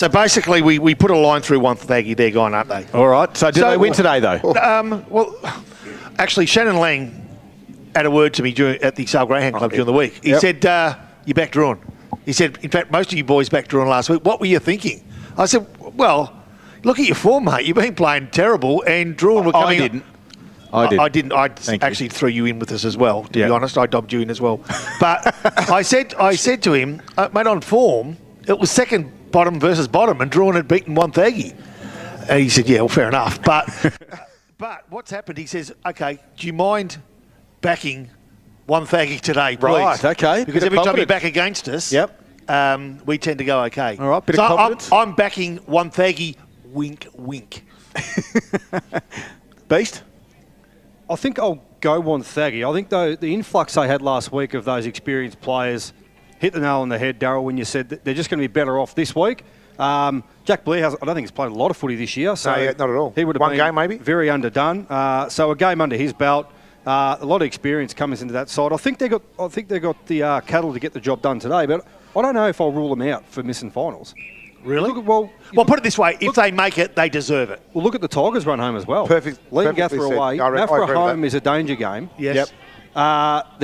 So basically, we put a line through one Thaggy. They're gone, aren't they? All right. So did they win today, though? Well, actually, Shannon Lang had a word to me at the Sale Greyhound Club during the week. He said, you're back drawn. He said, in fact, most of you boys back drawn last week. What were you thinking? I said, well, look at your form, mate. You've been playing terrible, and drawn were coming. I didn't. I actually threw you in with us as well, to be honest. I dobbed you in as well. But I said to him, mate, on form, it was second bottom versus bottom, and drawn had beaten one Thaggy. And he said, yeah, well, fair enough. But what's happened, he says, okay, do you mind backing one Thaggy today, please? Right, okay. Because every time you back against us, we tend to go okay. All right, bit of confidence. I'm backing one Thaggy, wink, wink. Beast? I think I'll go one Thaggy. I think, though, the influx they had last week of those experienced players hit the nail on the head, Darryl, when you said that they're just going to be better off this week. Jack Blair I don't think he's played a lot of footy this year. So no, not at all. He would have one game, maybe. Very underdone. So a game under his belt. A lot of experience comes into that side. I think they got the cattle to get the job done today, but I don't know if I'll rule them out for missing finals. Really? Well, put it this way. If they make it, they deserve it. Well, look at the Tigers run home as well. Perfect. Liam Gathra away. Gathra home is a danger game. Yes. Yep.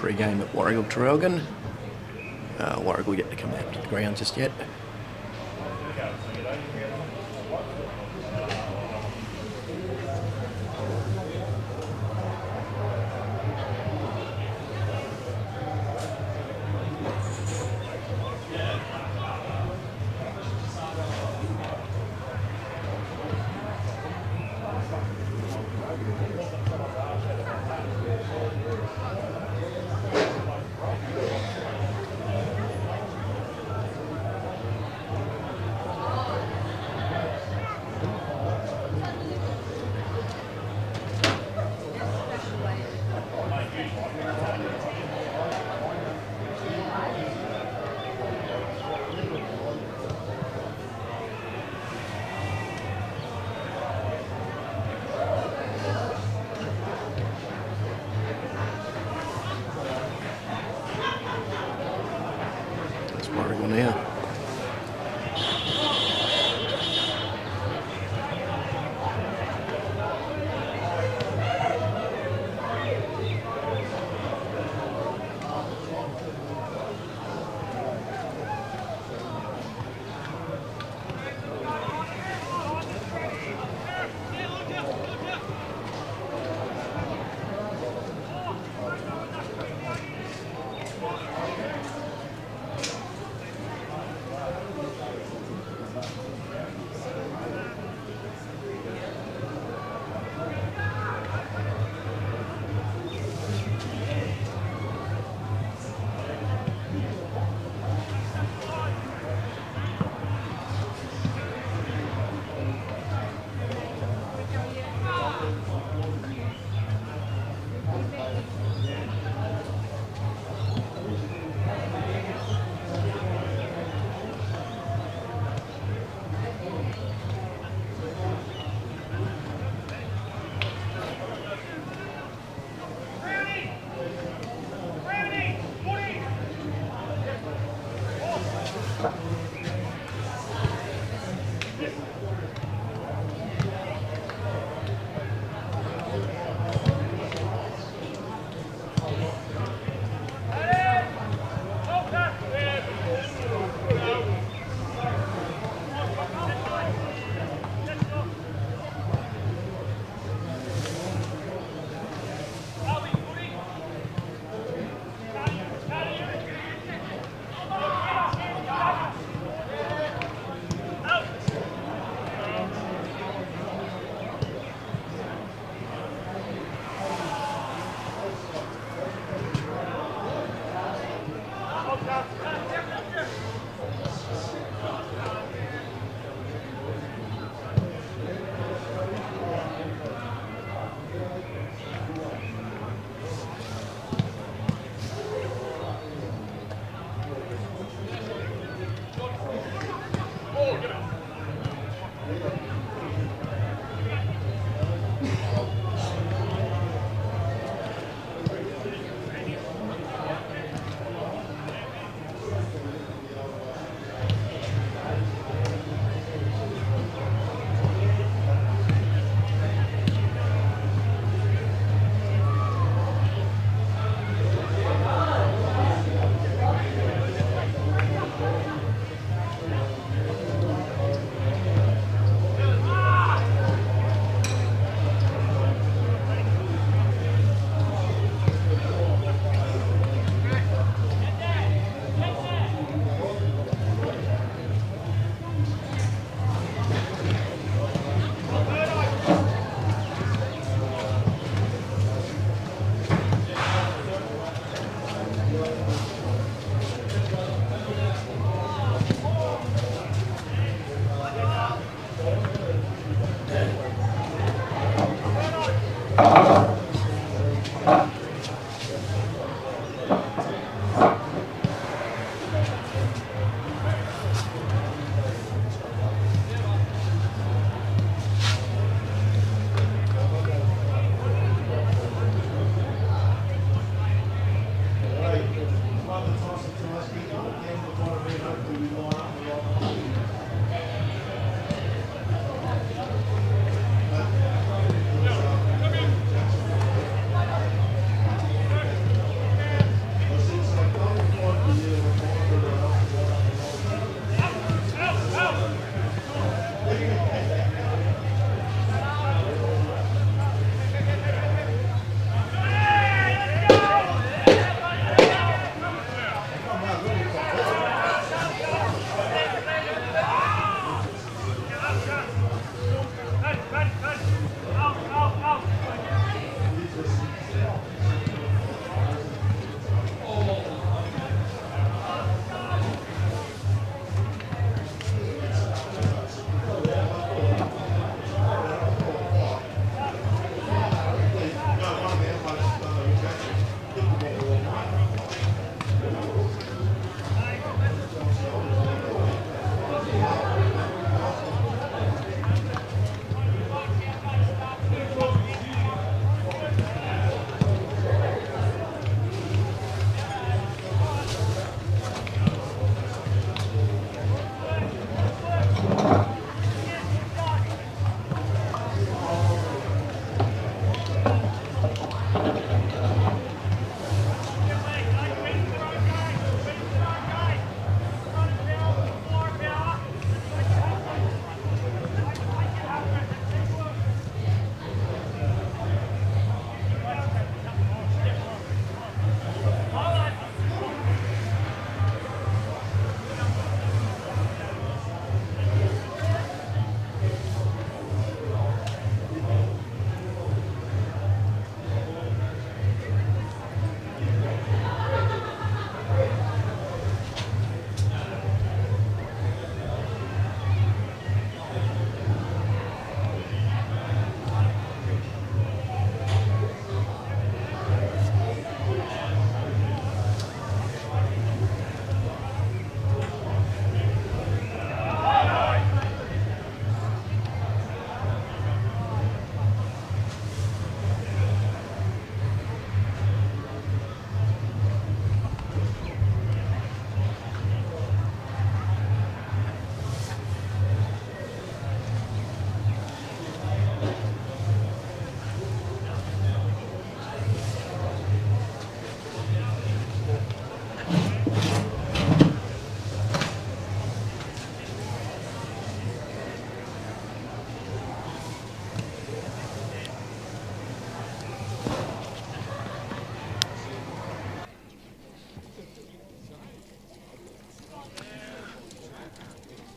Pregame at Warragul and Traralgon. Warragul yet to come out to the ground just yet. Warragul now.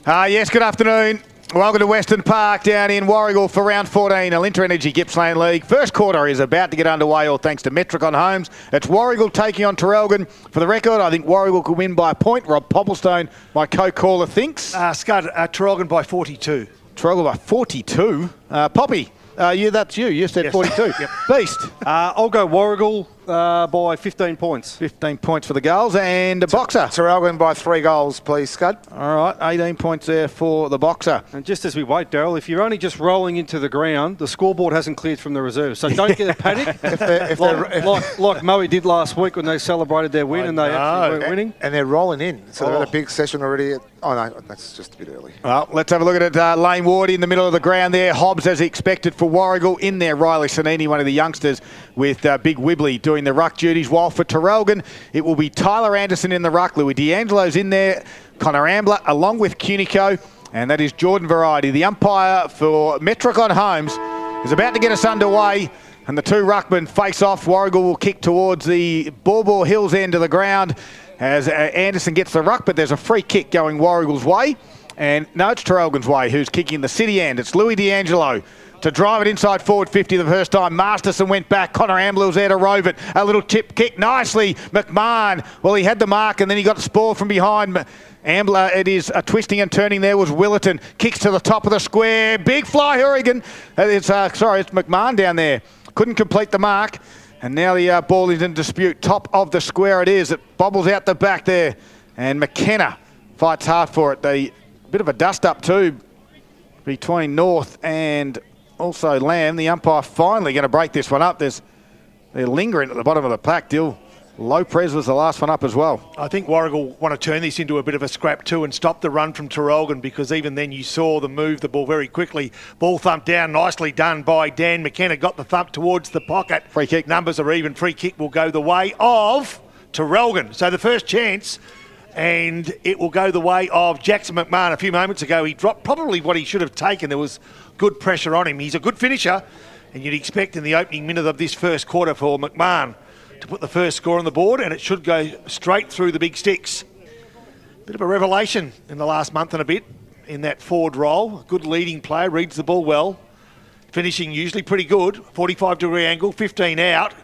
Yes, good afternoon. Welcome to Western Park down in Warragul for round 14, Alinta Energy Gippsland League. First quarter is about to get underway, all thanks to Metricon Homes. It's Warragul taking on Traralgon. For the record, I think Warragul could win by a point. Rob Popplestone, my co-caller, thinks. Scud, Traralgon by 42. Traralgon by 42. Poppy, that's you. You said Yes. 42. Yep. Beast. I'll go Warragul by 15 points. 15 points for the goals. And a boxer. Traralgon by 3 goals, please, Scud. All right, 18 points there for the boxer. And just as we wait, Daryl, if you're only just rolling into the ground, the scoreboard hasn't cleared from the reserves. So don't get a panic. like Moe did last week when they celebrated their win and they actually weren't winning. And they're rolling in. So they've had a big session already. Oh, no, that's just a bit early. Well, let's have a look at it. Lane Ward in the middle of the ground there. Hobbs, as expected, for Warragul. In there, Riley Sanini, one of the youngsters, with Big Wibbly doing the ruck duties. While for Traralgon, it will be Tyler Anderson in the ruck. Louis D'Angelo's in there. Connor Ambler, along with Cunico. And that is Jordan Variety. The umpire for Metricon Homes is about to get us underway. And the two ruckmen face off. Warragul will kick towards the Bawbaw Hills end of the ground as Anderson gets the ruck, but there's a free kick going Warragul's way. And no, it's Traralgon's way, who's kicking the city end. It's Louis D'Angelo to drive it inside forward 50 the first time. Masterson went back. Connor Ambler was there to rove it. A little chip kick nicely. McMahon, well, he had the mark and then he got spoiled from behind. Ambler, it is a twisting and turning there was Willerton. Kicks to the top of the square. Big fly, Hurrigan. It's McMahon down there. Couldn't complete the mark. And now the ball is in dispute. Top of the square it is. It bobbles out the back there. And McKenna fights hard for it. A bit of a dust-up too between North and also Lamb. The umpire finally going to break this one up. They're lingering at the bottom of the pack. Lopez was the last one up as well. I think Warragul want to turn this into a bit of a scrap too and stop the run from Traralgon, because even then you saw them move the ball very quickly. Ball thumped down, nicely done by Dan McKenna. Got the thump towards the pocket. Free kick. Numbers are even. Free kick will go the way of Traralgon. So the first chance, and it will go the way of Jackson McMahon. A few moments ago, he dropped probably what he should have taken. There was good pressure on him. He's a good finisher, and you'd expect in the opening minute of this first quarter for McMahon to put the first score on the board, and it should go straight through the big sticks. Bit of a revelation in the last month and a bit in that forward role. Good leading player, reads the ball well. Finishing usually pretty good. 45-degree angle, 15 out.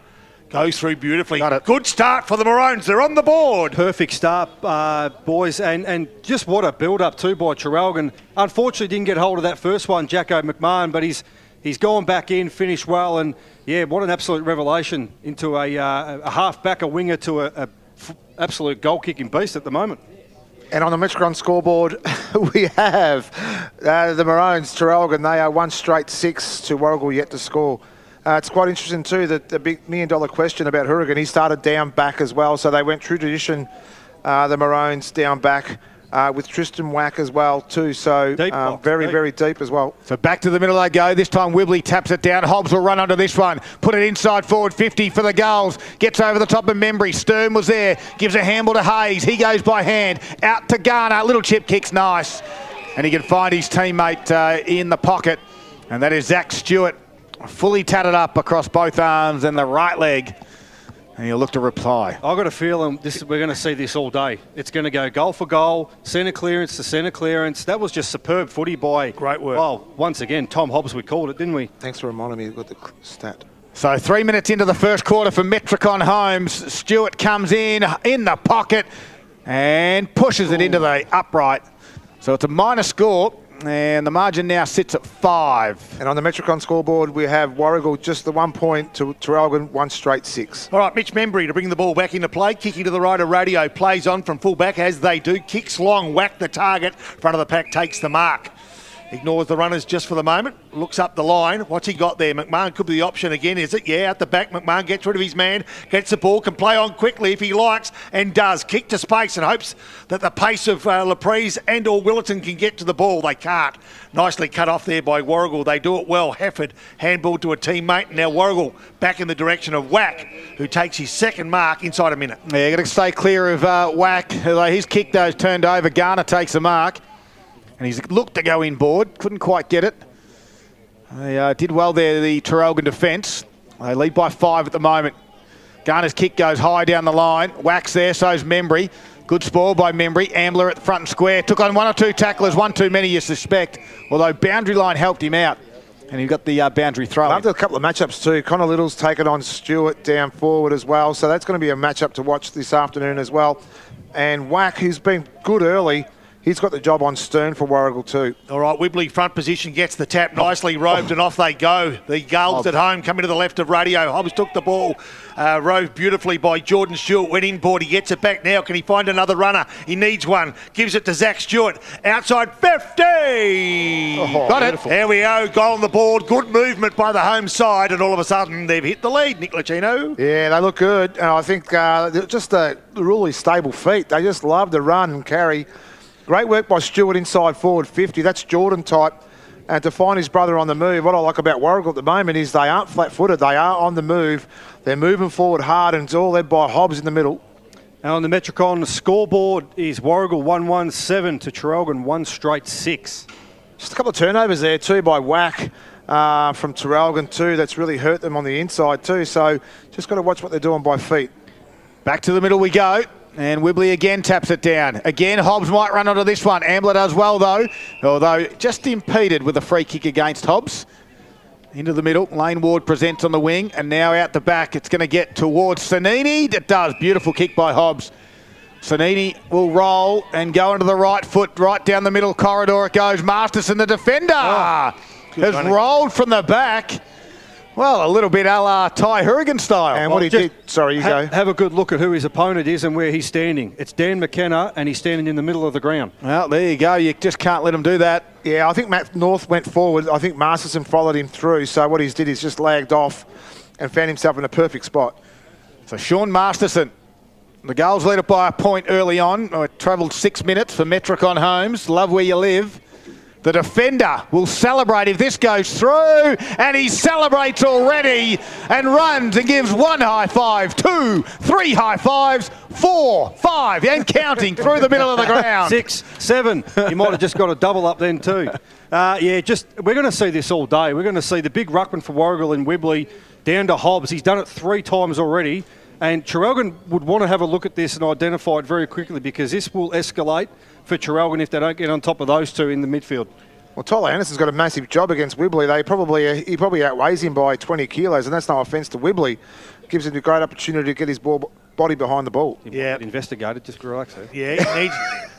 Goes through beautifully. Got it. Good start for the Maroons. They're on the board. Perfect start, boys, and just what a build-up too by Traralgon. Unfortunately, didn't get hold of that first one, Jacko McMahon, but he's gone back in, finished well, and yeah, what an absolute revelation into a half-back, a winger to a absolute goal-kicking beast at the moment. And on the Metricon scoreboard, we have the Maroons, Traralgon. They are 1 straight 6 to Warragul yet to score. It's quite interesting too that the big $1 million question about Hurrigan, he started down back as well, so they went true tradition, the Maroons down back. With Tristan Wack as well too, so very deep as well. So back to the middle they go. This time Wibbly taps it down. Hobbs will run under this one. Put it inside forward 50 for the goals. Gets over the top of Membry. Stern was there. Gives a handball to Hayes. He goes by hand. Out to Garner. Little chip kicks nice. And he can find his teammate in the pocket. And that is Zach Stewart. Fully tatted up across both arms and the right leg. And he'll look to reply. I've got a feeling we're going to see this all day. It's going to go goal for goal, centre clearance to centre clearance. That was just superb footy by... Great work. Well, once again, Tom Hobbs, we called it, didn't we? Thanks for reminding me with the stat. So 3 minutes into the first quarter for Metricon Homes. Stewart comes in the pocket and pushes it into the upright. So it's a minor score. And the margin now sits at 5. And on the Metricon scoreboard, we have Warragul just the 1 point to Traralgon, 1 straight 6. All right, Mitch Membry to bring the ball back into play. Kicking to the right of Radio. Plays on from full back as they do. Kicks long. Whack the target. Front of the pack takes the mark. Ignores the runners just for the moment. Looks up the line. What's he got there? McMahon could be the option again, is it? Yeah, out the back. McMahon gets rid of his man. Gets the ball. Can play on quickly if he likes. And does. Kick to space and hopes that the pace of Laprise and or Willerton can get to the ball. They can't. Nicely cut off there by Warragul. They do it well. Hefford handball to a teammate. Now Warragul back in the direction of Wack, who takes his second mark inside a minute. Yeah, got to stay clear of Wack. His kick, though, is turned over. Garner takes the mark. And he's looked to go inboard, couldn't quite get it. They did well there, the Traralgon defence. They lead by 5 at the moment. Garner's kick goes high down the line. Wack's there, so's Membry. Good spoil by Membry. Ambler at the front and square. Took on 1 or 2 tacklers, one too many you suspect. Although boundary line helped him out. And he got the boundary throw. After a couple of matchups too. Connor Little's taken on Stewart down forward as well. So that's going to be a matchup to watch this afternoon as well. And Wack, who's been good early, he's got the job on Stern for Warragul too. All right, Wibley front position gets the tap nicely roved and off they go. The Gulls at home coming to the left of Radio. Hobbs took the ball, roved beautifully by Jordan Stewart, went inboard. He gets it back now. Can he find another runner? He needs one. Gives it to Zach Stewart. Outside 50. Got it. There we go. Goal on the board. Good movement by the home side. And all of a sudden they've hit the lead, Nick Lucchino. Yeah, they look good. And I think just a really stable feet. They just love to run and carry. Great work by Stewart inside forward 50. That's Jordan type. And to find his brother on the move, what I like about Warragul at the moment is they aren't flat-footed. They are on the move. They're moving forward hard, and it's all led by Hobbs in the middle. And on the Metricon, the scoreboard is Warragul 1-1-7 to Traralgon 1-6. Just a couple of turnovers there too by Wack from Traralgon too. That's really hurt them on the inside too. So just got to watch what they're doing by feet. Back to the middle we go. And Wibley again taps it down. Again, Hobbs might run onto this one. Ambler does well, though. Although just impeded with a free kick against Hobbs. Into the middle. Lane Ward presents on the wing. And now out the back. It's going to get towards Sanini. It does. Beautiful kick by Hobbs. Sanini will roll and go into the right foot. Right down the middle corridor it goes. Masterson, the defender, has rolled from the back. Well, a little bit a la Ty Hurrigan style. And what he did, sorry, you go. Have a good look at who his opponent is and where he's standing. It's Dan McKenna, and he's standing in the middle of the ground. Well, there you go. You just can't let him do that. Yeah, I think Matt North went forward. I think Masterson followed him through. So what he's did is just lagged off and found himself in a perfect spot. So Sean Masterson, the goals led it by a point early on. It travelled 6 minutes for Metricon Homes. Love where you live. The defender will celebrate if this goes through, and he celebrates already and runs and gives 1 high five, 2, 3 high fives, 4, 5, and counting through the middle of the ground. 6, 7. You might have just got a double up then too. We're going to see this all day. We're going to see the big ruckman for Warragul and Wibley down to Hobbs. He's done it 3 times already. And Traralgon would want to have a look at this and identify it very quickly, because this will escalate for Traralgon if they don't get on top of those two in the midfield. Well, Tyler Anderson's got a massive job against Wibley. He probably outweighs him by 20 kilos, and that's no offence to Wibley. Gives him a great opportunity to get his body behind the ball. Yeah, investigated, just relax there. Yeah, he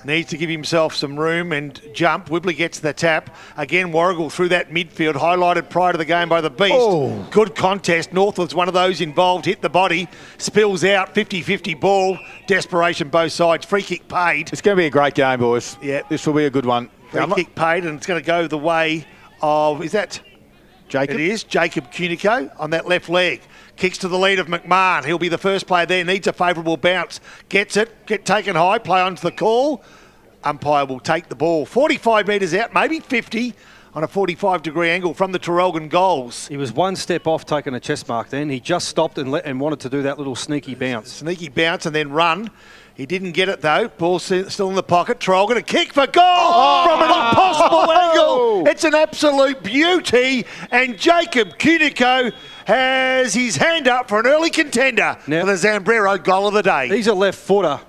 needs to give himself some room and jump. Wibley gets the tap. Again, Warragul through that midfield, highlighted prior to the game by the Beast. Oh. Good contest. North was one of those involved. Hit the body, spills out, 50-50 ball. Desperation both sides. Free kick paid. It's going to be a great game, boys. Yeah. This will be a good one. Free kick paid, and it's going to go the way of, is that Jacob? It is Jacob Cunico on that left leg. Kicks to the lead of McMahon. He'll be the first player there. Needs a favourable bounce. Gets it. Get taken high. Play onto the call. Umpire will take the ball. 45 metres out, maybe 50 on a 45-degree angle from the Traralgon goals. He was 1 step off taking a chest mark then. He just stopped and wanted to do that little sneaky bounce. Sneaky bounce and then run. He didn't get it though. Ball still in the pocket. Traralgon a kick for goal from an impossible angle. It's an absolute beauty. And Jacob Cunico has his hand up for an early contender for the Zambrero goal of the day. He's a left footer.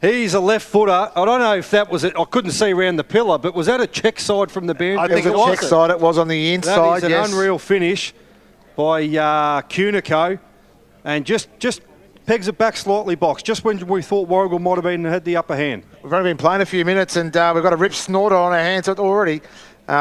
He's a left footer. I don't know if that was it. I couldn't see around the pillar, but was that a check side from the bench? I think it was. Check side. It was on the inside. That is an unreal finish by Cunico, and just pegs it back slightly, box. Just when we thought Warragul might have had the upper hand. We've only been playing a few minutes, and we've got a rip snorter on our hands already.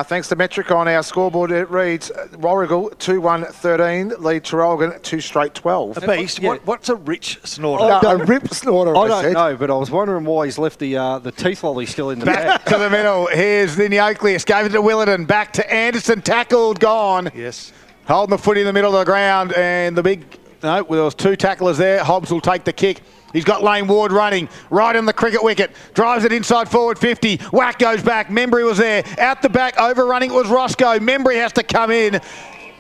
Thanks to Metricon, our scoreboard, it reads Warragul 2-1-13, lead Traralgon 2-12. A beast. Yeah. What's a rich snorter? A rip snorter, I don't know, but I was wondering why he's left the teeth lolly still in the bag. Back to the middle. Here's the nucleus. Gave it to Willerton. Back to Anderson. Tackled. Gone. Yes. Holding the foot in the middle of the ground. And the big... No, well, there was 2 tacklers there. Hobbs will take the kick. He's got Lane Ward running right on the cricket wicket. Drives it inside forward 50. Whack goes back. Membry was there. Out the back, overrunning it was Roscoe. Membry has to come in.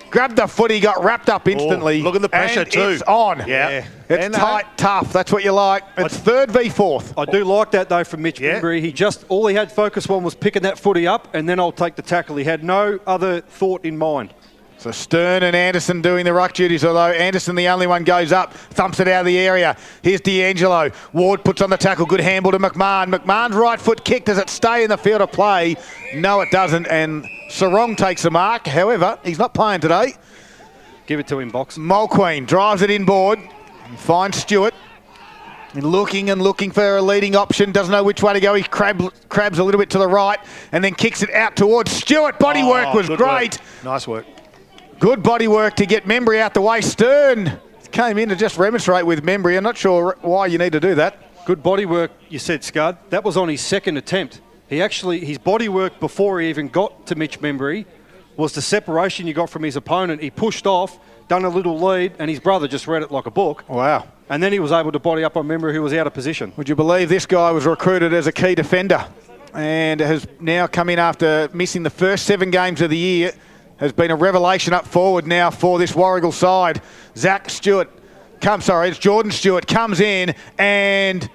Grabbed the footy, got wrapped up instantly. Look at the pressure and too. It's on. Yeah. It's And, tight, tough. That's what you like. It's 3rd v 4th. I do like that though from Mitch Membry. All he had focus on was picking that footy up, and then I'll take the tackle. He had no other thought in mind. So Stern and Anderson doing the ruck duties, although Anderson, the only one, goes up, thumps it out of the area. Here's D'Angelo. Ward puts on the tackle. Good handball to McMahon. McMahon's right foot kick. Does it stay in the field of play? No, it doesn't. And Sarong takes the mark. However, he's not playing today. Give it to him, Box. Mulqueen drives it inboard. Finds Stewart. Looking and looking for a leading option. Doesn't know which way to go. He crabs a little bit to the right and then kicks it out towards Stewart. Body work was great. Work. Nice work. Good body work to get Membry out the way. Stern came in to just remonstrate with Membry. I'm not sure why you need to do that. Good body work, you said, Scud. That was on his second attempt. His body work before he even got to Mitch Membry was the separation you got from his opponent. He pushed off, done a little lead, and his brother just read it like a book. Wow. And then he was able to body up on Membry, who was out of position. Would you believe this guy was recruited as a key defender and has now come in after missing the first 7 games of the year? Has been a revelation up forward now for this Warragul side. It's Jordan Stewart comes in and,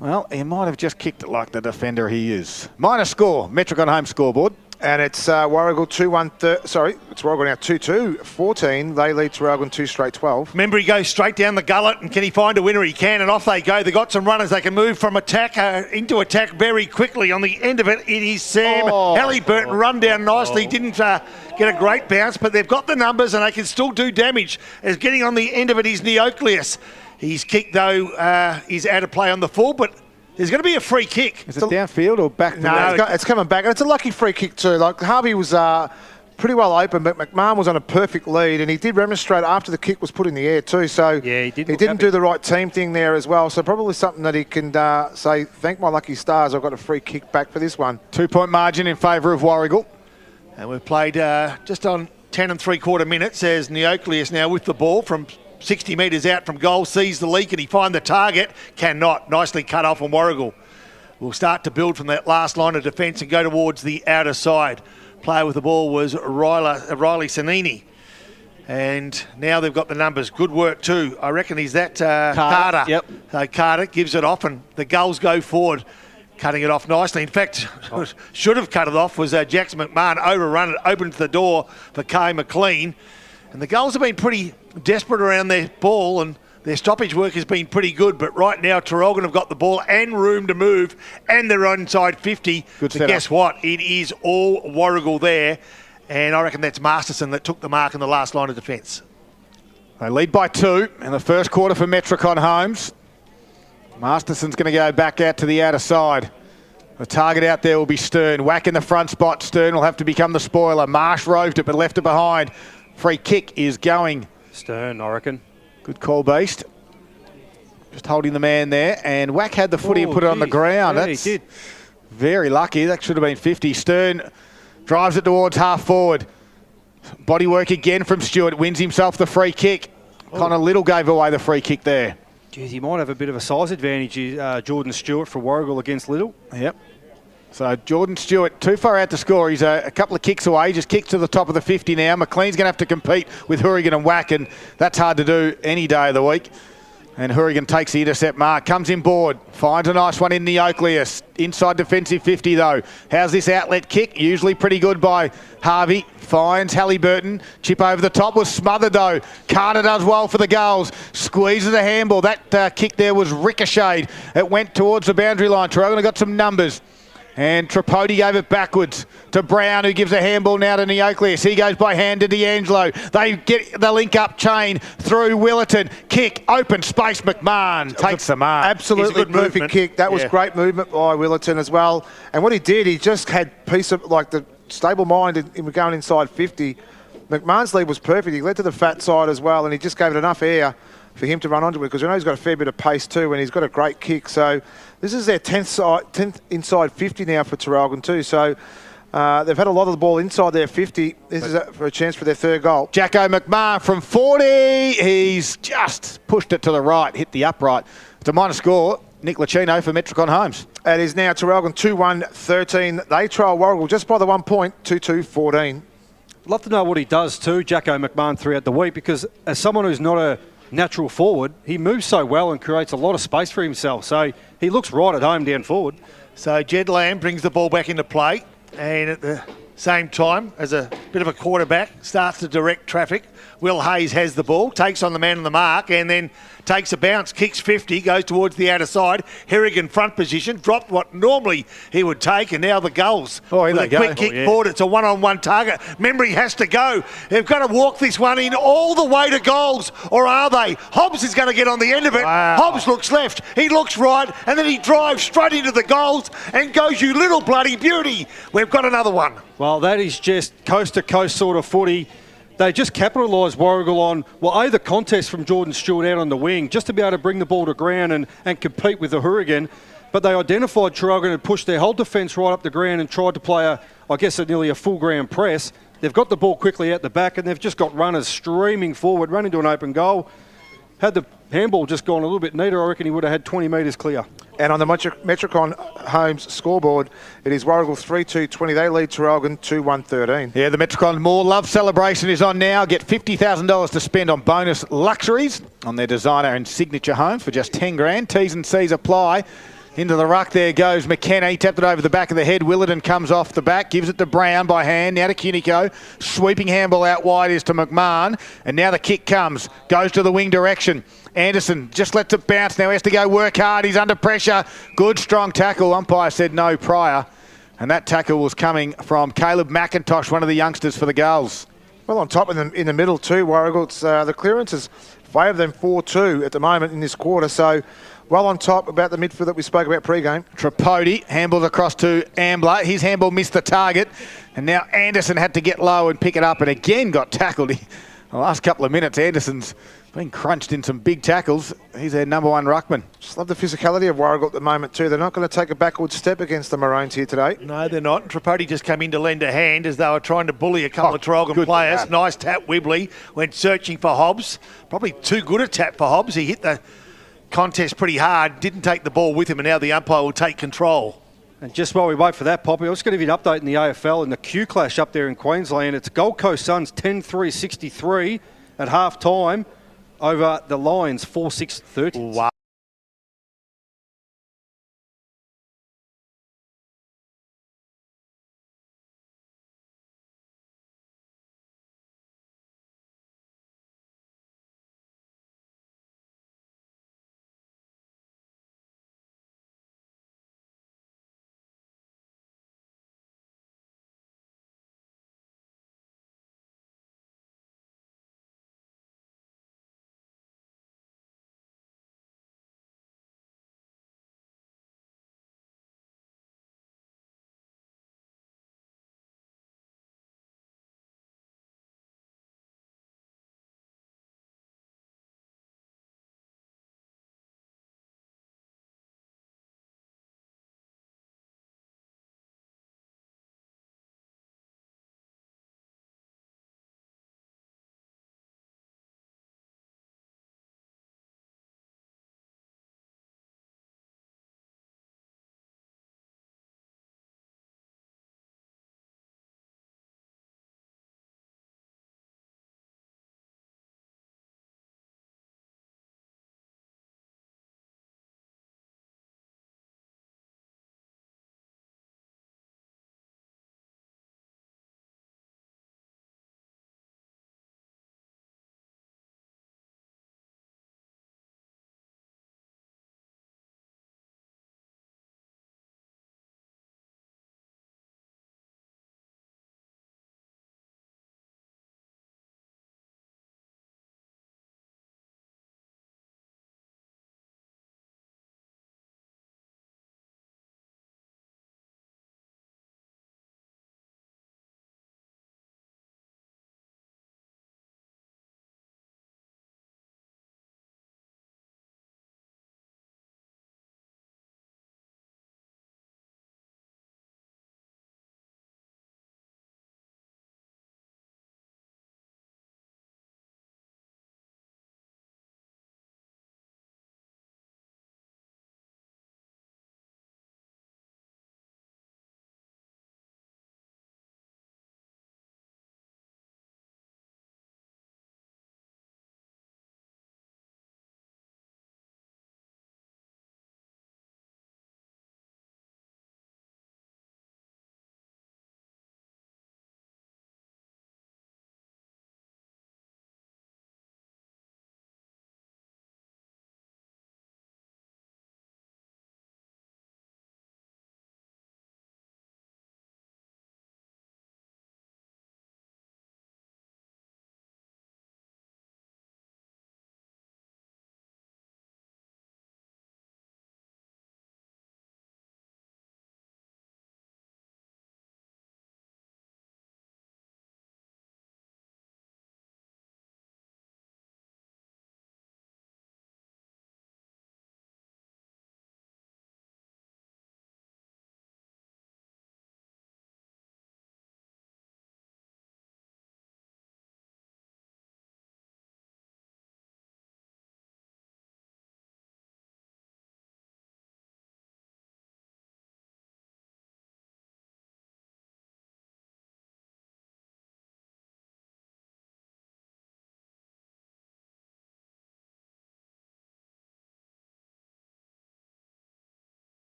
well, he might have just kicked it like the defender he is. Minor score, Metricon home scoreboard. And it's Warragul 2-1. It's Warragul now 2-2-14. They lead Traralgon 2 straight 12. Membry goes straight down the gullet, and can he find a winner? He can, and off they go. They've got some runners. They can move from attack into attack very quickly. On the end of it, it is Sam Halliburton run down nicely. Didn't get a great bounce, but they've got the numbers, and they can still do damage. As getting on the end of it is Neocleus. His kick, though, is out of play on the full, but there's going to be a free kick. Is it downfield or back? No, it's coming back. And it's a lucky free kick too. Like Harvey was pretty well open, but McMahon was on a perfect lead, and he did remonstrate after the kick was put in the air too. So yeah, he didn't do the right team thing there as well. So probably something that he can say, thank my lucky stars, I've got a free kick back for this one. 2-point margin in favour of Warragul. And we've played just on 10 3/4 minutes as Neocleus now with the ball from 60 metres out from goal, sees the leak, and he find the target. Cannot. Nicely cut off on Warragul. We'll start to build from that last line of defence and go towards the outer side. Player with the ball was Riley Sanini. And now they've got the numbers. Good work too. I reckon he's that Carter. Yep. So Carter gives it off and the goals go forward. Cutting it off nicely. In fact, should have cut it off was Jackson McMahon. Overrun it, opened the door for Kay McLean. And the goals have been pretty desperate around their ball, and their stoppage work has been pretty good. But right now, Traralgon have got the ball and room to move, and they're inside 50. Good but guess what? It is all Warragul there, and I reckon that's Masterson that took the mark in the last line of defence. They lead by 2 in the first quarter for Metricon Homes. Masterson's going to go back out to the outer side. The target out there will be Stern. Whack in the front spot. Stern will have to become the spoiler. Marsh roved it but left it behind. Free kick is going. Stern, I reckon. Good call, Beast. Just holding the man there. And Whack had the footy and put it on the ground. Yeah, That's he did. very lucky. That should have been 50. Stern drives it towards half forward. Body work again from Stewart. Wins himself the free kick. Connor Little gave away the free kick there. Geez, he might have a bit of a size advantage, Jordan Stewart, for Warragul against Little. Yep. So Jordan Stewart, too far out to score. He's a couple of kicks away. He just kicks to the top of the 50 now. McLean's going to have to compete with Hourigan and Whack, and that's hard to do any day of the week. And Hourigan takes the intercept mark, comes in board, finds a nice one in Neocleus. Inside defensive 50 though. How's this outlet kick? Usually pretty good by Harvey. Finds Halliburton. Chip over the top was smothered though. Carter does well for the goals. Squeezes a handball. That kick there was ricocheted. It went towards the boundary line. Traralgon got some numbers. And Tripodi gave it backwards to Brown, who gives a handball now to Neocleus. He goes by hand to D'Angelo. They get the link-up chain through Willerton. Kick, open space, McMahon takes the mark. Absolutely perfect kick. That was great movement by Willerton as well. And what he did, he just had piece of, like, the stable mind in going inside 50. McMahon's lead was perfect. He led to the fat side as well, and he just gave it enough air for him to run onto it, because we know he's got a fair bit of pace too, and he's got a great kick. So this is their 10th inside 50 now for Traralgon too. So they've had a lot of the ball inside their 50. This is for a chance for their third goal. Jacko McMahon from 40. He's just pushed it to the right, hit the upright. It's a minor score. Nick Lucchino for Metricon Homes. It is now Traralgon 2-1-13. They trail Warragul just by the 1 point, 2-2-14. I'd love to know what he does too, Jacko McMahon, throughout the week, because as someone who's not a natural forward, he moves so well and creates a lot of space for himself. So he looks right at home down forward. So Jed Lamb brings the ball back into play, and at the Same time as a bit of a quarterback, starts to direct traffic. Will Hayes has the ball, takes on the man on the mark, and then takes a bounce, kicks 50, goes towards the outer side. Herrigan front position, dropped what normally he would take, and now the goals. Oh, here with they a go. quick kick forward, it's a one-on-one target. Membry has to go. They've got to walk this one in all the way to goals, or are they? Hobbs is going to get on the end of it. Wow. Hobbs looks left, he looks right, and then he drives straight into the goals and goes, you little bloody beauty. We've got another one. Well, that is just coast-to-coast sort of footy. They just capitalised Warragul on, the contest from Jordan Stewart out on the wing, just to be able to bring the ball to ground and compete with the Hurricane. But they identified Traralgon and pushed their whole defence right up the ground and tried to play nearly a full ground press. They've got the ball quickly out the back, and they've just got runners streaming forward, run into an open goal. Had the handball just gone a little bit neater, I reckon he would have had 20 metres clear. And on the Metricon Homes scoreboard, it is Warragul 3-2-20. They lead Traralgon 2-1-13. Yeah, the Metricon More Love celebration is on now. Get $50,000 to spend on bonus luxuries on their designer and signature homes for just 10 grand. T's and C's apply. Into the ruck there goes McKenna. He tapped it over the back of the head. Willardon comes off the back, gives it to Brown by hand. Now to Cunico. Sweeping handball out wide is to McMahon. And now the kick comes. Goes to the wing direction. Anderson just lets it bounce. Now he has to go work hard. He's under pressure. Good strong tackle. Umpire said no prior. And that tackle was coming from Caleb McIntosh, one of the youngsters for the Gulls. Well, on top in the middle too, Warragul. It's, the clearances favour them 4-2 at the moment in this quarter. So well on top about the midfield that we spoke about pre-game. Tripodi handballs across to Ambler. His handball missed the target. And now Anderson had to get low and pick it up and again got tackled. The last couple of minutes, Anderson's been crunched in some big tackles. He's their number one ruckman. Just love the physicality of Warragul at the moment too. They're not going to take a backward step against the Maroons here today. No, they're not. Tripodi just came in to lend a hand as they were trying to bully a couple of Traralgon players. Tap. Nice tap, Wibley. Went searching for Hobbs. Probably too good a tap for Hobbs. He hit the contest pretty hard. Didn't take the ball with him, and now the umpire will take control. And just while we wait for that, Poppy, I was going to give you an update in the AFL and the Q clash up there in Queensland. It's Gold Coast Suns 10-3-63 at half time over the Lions 4-6-30. Wow.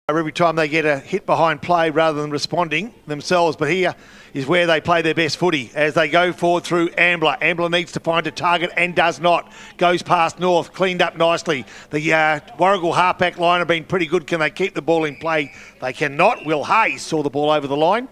every time they get a hit behind play rather than responding themselves. But here is where they play their best footy as they go forward through Ambler. Ambler needs to find a target and does not. Goes past North, cleaned up nicely. The Warragul halfback line have been pretty good. Can they keep the ball in play? They cannot. Will Hayes saw the ball over the line,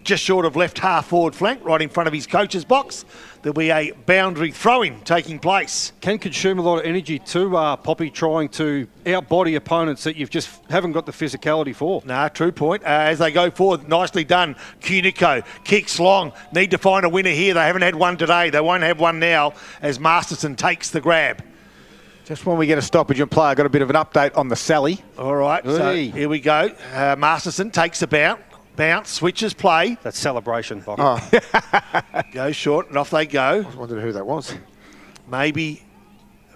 just short of left half forward flank, right in front of his coach's box. There'll be a boundary throw-in taking place. Can consume a lot of energy too, Poppy, trying to outbody opponents that you've just haven't got the physicality for. Nah, true point. As they go forward, nicely done. Cunico kicks long. Need to find a winner here. They haven't had one today. They won't have one now as Masterson takes the grab. Just when we get a stoppage in play, I got a bit of an update on the Sally. All right, so here we go. Masterson takes a bounce, switches play. That's celebration, Poppy. Goes short and off they go. I wondered who that was. Maybe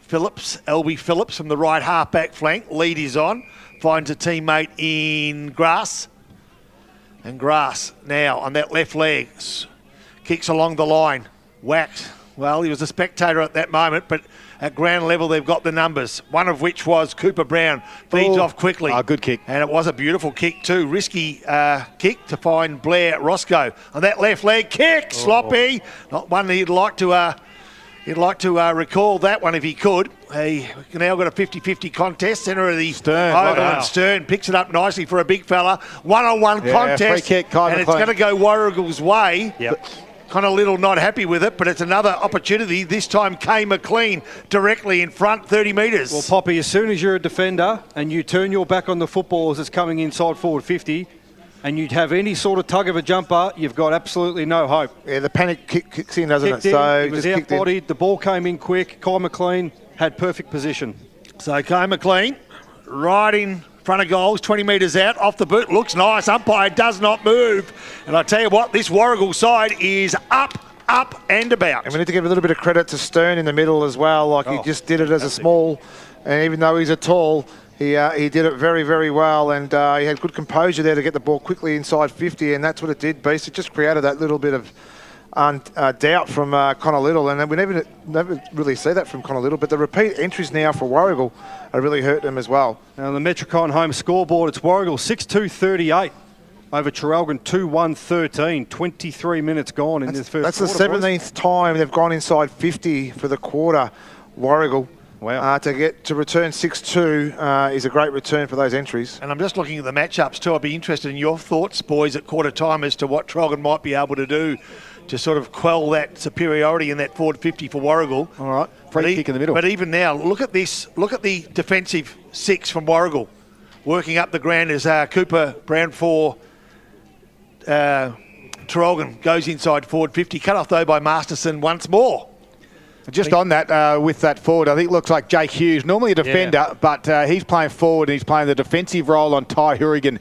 Phillips, LB Phillips from the right half-back flank. Lead is on. Finds a teammate in Grass. And Grass now on that left leg. Kicks along the line. Whacked. Well, he was a spectator at that moment, but at ground level they've got the numbers. One of which was Cooper Brown. Feeds off quickly. Good kick. And it was a beautiful kick too. Risky kick to find Blair Roscoe. On that left leg kick. Sloppy. Not one he'd like to recall that one if he could. He now got a 50-50 contest. Centre of the Stern. Stern picks it up nicely for a big fella. One-on-one contest. Free kick, and it's going to go Warragul's way. Yep. Kind of little not happy with it, but it's another opportunity. This time Kay McLean directly in front, 30 metres. Well, Poppy, as soon as you're a defender and you turn your back on the football as it's coming inside forward 50 and you'd have any sort of tug of a jumper, you've got absolutely no hope. Yeah, the panic kicks in, doesn't Kicked it? in, So he was just kicked in. out-bodied, the ball came in quick, Kyle McLean had perfect position. So Kay McLean right in front of goals, 20 metres out, off the boot, looks nice, umpire does not move. And I tell you what, this Warragul side is up and about. And we need to give a little bit of credit to Stern in the middle as well. Like he just did it as a small, and even though he's a tall, he did it very, very well. And he had good composure there to get the ball quickly inside 50, and that's what it did, Beast. It just created that little bit of doubt from Connor Little, and we never really see that from Connor Little. But the repeat entries now for Warragul are really hurt them as well. Now on the Metricon home scoreboard, it's Warragul 6-2-38 over Traralgon 2-1-13. 23 minutes gone in this first That's quarter. the 17th time they've gone inside 50 for the quarter, Warragul. Wow. To return 6-2 is a great return for those entries. And I'm just looking at the matchups too. I'd be interested in your thoughts, boys, at quarter time as to what Traralgon might be able to do to sort of quell that superiority in that forward 50 for Warragul. All right, free kick in the middle. But even now, look at this. Look at the defensive six from Warragul. Working up the ground as Cooper Brown for Traralgon goes inside forward 50. Cut off though by Masterson once more. Just on that, with that forward, I think it looks like Jake Hughes, normally a defender, but he's playing forward and he's playing the defensive role on Ty Hourigan,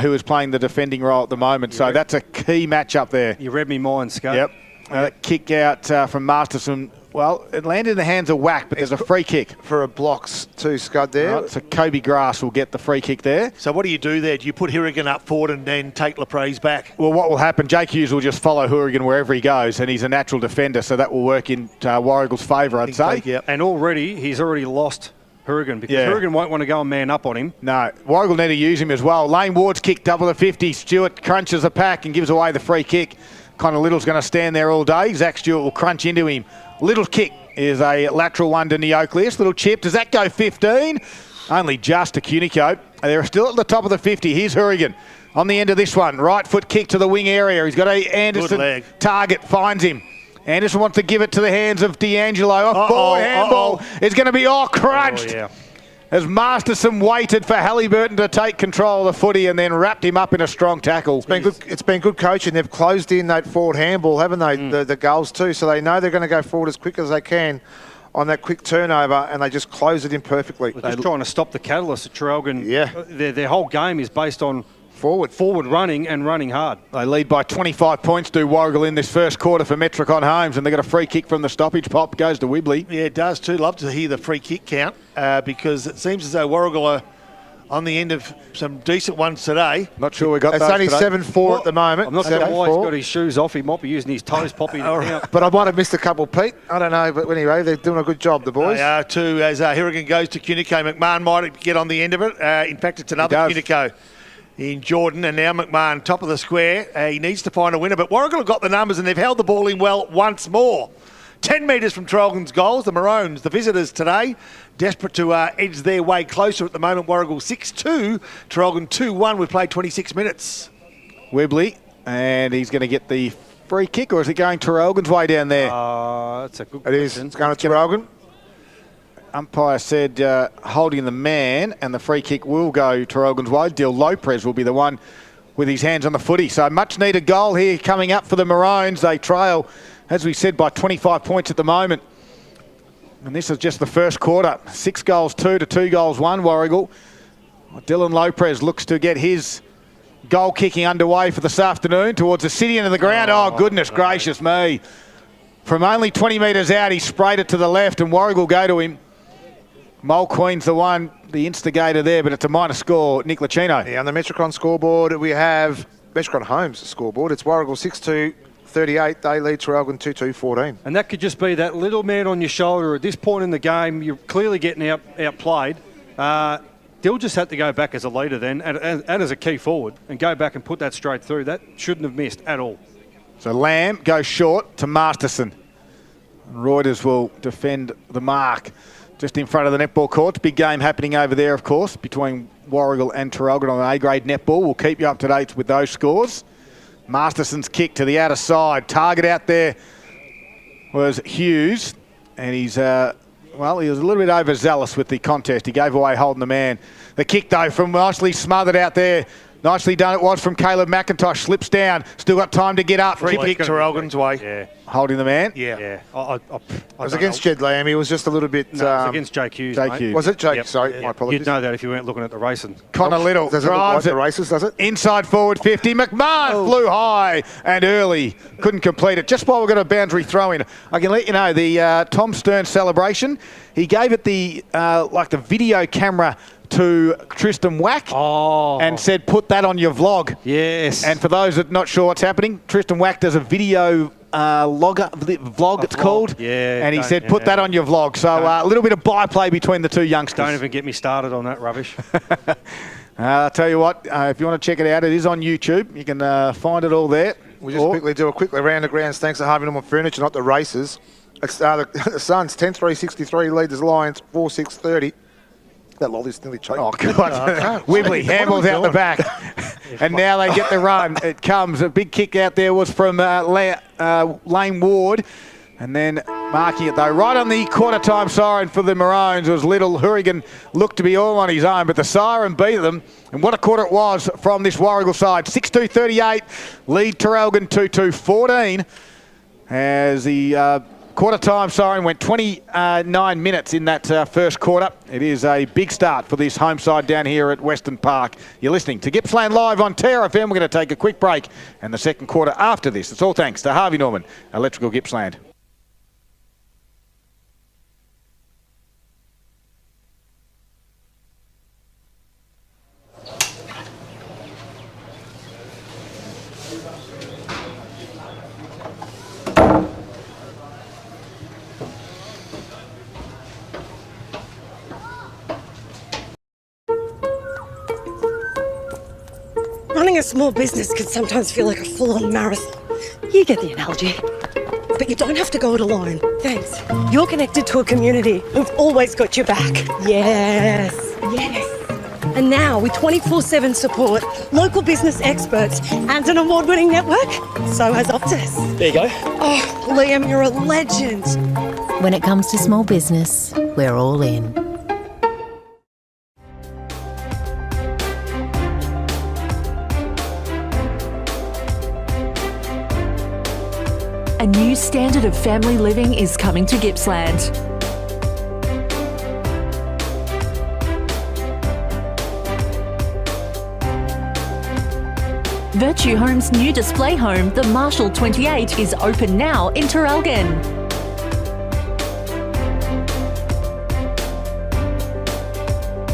who is playing the defending role at the moment. So that's a key matchup there. You read me mind, Scott. Yep. Kick out from Masterson. Well, it landed in the hands of Whack, but there's a free kick. For a blocks too, Scud there. Right, so Kobe Grass will get the free kick there. So what do you do there? Do you put Hourigan up forward and then take Laprise back? Well, what will happen, Jake Hughes will just follow Hourigan wherever he goes, and he's a natural defender, so that will work in Warragul's favour, I'd say. And he's already lost Hourigan because Hourigan won't want to go and man up on him. No, Warragul need to use him as well. Lane Ward's kick double to 50. Stewart crunches the pack and gives away the free kick. Connor Little's going to stand there all day. Zach Stewart will crunch into him. Little's kick is a lateral one to Neocleus. Little chip. Does that go 15? Only just to Cunico. They're still at the top of the 50. Here's Hourigan on the end of this one. Right foot kick to the wing area. He's got a Anderson target. Finds him. Anderson wants to give it to the hands of D'Angelo. Forward handball. It's going to be crunched. As Masterson waited for Halliburton to take control of the footy and then wrapped him up in a strong tackle. It's been good coaching. They've closed in that forward handball, haven't they? The goals too. So they know they're going to go forward as quick as they can on that quick turnover, and they just close it in perfectly. They're just trying to stop the catalyst at Traralgon. Their whole game is based on forward running and running hard. They lead by 25 points to Warragul in this first quarter for Metricon Homes, and they got a free kick from the stoppage. Pop goes to Wibley. Yeah, it does too. Love to hear the free kick count because it seems as though Warragul on the end of some decent ones today. Not sure we got It's those only today. 7-4 at the moment. I'm not sure why he's 7-4. got his shoes off. He might be using his toes popping out. But I might have missed a couple, Pete. I don't know, but anyway, they're doing a good job, the boys. They are too, as Harrigan goes to Cunico. McMahon might get on the end of it. In fact, it's another Cunico in Jordan, and now McMahon, top of the square. He needs to find a winner, but Warragul have got the numbers, and they've held the ball in well once more. 10 metres from Traralgon's goals. The Maroons, the visitors today, desperate to edge their way closer at the moment. Warragul 6-2, Traralgon 2-1. We've played 26 minutes. Wibley, and he's going to get the free kick, or is it going Traralgon's way down there? That's a good It is. question. It's going to Traralgon. Umpire said holding the man, and the free kick will go Traralgon's way. Dill Lopez will be the one with his hands on the footy. So much needed goal here coming up for the Maroons. They trail, as we said, by 25 points at the moment. And this is just the first quarter. 6 goals 2 to 2 goals 1, Warragul. Dylan Lopez looks to get his goal kicking underway for this afternoon towards the city end of the ground. Oh, goodness gracious me. From only 20 metres out, he sprayed it to the left, and Warragul go to him. Mole Queen's the one, the instigator there, but it's a minor score. Nick Lucchino. Yeah, on the Metricon scoreboard, we have Metricon Homes scoreboard. It's Warragul 6-2-38. They lead Traralgon 2-2-14. And that could just be that little man on your shoulder. At this point in the game, you're clearly getting outplayed. Dill just had to go back as a leader then, and as a key forward, and go back and put that straight through. That shouldn't have missed at all. So Lamb goes short to Masterson. Reuters will defend the mark just in front of the netball courts. Big game happening over there, of course, between Warragul and Traralgon on A-grade netball. We'll keep you up to date with those scores. Masterson's kick to the outer side. Target out there was Hughes, and he's, he was a little bit overzealous with the contest. He gave away holding the man. The kick, though, from nicely smothered out there. Nicely done it was from Caleb McIntosh. Slips down. Still got time to get up. Free kick Traralgon's way. Yeah. Holding the man. Yeah. It was against Jed Lamb. He was just a little bit... No, it was against Jake Hughes, Jake mate. Hughes. Was it Jake? Yep. Sorry, my apologies. You'd know that if you weren't looking at the racing. Connor Little Does it look like drives the it. races, does it? Inside forward 50. McMahon flew high and early. Couldn't complete it. Just while we've got a boundary throw in, I can let you know the Tom Stern celebration. He gave it the the video camera to Tristan Wack and said, put that on your vlog. Yes. And for those that are not sure what's happening, Tristan Wack does a video vlog, it's called. Yeah. And he said, put that on your vlog. So a little bit of byplay between the two youngsters. Don't even get me started on that rubbish. I'll tell you what, if you want to check it out, it is on YouTube. You can find it all there. We'll just quickly do a quick round of grounds thanks to Harvey Norman Furniture, not the races. It's the Suns, 10-3-63, lead the Lions, 4-6-30. That lolly's nearly choked. Oh, God. Wibley handballs out the back. And now they get the run. It comes. A big kick out there was from Lane Ward. And then marking it, though, right on the quarter-time siren for the Maroons was Little. Hurrigan looked to be all on his own, but the siren beat them. And what a quarter it was from this Warragul side. 6-2-38, lead Traralgon 2-2-14 as the... quarter-time siren went 29 minutes in that first quarter. It is a big start for this home side down here at Western Park. You're listening to Gippsland Live on TRFM. We're going to take a quick break and the second quarter after this. It's all thanks to Harvey Norman, Electrical Gippsland. Running a small business can sometimes feel like a full-on marathon. You get the analogy. But you don't have to go it alone. Thanks. You're connected to a community who've always got your back. Yes. And now, with 24/7 support, local business experts, and an award-winning network, so has Optus. There you go. Oh, Liam, you're a legend. When it comes to small business, we're all in. A new standard of family living is coming to Gippsland. Virtue Home's new display home, the Marshall 28, is open now in Traralgon.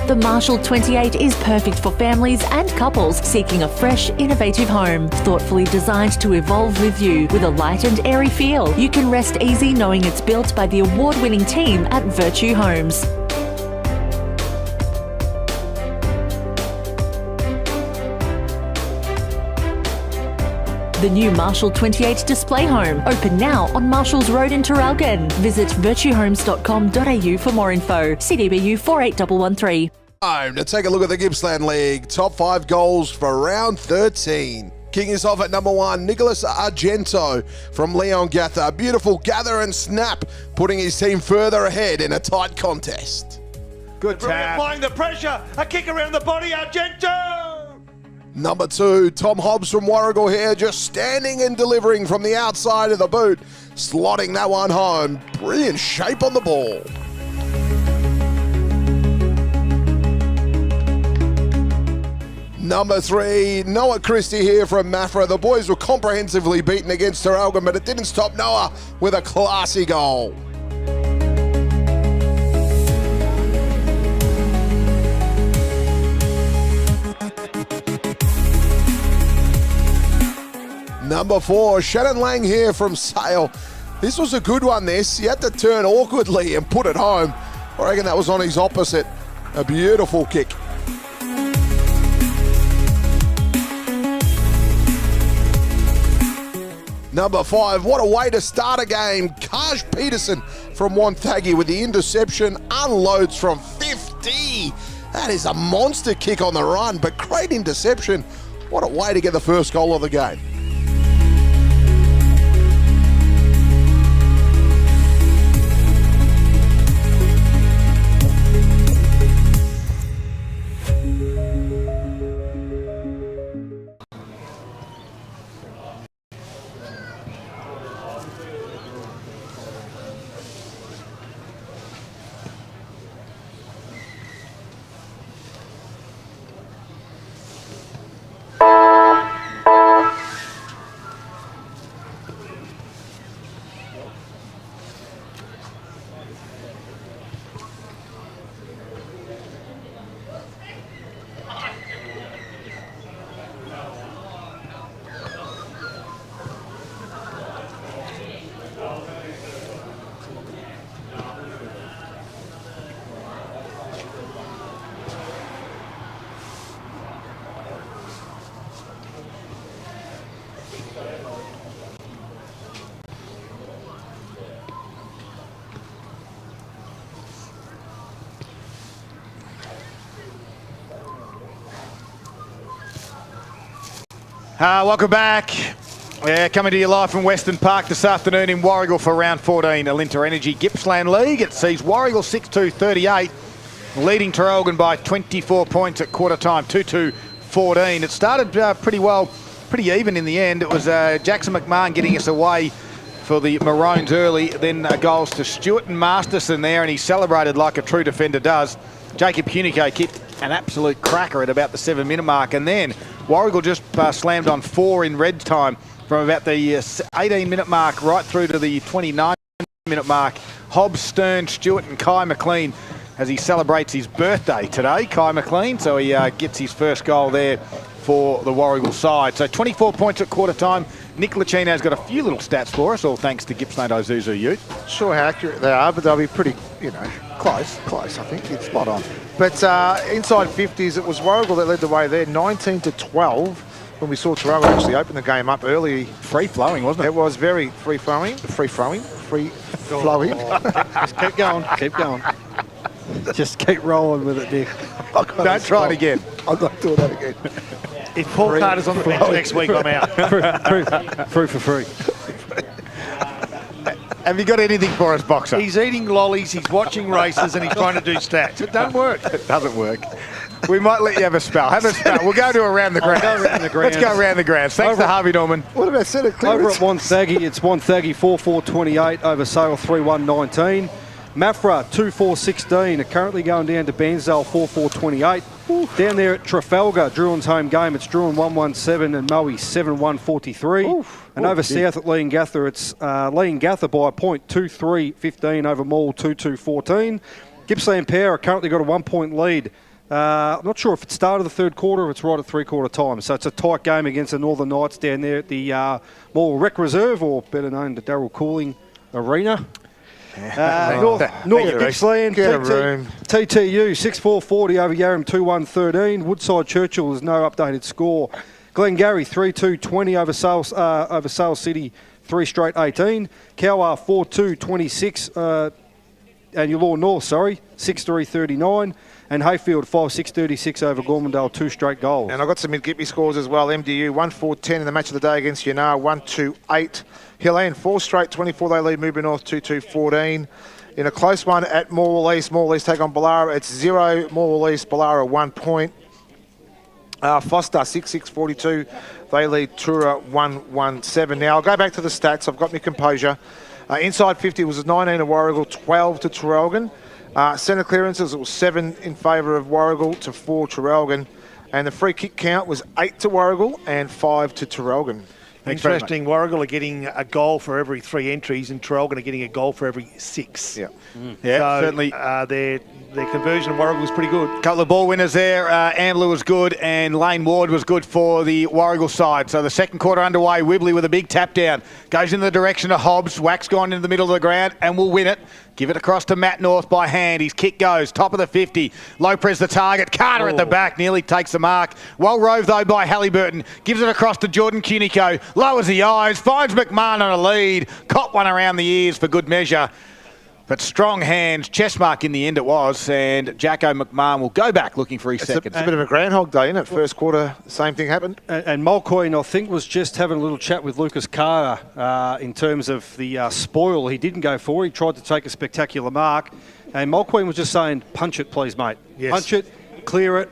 The Marshall 28 is perfect for families and couples seeking a fresh, innovative home. Thoughtfully designed to evolve with you with a light and airy feel. You can rest easy knowing it's built by the award-winning team at Virtue Homes. The new Marshall 28 display home, open now on Marshalls Road in Traralgon. Visit virtuehomes.com.au for more info. CDBU 48113. Time to take a look at the Gippsland League. Top 5 goals for round 13. Kicking us off at number 1, Nicholas Argento from Leon Gather. Beautiful gather and snap, putting his team further ahead in a tight contest. Good tap. Applying the pressure. A kick around the body, Argento. Number 2, Tom Hobbs from Warragul here, just standing and delivering from the outside of the boot, slotting that one home. Brilliant shape on the ball. Number 3, Noah Christie here from Maffra. The boys were comprehensively beaten against Traralgon, but it didn't stop Noah with a classy goal. Number 4, Shannon Lang here from Sale. This was a good one, this. He had to turn awkwardly and put it home. I reckon that was on his opposite. A beautiful kick. Number 5, what a way to start a game. Kaj Peterson from Wonthaggi with the interception, unloads from 50. That is a monster kick on the run, but great interception. What a way to get the first goal of the game. Welcome back. Coming to you live from Western Park this afternoon in Warragul for round 14, Alinta Energy Gippsland League. It sees Warragul 6-2-38, leading Traralgon by 24 points at quarter time, 2-2-14. It started pretty well, pretty even in the end. It was Jackson McMahon getting us away for the Maroons early, then goals to Stewart and Masterson there, and he celebrated like a true defender does. Jacob Cunico kicked an absolute cracker at about the 7-minute mark, and then Warragul just slammed on 4 in red time from about the 18-minute mark right through to the 29-minute mark. Hobbs, Stern, Stewart and Kai McLean as he celebrates his birthday today, Kai McLean, so he gets his first goal there for the Warragul side. So 24 points at quarter time. Nick Lucchino's got a few little stats for us, all thanks to Gippsland Ozuzu Ute. Sure how accurate they are, but they'll be pretty, close, I think. It's spot on. But inside 50s, it was Warragul that led the way there, 19-12, when we saw Traralgon actually open the game up early. Free-flowing, wasn't it? It was very free-flowing. Just keep going, keep going. Just keep rolling with it, Dick. Don't try it again. I'm not doing that again. If Paul Carter's on the bench next week, I'm out. Free for free. Have you got anything for us, Boxer? He's eating lollies, he's watching races, and he's trying to do stats. It don't work. It doesn't work. We might let you have a spell. Have a spell. We'll go to around the grounds. Let's go around the grounds. Thanks to Harvey Norman. What about centre clearance? Over at Wonthaggi, it's Wonthaggi 4-4-28 over Sale 3-1-19. Maffra 2-4-16 are currently going down to Bairnsdale 4-4-28. Down there at Trafalgar, Druin's home game, it's Druin 1-1-7 and Moe 7-1-43. And over south at Leon Gather, it's Leon Gather by a point, 2-3-15 over Maul 2-2-14. Gippsland Power are currently got a 1-point lead I'm not sure if it started the third quarter or if it's right at three-quarter time. So it's a tight game against the Northern Knights down there at the Moore Rec Reserve, or better known, the Darryl Cooling Arena. North Gippsland, TTU 6-4-40 over Yarram 2-1-13. Woodside Churchill is no updated score. Glengarry 3-2-20 over Sale City 3-18. Cowar 4-2-26 and your Law North, 6-3-39. And Hayfield 5-6-36 over Gormandale, 2 straight goals. And I've got some mid-Gippy scores as well. MDU 1-4-10 in the match of the day against Yanar, 1-2-8. Hilland 4 straight 24, they lead Moobie North 2-2-14. In a close one at Morwell East take on Ballara. It's 0, Morwell East, Ballara 1 point. Foster 6-6-42, they lead Tura 1-1-7. Now I'll go back to the stats. I've got my composure. Inside 50 was 19 to Warragul, 12 to Traralgon. Centre clearances, it was 7 in favour of Warragul to 4 Traralgon. And the free kick count was 8 to Warragul and 5 to Traralgon. Interesting. Warragul are getting a goal for every 3 entries, and Traralgon are getting a goal for every 6. Yeah, yeah, so, certainly. Their conversion of Warragul was pretty good. Couple of ball winners there. Ambler was good, and Lane Ward was good for the Warragul side. So the second quarter underway. Wibley with a big tap down goes in the direction of Hobbs. Whack's gone into the middle of the ground and will win it. Give it across to Matt North by hand. His kick goes top of the 50. Lopez the target. Carter at the back nearly takes the mark. Well rove though by Halliburton. Gives it across to Jordan Cunico. Lowers the eyes. Finds McMahon on a lead. Caught one around the ears for good measure. But strong hands, chest mark in the end it was, and Jacko McMahon will go back looking for his second. It's a bit of a Groundhog Day, isn't it? First quarter, same thing happened. And Mulcoyne, I think, was just having a little chat with Lucas Carter in terms of the spoil he didn't go for. He tried to take a spectacular mark, and Mulcoyne was just saying, punch it, please, mate. Yes. Punch it, clear it.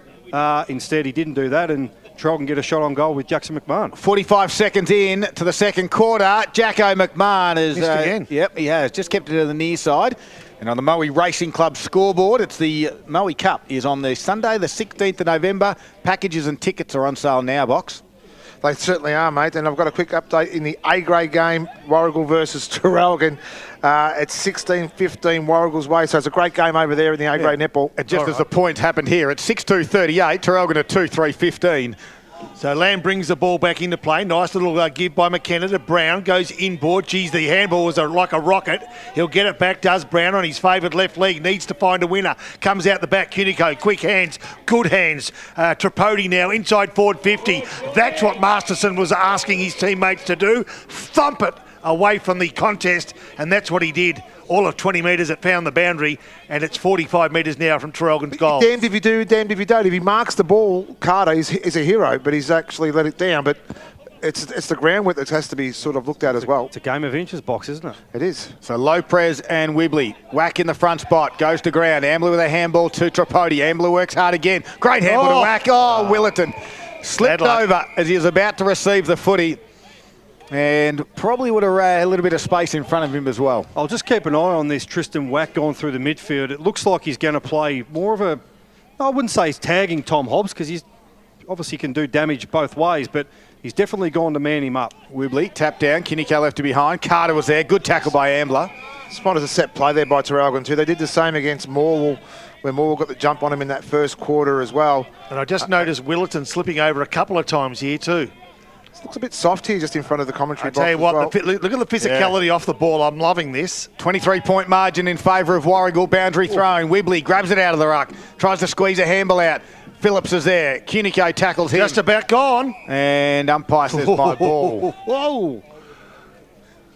Instead, he didn't do that, and Traralgon get a shot on goal with Jackson McMahon. 45 seconds in to the second quarter. Jacko McMahon is... Missed again. Yep, he has. Just kept it to the near side. And on the Moe Racing Club scoreboard, it's the Moe Cup is on the Sunday, the 16th of November. Packages and tickets are on sale now, Box. They certainly are, mate. And I've got a quick update in the A-grade game, Warragul versus Traralgon. It's 16-15 Warragul's way, so it's a great game over there in the A-grade netball. And just as the point happened here, it's 6-2-38, Traralgon at 2-3-15. So Lamb brings the ball back into play. Nice little give by McKenna to Brown. Goes inboard. Geez, the handball was like a rocket. He'll get it back. Does Brown on his favoured left leg. Needs to find a winner. Comes out the back. Cunico. Quick hands. Good hands. Tripodi now inside forward 50. That's what Masterson was asking his teammates to do. Thump it away from the contest. And that's what he did. All of 20 metres it found the boundary, and it's 45 metres now from Traralgon's goal. Damned if you do, damned if you don't. If he marks the ball, Carter is a hero, but he's actually let it down. But it's the ground width that has to be sort of looked at as well. It's a game of inches, Box, isn't it? It is. So Lopez and Wibley. Whack in the front spot. Goes to ground. Ambler with a handball to Tripodi. Ambler works hard again. Great handball to Whack. Oh, Willerton slipped over as he was about to receive the footy. And probably would have a little bit of space in front of him as well. I'll just keep an eye on this Tristan Whack going through the midfield. It looks like he's going to play more of a... I wouldn't say he's tagging Tom Hobbs, because he's obviously can do damage both ways, but he's definitely gone to man him up. Wibley, tap down. Cunico left to behind. Carter was there. Good tackle by Ambler. Spotted a set play there by Traralgon too. They did the same against Morwell, where Morwell got the jump on him in that first quarter as well. And I just noticed Willerton slipping over a couple of times here too. Looks a bit soft here just in front of the commentary box. I tell you what, well. look at the physicality off the ball. I'm loving this. 23-point margin in favour of Warragul. Boundary thrown. Wibley grabs it out of the ruck. Tries to squeeze a handball out. Phillips is there. Cunico tackles him. Just about gone. And umpire says my ball. Whoa.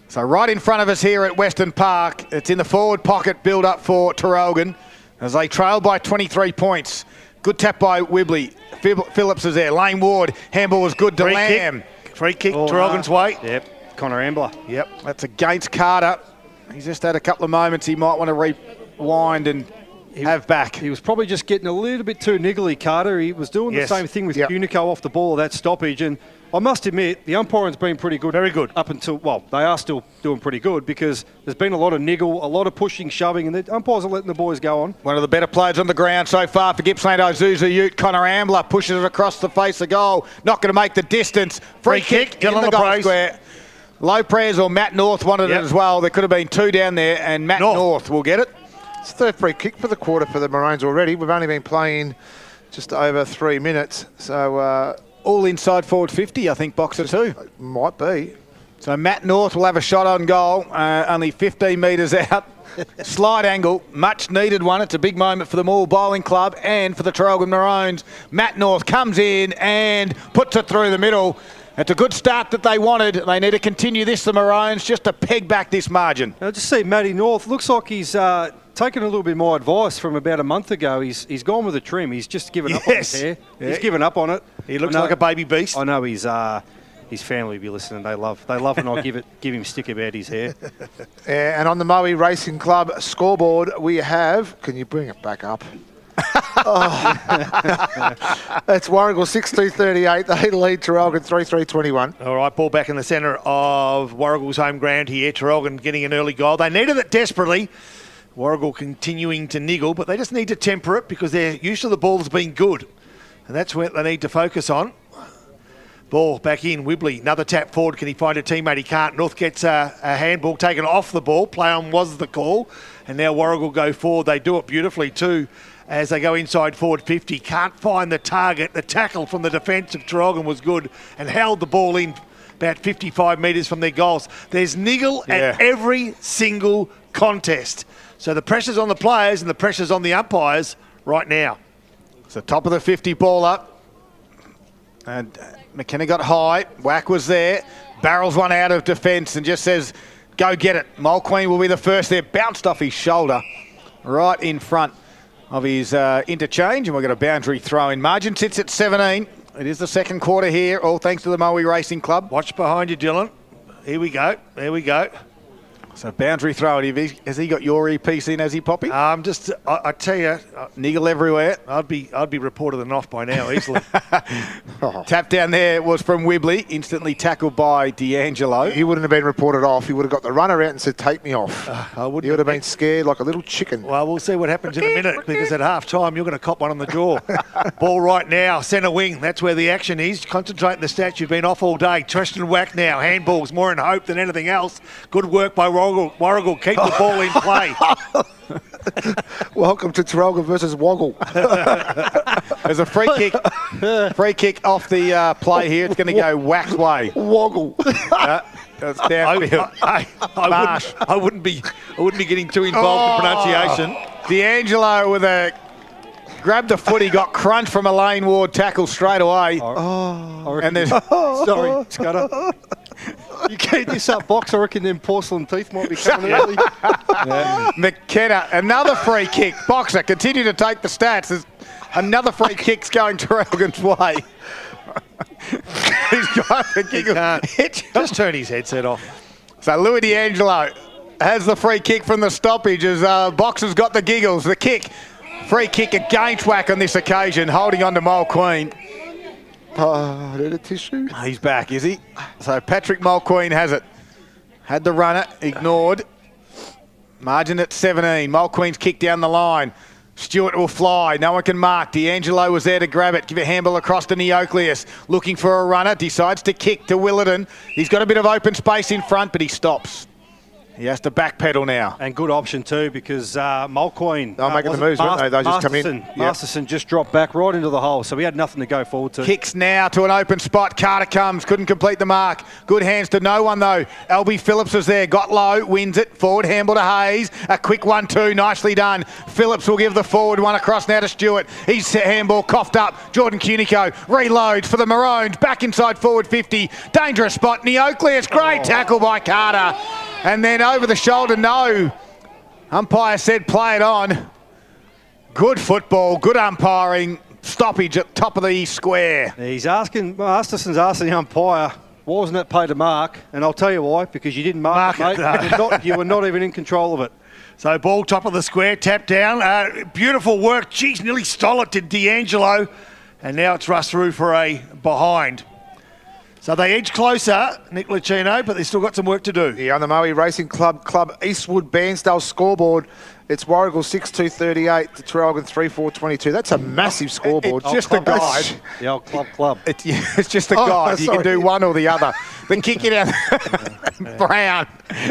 So right in front of us here at Western Park. It's in the forward pocket build up for Traralgon as they trail by 23 points. Good tap by Wibley. Phillips is there. Lane Ward. Handball was good to Lamb. Free kick, Traralgon's way. Yep, Connor Ambler. Yep, that's against Carter. He's just had a couple of moments he might want to rewind and have back. He was probably just getting a little bit too niggly, Carter. He was doing the same thing with Cunico off the ball of that stoppage. And I must admit, the umpiring's been pretty good. Very good. Up until, well, they are still doing pretty good because there's been a lot of niggle, a lot of pushing, shoving, and the umpires are letting the boys go on. One of the better players on the ground so far for Gippsland Ozuza Ute. Connor Ambler pushes it across the face of goal. Not going to make the distance. Free kick in the goal square. Lopez or Matt North wanted it as well. There could have been two down there, and Matt North will get it. It's the third free kick for the quarter for the Maroons already. We've only been playing just over 3 minutes. So all inside forward 50, I think, Boxer too. Might be. So Matt North will have a shot on goal, only 15 metres out. Slide angle, much needed one. It's a big moment for the Moore Bowling Club and for the Traralgon Maroons. Matt North comes in and puts it through the middle. It's a good start that they wanted. They need to continue this, the Maroons, just to peg back this margin. I just see Matty North. Looks like he's taken a little bit more advice from about a month ago. He's gone with a trim. He's just given up on his hair. Yeah. He's given up on it. He looks like a baby beast. I know his family will be listening. They love when I give him stick about his hair. And on the Moe Racing Club scoreboard, we have. Can you bring it back up? That's Warragul 6-2-38. They lead Traralgon 3-3-21. All right, ball back in the centre of Warragul's home ground here. Traralgon getting an early goal. They needed it desperately. Warragul continuing to niggle, but they just need to temper it because they're used to the balls being good. And that's what they need to focus on. Ball back in, Wibley, another tap forward. Can he find a teammate? He can't. North gets a handball taken off the ball. Play on was the call. And now Warragul go forward. They do it beautifully too as they go inside forward 50. Can't find the target. The tackle from the defence of Traralgon was good and held the ball in about 55 metres from their goals. There's niggle at every single contest. So the pressure's on the players and the pressure's on the umpires right now. So top of the 50, ball up. And McKenna got high. Whack was there. Barrels one out of defence and just says, go get it. Mulqueen will be the first there. Bounced off his shoulder right in front of his interchange. And we've got a boundary throw in. Margin sits at 17. It is the second quarter here, all thanks to the Moe Racing Club. Watch behind you, Dylan. Here we go. There we go. So boundary throw. Has he got your earpiece in, has he, Poppy? I tell you, niggle everywhere. I'd be reported an off by now easily. Tap down there was from Wibley, instantly tackled by D'Angelo. He wouldn't have been reported off. He would have got the runner out and said, take me off. He would have been scared like a little chicken. Well, we'll see what happens in a minute because at half time you're going to cop one on the jaw. Ball right now, centre wing. That's where the action is. Concentrate on the stats. You've been off all day. Treston Whack now. Handballs more in hope than anything else. Good work by Warragul. Keep the ball in play. Welcome to Traralgon versus Woggle. There's a free kick off the play here. It's going to go Whack's way. Woggle. That's downfield. I wouldn't be getting too involved in pronunciation. D'Angelo with a grabbed the foot. He got crunched from a Lane Ward tackle straight away. And then sorry, Scudder. You keep this up, Box. I reckon them porcelain teeth might be coming early. McKenna, another free kick. Boxer, continue to take the stats. There's another free kick's going Traralgon's way. He's got the giggle. Just turn his headset off. So Louis D'Angelo has the free kick from the stoppage as Boxer's got the giggles. The kick, free kick against Whack on this occasion, holding on to Mulqueen. Need a tissue? He's back, is he? So Patrick Mulqueen has it. Had the runner, ignored. Margin at 17. Mulqueen's kick down the line. Stewart will fly. No one can mark. D'Angelo was there to grab it. Give a handball across to Neocleus. Looking for a runner. Decides to kick to Willerton. He's got a bit of open space in front, but he stops. He has to backpedal now. And good option too because Mulqueen... They're making the moves, weren't they? They just come in. Masterson just dropped back right into the hole, so he had nothing to go forward to. Kicks now to an open spot. Carter comes, couldn't complete the mark. Good hands to no one though. Albie Phillips was there, got low, wins it. Forward handball to Hayes. A quick 1-2, nicely done. Phillips will give the forward one across now to Stewart. He's handball coughed up. Jordan Cunico reloads for the Maroons. Back inside forward 50. Dangerous spot. Neocleus, great tackle by Carter. And then over the shoulder, no. Umpire said play it on. Good football, good umpiring. Stoppage at top of the square. Masterson's asking the umpire, why wasn't it paid to mark? And I'll tell you why, because you didn't mark it, mate. You were not even in control of it. So ball top of the square, tap down. Beautiful work. Geez, nearly stole it to D'Angelo. And now it's Russ through for a behind. So they edge closer, Nick Lucchino, but they've still got some work to do. Yeah, on the Moe Racing Club Eastwood Bairnsdale scoreboard, It's Warragul 6-2-38 to Traralgon 3-4-22. That's a massive scoreboard. It's just a guide. The old club. It's just a guide. You can do one or the other. Then kick it out. Brown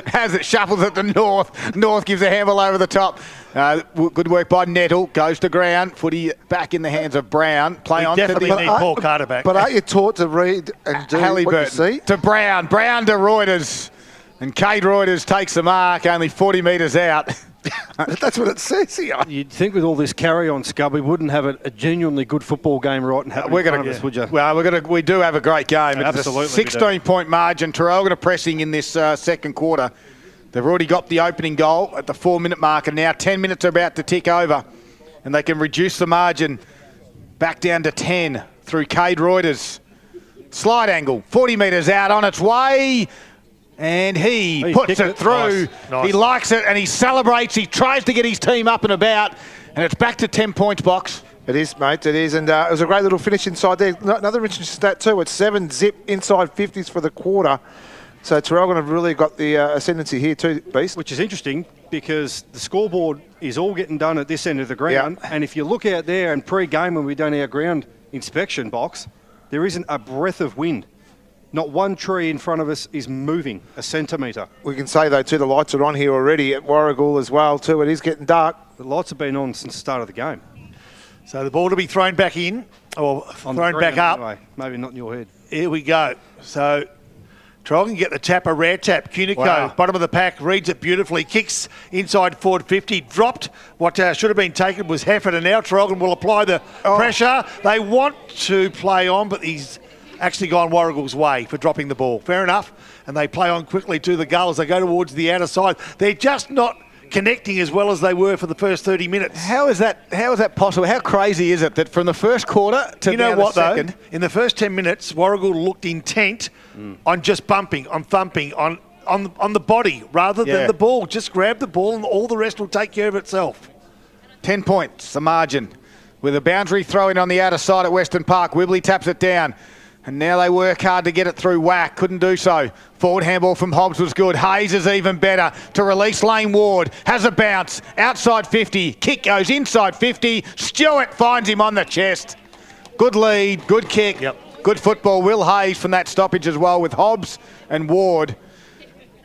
has it, shuffles it to North. North gives a handball over the top. Good work by Nettle. Goes to ground. Footy back in the hands of Brown. Play on. Definitely need Paul Carter back. But aren't you taught to read and do what you see? To Brown. Brown to Reuters. And Kate Reuters takes the mark, only 40 metres out. That's what it says here. You'd think with all this carry-on, Scub, we wouldn't have a genuinely good football game right and have it in front of us, would you? Well, we do have a great game. It's absolutely. A 16-point margin. Traralgon are pressing in this second quarter. They've already got the opening goal at the 4-minute mark, and now 10 minutes are about to tick over, and they can reduce the margin back down to 10 through Cade Reuters. Slide angle, 40 metres out, on its way. And he puts it through. Nice. He likes it and he celebrates. He tries to get his team up and about. And it's back to 10 points, Box. It is, mate. It is. And it was a great little finish inside there. Another interesting stat too. It's 7 zip inside 50s for the quarter. So Traralgon have really got the ascendancy here too, Beast. Which is interesting because the scoreboard is all getting done at this end of the ground. Yep. And if you look out there and pre-game when we've done our ground inspection, Box, there isn't a breath of wind. Not one tree in front of us is moving a centimetre. We can say, though, too, the lights are on here already at Warragul as well, too. It is getting dark. The lights have been on since the start of the game. So the ball to be thrown back in, or thrown back up. Anyway. Maybe not in your head. Here we go. So Traralgon get the tap, a rare tap. Cunico, bottom of the pack, reads it beautifully. Kicks inside forward 50. Dropped. What should have been taken was Hefford, and now Traralgon will apply the pressure. They want to play on, but he's actually gone Warragul's way for dropping the ball. Fair enough. And they play on quickly to the goal as they go towards the outer side. They're just not connecting as well as they were for the first 30 minutes. How is that possible? How crazy is it that from the first quarter to the second? In the first 10 minutes, Warragul looked intent on just bumping, on thumping, on the body rather than the ball. Just grab the ball and all the rest will take care of itself. 10 points, the margin. With a boundary throw in on the outer side at Western Park. Wibley taps it down. And now they work hard to get it through Whack. Couldn't do so. Forward handball from Hobbs was good. Hayes is even better to release Lane Ward. Has a bounce. Outside 50. Kick goes inside 50. Stewart finds him on the chest. Good lead. Good kick. Good football. Will Hayes from that stoppage as well with Hobbs and Ward.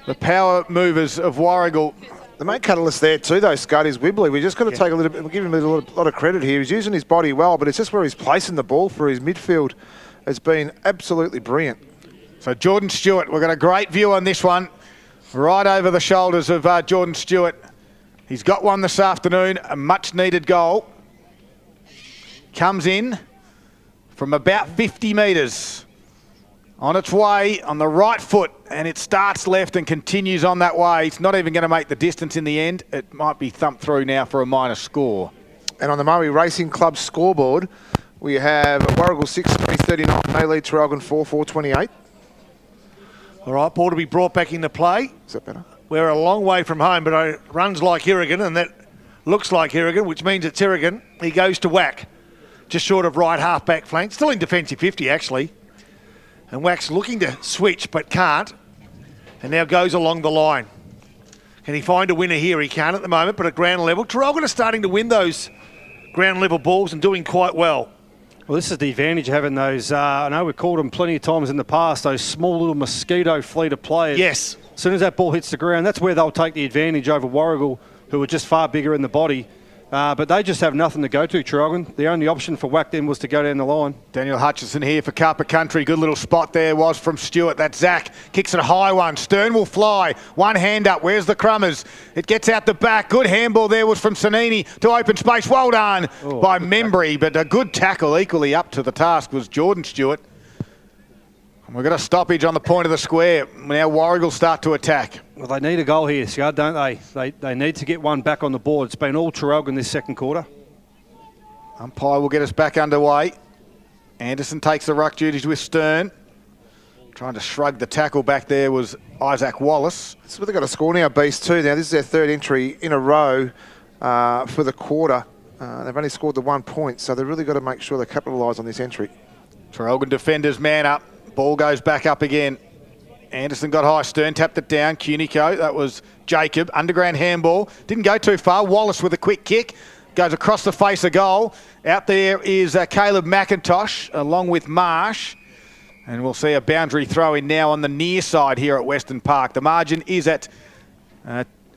The power movers of Warragul. The main catalyst there too, though, Scott, is Wibley. We just got to take a little bit, we'll give him a lot of credit here. He's using his body well, but it's just where he's placing the ball for his midfield. It's been absolutely brilliant. So Jordan Stewart, we've got a great view on this one. Right over the shoulders of Jordan Stewart. He's got one this afternoon, a much needed goal. Comes in from about 50 metres. On its way, on the right foot, and it starts left and continues on that way. It's not even going to make the distance in the end. It might be thumped through now for a minor score. And on the Murray Racing Club scoreboard, we have Warragul 6-3-39, they lead Traralgon 4-4-28. All right, ball to be brought back into play. Is that better? We're a long way from home, but it runs like Irrigan, and that looks like Irrigan, which means it's Irrigan. He goes to Whack, just short of right half-back flank. Still in defensive 50, actually. And Whack's looking to switch, but can't. And now goes along the line. Can he find a winner here? He can't at the moment, but at ground level. Traralgon are starting to win those ground level balls and doing quite well. Well, this is the advantage of having those, I know we've called them plenty of times in the past, those small little mosquito fleet of players. Yes. As soon as that ball hits the ground, that's where they'll take the advantage over Warragul, who are just far bigger in the body. But they just have nothing to go to, Traralgon. The only option for Whack then was to go down the line. Daniel Hutchison here for Carper Country. Good little spot there was from Stewart. That's Zach. Kicks it a high one. Stern will fly. One hand up. Where's the Crummers? It gets out the back. Good handball there was from Sanini to open space. Well done by Membry. But a good tackle equally up to the task was Jordan Stewart. And we've got a stoppage on the point of the square. Now Warragul start to attack. Well, they need a goal here, Scud, don't they? They need to get one back on the board. It's been all Traralgon this second quarter. Umpire will get us back underway. Anderson takes the ruck duties with Stern. Trying to shrug the tackle back there was Isaac Wallace. So they've got a score now, Beast, too. Now, this is their third entry in a row for the quarter. They've only scored the 1 point, so they've really got to make sure they capitalise on this entry. Traralgon defenders man up. Ball goes back up again. Anderson got high stern, tapped it down. Cunico, that was Jacob. Underground handball. Didn't go too far. Wallace with a quick kick. Goes across the face of goal. Out there is Caleb McIntosh along with Marsh. And we'll see a boundary throw in now on the near side here at Western Park. The margin is at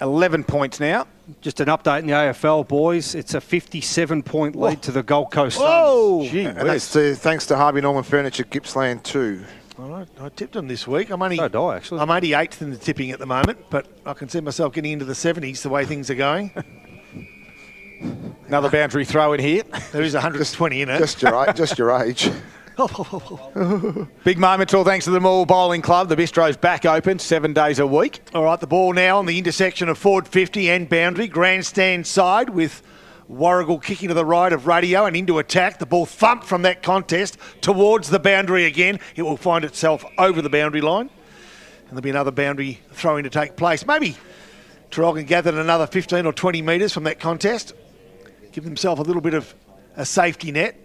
11 points now. Just an update in the AFL, boys. It's a 57-point lead to the Gold Coast Suns. Oh, gee And that's thanks to Harvey Norman Furniture, Gippsland 2. All right, I tipped them this week. I'm only So did I, actually. I'm 88th in the tipping at the moment, but I can see myself getting into the 70s the way things are going. Another boundary throw in here. There is 120 in it. Just your age. Big moment, all thanks to the Moore Bowling Club. The bistro's back open 7 days a week. All right, the ball now on the intersection of forward 50 and boundary. Grandstand side with Warragul kicking to the right of Radio and into attack. The ball thumped from that contest towards the boundary again. It will find itself over the boundary line. And there'll be another boundary throwing to take place. Maybe Traralgon gathered another 15 or 20 metres from that contest. Give themselves a little bit of a safety net.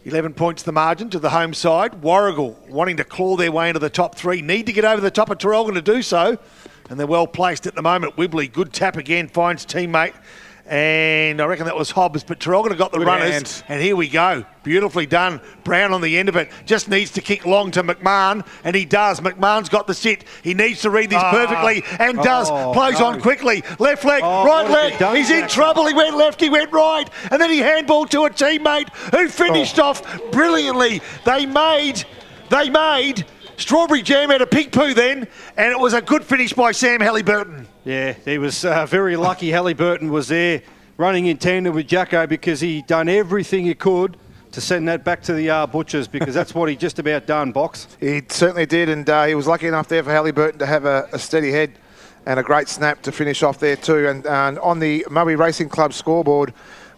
11 points the margin to the home side. Warragul wanting to claw their way into the top three. Need to get over the top of Traralgon to do so. And they're well placed at the moment. Wibley, good tap again, finds teammate. And I reckon that was Hobbs, but Traralgon have got the runners. Hands. And here we go. Beautifully done. Brown on the end of it. Just needs to kick long to McMahon, and he does. McMahon's got the sit. He needs to read this perfectly, and does. Plays on quickly. Left leg, right leg. He's in trouble. He went left, he went right. And then he handballed to a teammate who finished off brilliantly. They made strawberry jam out of pig poo then, and it was a good finish by Sam Halliburton. Yeah, he was very lucky. Halliburton was there running in tandem with Jacko because he done everything he could to send that back to the butchers because that's what he just about done, Box. He certainly did, and he was lucky enough there for Halliburton to have a steady head and a great snap to finish off there too. And on the Murray Racing Club scoreboard,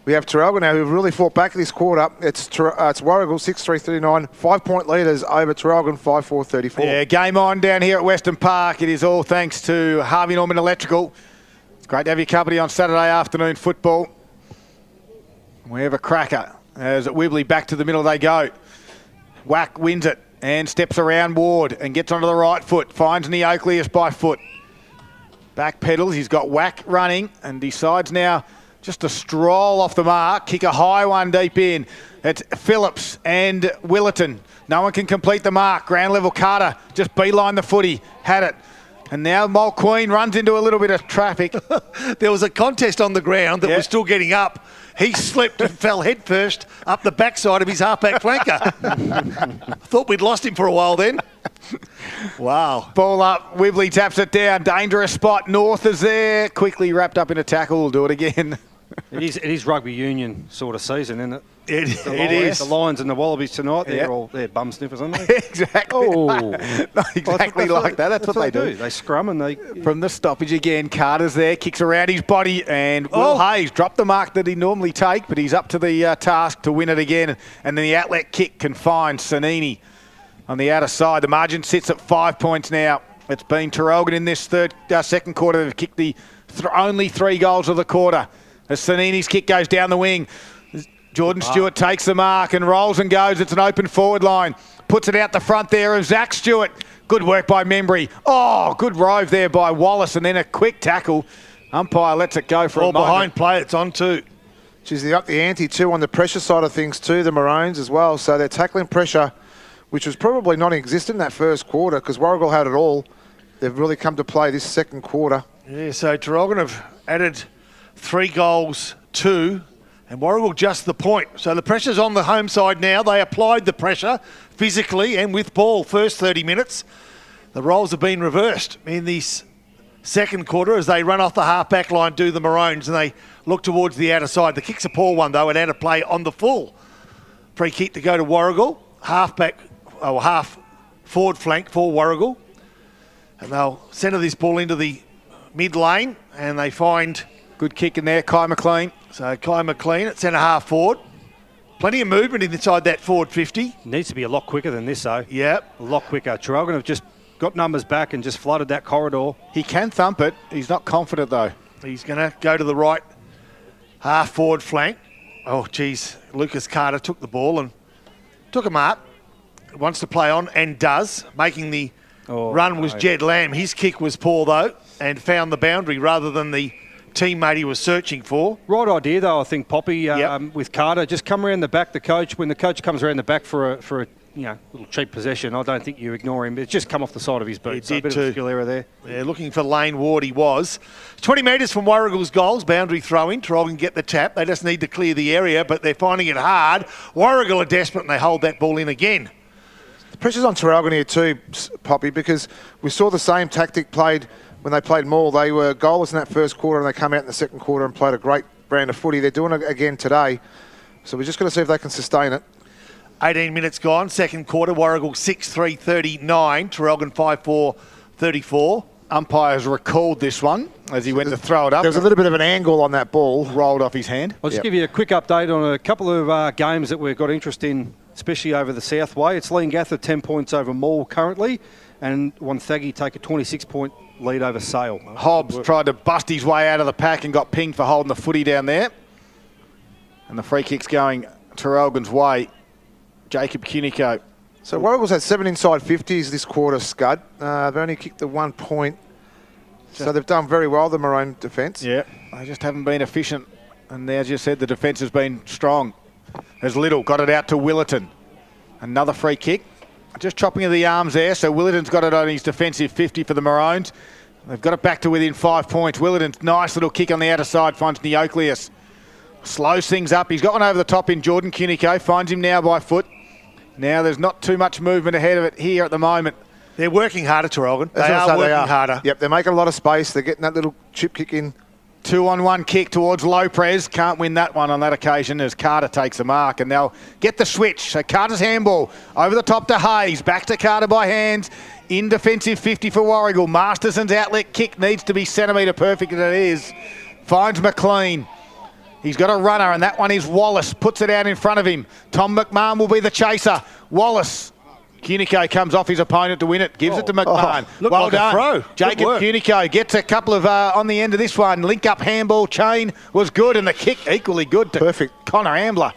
we have Traralgon now who've really fought back this quarter. It's Warragul 6-3-39, 5-point leaders over Traralgon 5-4-34. Yeah, game on down here at Western Park. It is all thanks to Harvey Norman Electrical. It's great to have your company on Saturday afternoon football. We have a cracker as at Wibley back to the middle they go. Whack wins it and steps around Ward and gets onto the right foot. Finds Neocleus by foot. Back pedals. He's got Whack running and decides now just to stroll off the mark, kick a high one deep in. It's Phillips and Willerton. No one can complete the mark. Ground level Carter just beeline the footy. Had it. And now Mulqueen runs into a little bit of traffic. There was a contest on the ground that was still getting up. He slipped and fell headfirst up the backside of his halfback flanker. Thought we'd lost him for a while then. Wow. Ball up. Wibley taps it down. Dangerous spot. North is there. Quickly wrapped up in a tackle. We'll do it again. It is rugby union sort of season, isn't it? It is. The Lions and the Wallabies tonight, they're bum sniffers, aren't they? Exactly. Not exactly like that. That's what they do. They scrum and they... From the stoppage again, Carter's there, kicks around his body, and Will Hayes dropped the mark that he normally take, but he's up to the task to win it again. And then the outlet kick can find Sanini on the outer side. The margin sits at 5 points now. It's been Traralgon in this second quarter. They've kicked the only 3 goals of the quarter. As Sanini's kick goes down the wing, Jordan Stewart takes the mark and rolls and goes. It's an open forward line. Puts it out the front there of Zach Stewart. Good work by Membry. Oh, good rove there by Wallace and then a quick tackle. Umpire lets it go for a moment. Behind play, it's on too. Geez, they up the ante too on the pressure side of things too, the Maroons as well. So they're tackling pressure, which was probably non-existent in that first quarter because Warragul had it all. They've really come to play this second quarter. Yeah, so Traralgon have added 3 goals to, and Warragul just the point. So the pressure's on the home side now. They applied the pressure physically and with ball first 30 minutes. The roles have been reversed in this second quarter as they run off the half-back line, do the Maroons, and they look towards the outer side. The kick's a poor one, though, and out of play on the full. Free kick to go to Warragul. Half forward flank for Warragul. And they'll centre this ball into the mid lane, and they find... Good kick in there, Kai McLean. So Kai McLean at centre half forward. Plenty of movement inside that forward 50. Needs to be a lot quicker than this, though. Yep. A lot quicker. Traralgon have just got numbers back and just flooded that corridor. He can thump it. He's not confident, though. He's going to go to the right half forward flank. Oh, geez. Lucas Carter took the ball and took a mark. Wants to play on and does, making the run was Jed Lamb. His kick was poor, though, and found the boundary rather than the teammate he was searching for. Right idea, though, I think, Poppy, with Carter. Just come around the back, the coach. When the coach comes around the back for a little cheap possession, I don't think you ignore him. It's just come off the side of his boot. So a bit of a skill error there. Yeah, looking for Lane Ward, he was. 20 metres from Warragul's goals, boundary throw-in. Traralgon get the tap. They just need to clear the area, but they're finding it hard. Warragul are desperate and they hold that ball in again. The pressure's on Traralgon here too, Poppy, because we saw the same tactic played when they played Maul. They were goalless in that first quarter and they come out in the second quarter and played a great brand of footy. They're doing it again today. So we're just going to see if they can sustain it. 18 minutes gone, second quarter. Warragul 6-3-39, Traralgon 5-4-34. Umpires recalled this one as he went to throw it up. There was a little bit of an angle on that ball. Rolled off his hand. I'll just give you a quick update on a couple of games that we've got interest in, especially over the Southway. It's Leongatha 10 points over Maul currently, and Wonthaggi take a 26-point lead over Sale. Hobbs tried to bust his way out of the pack and got pinged for holding the footy down there. And the free kick's going Traralgon's way. Jacob Cunico. So Warragul's had 7 inside 50s this quarter, Scud. They've only kicked the 1 point. So they've done very well, the Maroon defence. Yeah, they just haven't been efficient. And as you said, the defence has been strong. As Little got it out to Willerton. Another free kick. Just chopping of the arms there. So Willerton's got it on his defensive 50 for the Maroons. They've got it back to within 5 points. Willerton's nice little kick on the outer side finds Neocleus. Slows things up. He's got one over the top in Jordan Cunico. Finds him now by foot. Now there's not too much movement ahead of it here at the moment. They're working harder, Traralgon. They are working harder. Yep, they're making a lot of space. They're getting that little chip kick in. 2-on-1 kick towards Lopez. Can't win that one on that occasion as Carter takes the mark. And they'll get the switch. So Carter's handball over the top to Hayes. Back to Carter by hands. In defensive 50 for Warragul. Masterson's outlet kick needs to be centimetre perfect, and it is. Finds McLean. He's got a runner, and that one is Wallace. Puts it out in front of him. Tom McMahon will be the chaser. Wallace. Cunico comes off his opponent to win it. Gives it to McMahon. Well like done. A throw. Jacob Cunico gets a couple of on the end of this one. Link up handball chain was good, and the kick equally good to perfect Connor Ambler.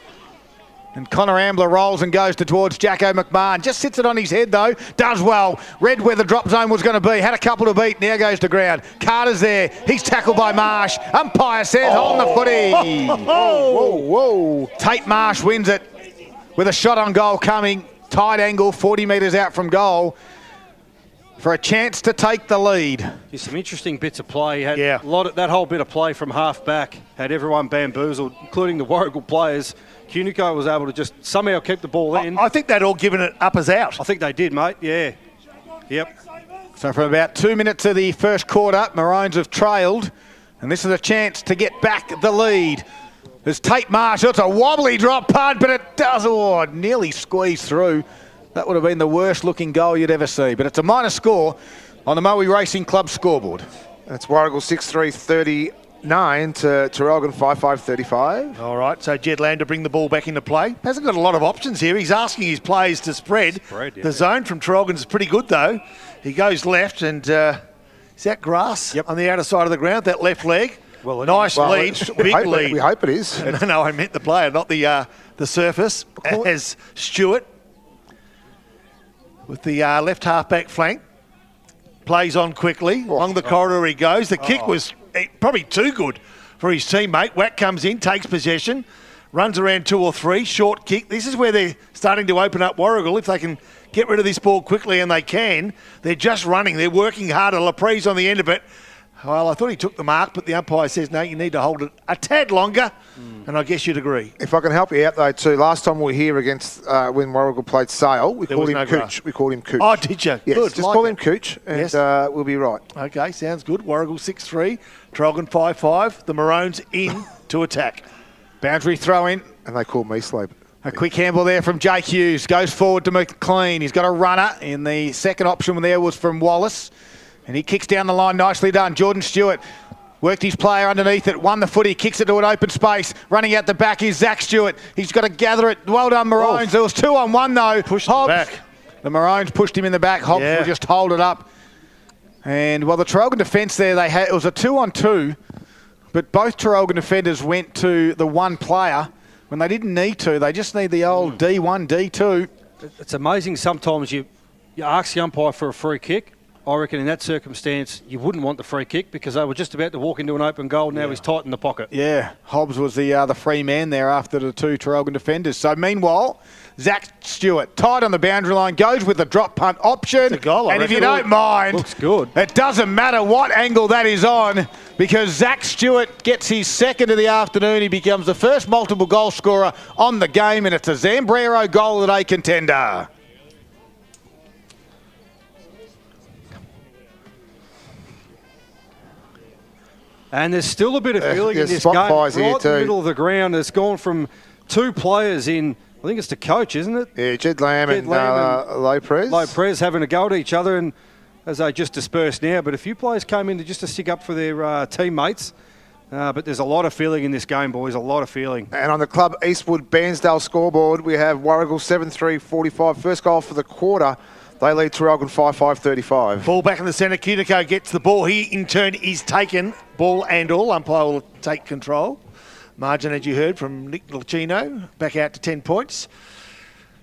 And Connor Ambler rolls and goes towards Jacko McMahon. Just sits it on his head, though. Does well. Read where the drop zone was going to be. Had a couple to beat. Now goes to ground. Carter's there. He's tackled by Marsh. Umpire says holding the footy. Whoa. Tate Marsh wins it with a shot on goal coming. Tight angle, 40 metres out from goal for a chance to take the lead. There's some interesting bits of play. Had a lot of, that whole bit of play from half back had everyone bamboozled, including the Warragul players. Cunico was able to just somehow keep the ball in. I think they'd all given it uppers out. I think they did, mate. Yeah. Yep. So for about 2 minutes of the first quarter, Maroons have trailed, and this is a chance to get back the lead. There's Tate Marsh. It's a wobbly drop punt, but it does nearly squeeze through. That would have been the worst looking goal you'd ever see. But it's a minor score on the Moe Racing Club scoreboard. That's Warragul 6-3-39 to Traralgon 5-5-35. All right, so Jed Lamb to bring the ball back into play. Hasn't got a lot of options here. He's asking his players to spread. The zone from Traralgon is pretty good, though. He goes left, and is that grass on the outer side of the ground, that left leg? Well, nice lead, big lead. We hope it is. No, I meant the player, not the surface. As Stewart with the left half-back flank. Plays on quickly. Along the corridor he goes. The kick was probably too good for his teammate. Wack comes in, takes possession, runs around 2 or 3, short kick. This is where they're starting to open up Warragul. If they can get rid of this ball quickly, and they can, they're just running. They're working harder. Laprise on the end of it. Well, I thought he took the mark, but the umpire says, no, you need to hold it a tad longer, and I guess you'd agree. If I can help you out, though, too, last time we were here against when Warragul played Sale, we called him Cooch. We called him Cooch. Oh, did you? Yes, good. just call him Cooch, and we'll be right. Okay, sounds good. Warragul 6-3, Traralgon 5-5. The Maroons in to attack. Boundary throw in. And they called me Slope. A quick handball there from Jake Hughes. Goes forward to McLean. He's got a runner. In the second option there was from Wallace. And he kicks down the line, nicely done. Jordan Stewart worked his player underneath it, won the footy, kicks it to an open space. Running out the back is Zach Stewart. He's got to gather it. Well done, Maroons. There was 2-on-1 though. Pushed Hobbs. back. The Maroons pushed him in the back. Hobbs will just hold it up. And the Traralgon defence there, it was a 2-on-2, but both Traralgon defenders went to the one player when they didn't need to. They just need the old D1, D2. It's amazing sometimes you ask the umpire for a free kick. I reckon in that circumstance, you wouldn't want the free kick because they were just about to walk into an open goal. Now he's tight in the pocket. Yeah, Hobbs was the free man there after the two Traralgon defenders. So meanwhile, Zach Stewart, tight on the boundary line, goes with the drop punt option. It's a goal, I and if you reckon. don't mind, Looks good. It doesn't matter what angle that is on because Zach Stewart gets his second of the afternoon. He becomes the first multiple goal scorer on the game, and it's a Zambrero goal of the day contender. And there's still a bit of feeling in there's this spot game. fires Right here in the too. middle of the ground. It's gone from two players in, I think it's the coach, isn't it? Yeah, Jed Lamb and Lopez. Lopez having a go at each other, and as they just dispersed now. But a few players came in just to stick up for their teammates. But there's a lot of feeling in this game, boys, a lot of feeling. And on the Club Eastwood Bairnsdale scoreboard, we have Warragul 7-3-45. First goal for the quarter. They lead Traralgon 5-5-35. Ball back in the centre. Cunico gets the ball. He, in turn, is taken. Ball and all. Umpire will take control. Margin, as you heard, from Nick Lucchino. Back out to 10 points.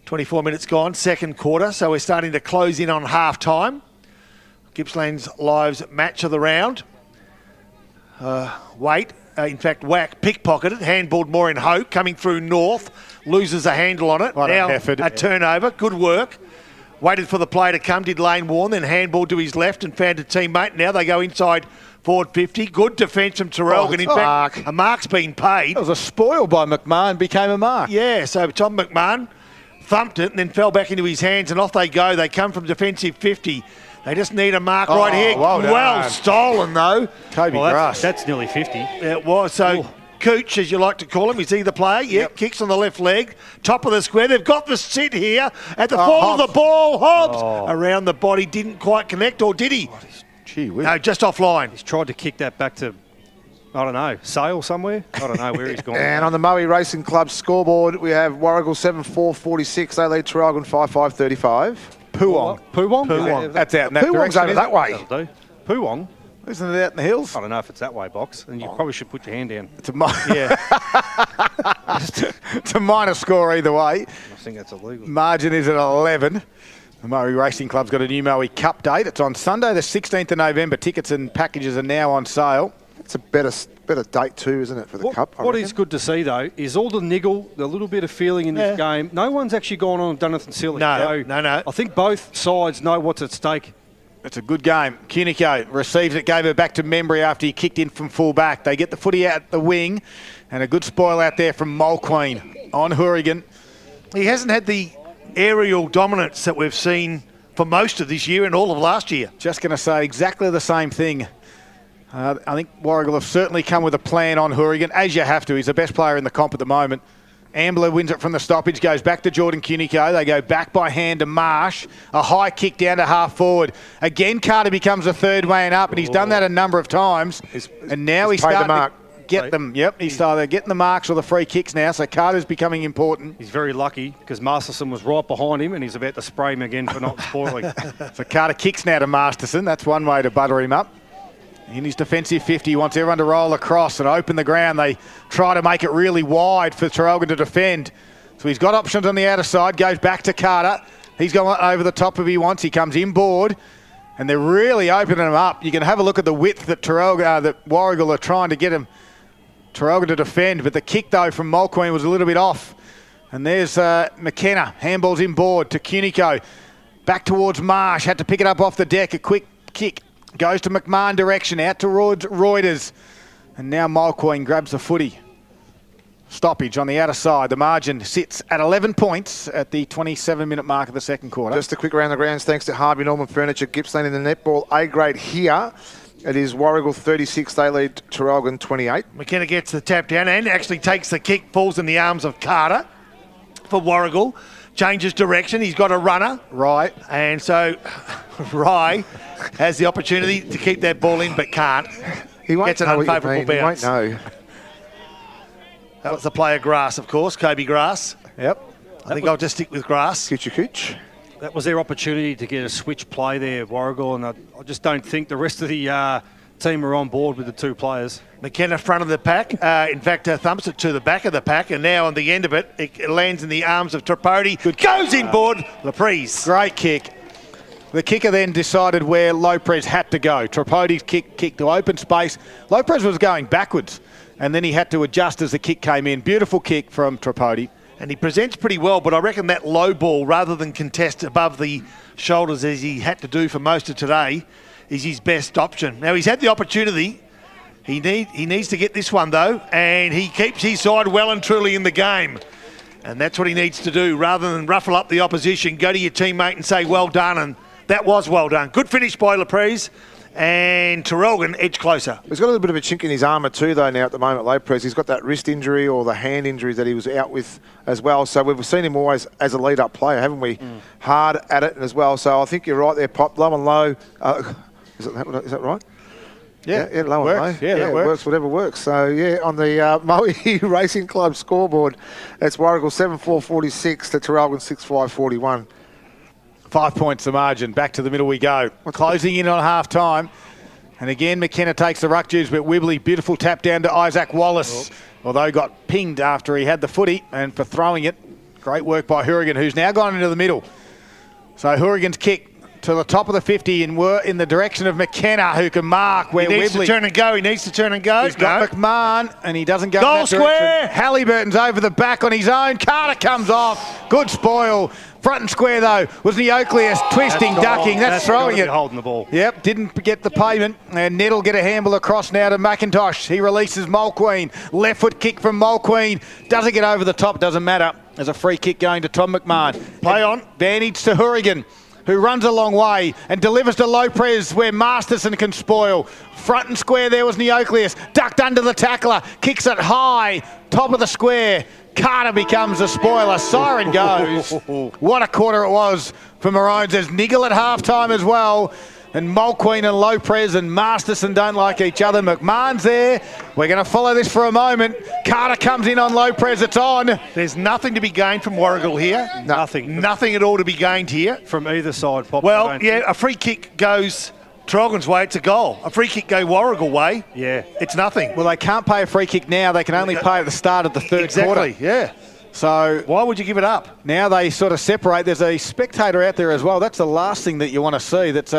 24 minutes gone. Second quarter. So we're starting to close in on half-time. Gippsland's Lives match of the round. Whack, pickpocketed. Handballed more in Hope. Coming through North. Loses a handle on it. What now an effort. a turnover. Good work. Waited for the play to come, did Lane Warren, then handball to his left and found a teammate. Now they go inside forward 50. Good defence from Traralgon. In fact, a mark's been paid. It was a spoil by McMahon, became a mark. Yeah, so Tom McMahon thumped it and then fell back into his hands, and off they go. They come from defensive 50. They just need a mark right here. Well stolen, though. Kobe Grass. That's nearly 50. It was. So Cooch, as you like to call him, is he the player? Yep. Kicks on the left leg. Top of the square. They've got the sit here at the fall of the ball. Hobbs around the body. Didn't quite connect, or did he? Gee whiz. No, just offline. He's tried to kick that back to, I don't know, Sale somewhere? I don't know where he's gone. And on the Moe Racing Club scoreboard, we have Warragul 7-4-46. They lead Traralgon 5-5-35. Puwong. Puwong? That's out in that Puwong's direction. over that way. That'll do. Puwong? Isn't it out in the hills? I don't know if it's that way, Box. And you probably should put your hand down. It's a minor score either way. I think that's illegal. Margin is at 11. The Murray Racing Club's got a new Moe Cup date. It's on Sunday, the 16th of November. Tickets and packages are now on sale. It's a better date too, isn't it, for the Cup? What is good to see, though, is all the niggle, the little bit of feeling in this game. No one's actually gone on and done anything silly. No. I think both sides know what's at stake. It's a good game. Cunico receives it, gave it back to Membry after he kicked in from full back. They get the footy out the wing, and a good spoil out there from Mulqueen on Hourigan. He hasn't had the aerial dominance that we've seen for most of this year and all of last year. Just going to say exactly the same thing. I think Warragul have certainly come with a plan on Hourigan, as you have to. He's the best player in the comp at the moment. Ambler wins it from the stoppage, goes back to Jordan Cunico. They go back by hand to Marsh. A high kick down to half forward. Again, Carter becomes a third man up, and he's done that a number of times. And now he's starting to get them. Yep, he's either getting the marks or the free kicks now, so Carter's becoming important. He's very lucky because Masterson was right behind him and he's about to spray him again for not spoiling. So Carter kicks now to Masterson. That's one way to butter him up. In his defensive 50, he wants everyone to roll across and open the ground. They try to make it really wide for Traralgon to defend. So he's got options on the outer side, goes back to Carter. He's going over the top if he wants. He comes inboard, and they're really opening him up. You can have a look at the width that Warragul are trying to get him, Traralgon to defend. But the kick, though, from Mulqueen was a little bit off. And there's McKenna. Handball's inboard to Cunico. Back towards Marsh. Had to pick it up off the deck. A quick kick. Goes to McMahon direction, out towards Reuters. And now Mulqueen grabs the footy. Stoppage on the outer side. The margin sits at 11 points at the 27-minute mark of the second quarter. Just a quick round of the grounds thanks to Harvey Norman Furniture, Gippsland in the netball A grade here. It is Warragul 36, they lead Traralgon 28. McKenna gets the tap down and actually takes the kick, falls in the arms of Carter for Warragul. Changes direction, he's got a runner. Right. And so Rye has the opportunity to keep that ball in but can't. He won't Gets an know what you unfavourable mean. bounce. He won't know. That was the player Grass, of course, Kobe Grass. Yep. I think I'll just stick with Grass. Cooch. That was their opportunity to get a switch play there, Warragul, and I just don't think the rest of the team are on board with the two players. McKenna front of the pack. In fact, thumps it to the back of the pack, and now on the end of it, it lands in the arms of Tripodi. Goes inboard. Laprise. Great kick. The kicker then decided where Lopez had to go. Tripodi's kick to open space. Lopez was going backwards, and then he had to adjust as the kick came in. Beautiful kick from Tripodi. And he presents pretty well, but I reckon that low ball, rather than contest above the shoulders as he had to do for most of today, is his best option. Now, he's had the opportunity. He needs to get this one, though, and he keeps his side well and truly in the game. And that's what he needs to do. Rather than ruffle up the opposition, go to your teammate and say, well done, and that was well done. Good finish by Lopez. And Traralgon edged closer. He's got a little bit of a chink in his armour too, though, now at the moment, Lopez. He's got that wrist injury or the hand injury that he was out with as well. So we've seen him always as a lead-up player, haven't we? Hard at it as well. So I think you're right there, Pop. Low and low. Is that right? Yeah, low and low. Yeah, that works. Whatever works. So, yeah, on the Moe Racing Club scoreboard, it's Warragul 7-4-46 to Traralgon 6-5-41. 5 points the margin. Back to the middle we go. Closing in on half-time. And again, McKenna takes the ruck juice, but Wibley, beautiful tap down to Isaac Wallace. Although got pinged after he had the footy and for throwing it. Great work by Hourigan, who's now gone into the middle. So Hourigan's kick to the top of the 50 in the direction of McKenna, who can mark where Wibley... He needs to turn and go. He needs to turn and go. He's got McMahon, and he doesn't go Goal in that square. direction. Halliburton's over the back on his own. Carter comes off. Good spoil. Front and square, though, was Neocleus twisting, ducking. That's throwing it. Holding the ball. Yep, didn't get the payment. And Ned will get a handle across now to McIntosh. He releases Mulqueen. Left foot kick from Mulqueen. Doesn't get over the top, doesn't matter. There's a free kick going to Tom McMahon. Play on. Advantage to Hourigan, who runs a long way and delivers to Lopez where Masterson can spoil. Front and square there was Neocleus. Ducked under the tackler. Kicks it high. Top of the square. Carter becomes a spoiler. Siren goes. What a quarter it was for Maroons. There's Niggle at halftime as well. And Mulqueen and Lopez and Masterson don't like each other. McMahon's there. We're going to follow this for a moment. Carter comes in on Lopez. It's on. There's nothing to be gained from Warragul here. Nothing. Nothing at all to be gained here. From either side, Pop. Well, yeah, a free kick goes Traralgon's way, it's a goal. A free kick go Warragul way, yeah, it's nothing. Well, they can't pay a free kick now. They can only pay at the start of the third quarter. Exactly, yeah. So why would you give it up? Now they sort of separate. There's a spectator out there as well. That's the last thing that you want to see. That's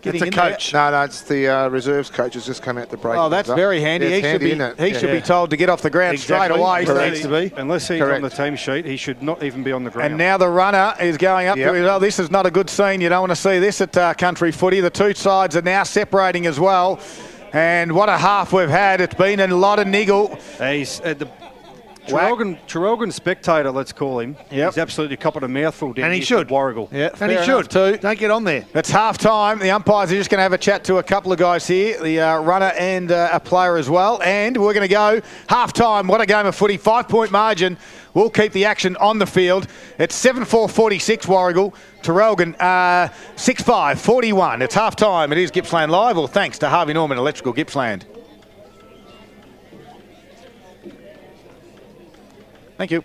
it's a coach. No, it's the reserves coach has just come out to break. Oh, that's very handy. Yeah, he should be told to get off the ground straight away. Correct. To be. Unless he's on the team sheet, he should not even be on the ground. And now the runner is going up to it. Oh, this is not a good scene. You don't want to see this at country footy. The two sides are now separating as well. And what a half we've had. It's been a lot of niggle. He's at the Traralgon spectator, let's call him. He's absolutely copping a mouthful down. And he should. Warragul. Yeah, and he should too. Don't get on there. It's half time. The umpires are just going to have a chat to a couple of guys here, the runner and a player as well. And we're going to go half time. What a game of footy. 5-point margin. We'll keep the action on the field. It's 7-4-46 Warragul. Traralgon 6-5-41. It's half time. It is Gippsland Live. Well, thanks to Harvey Norman Electrical Gippsland. Thank you.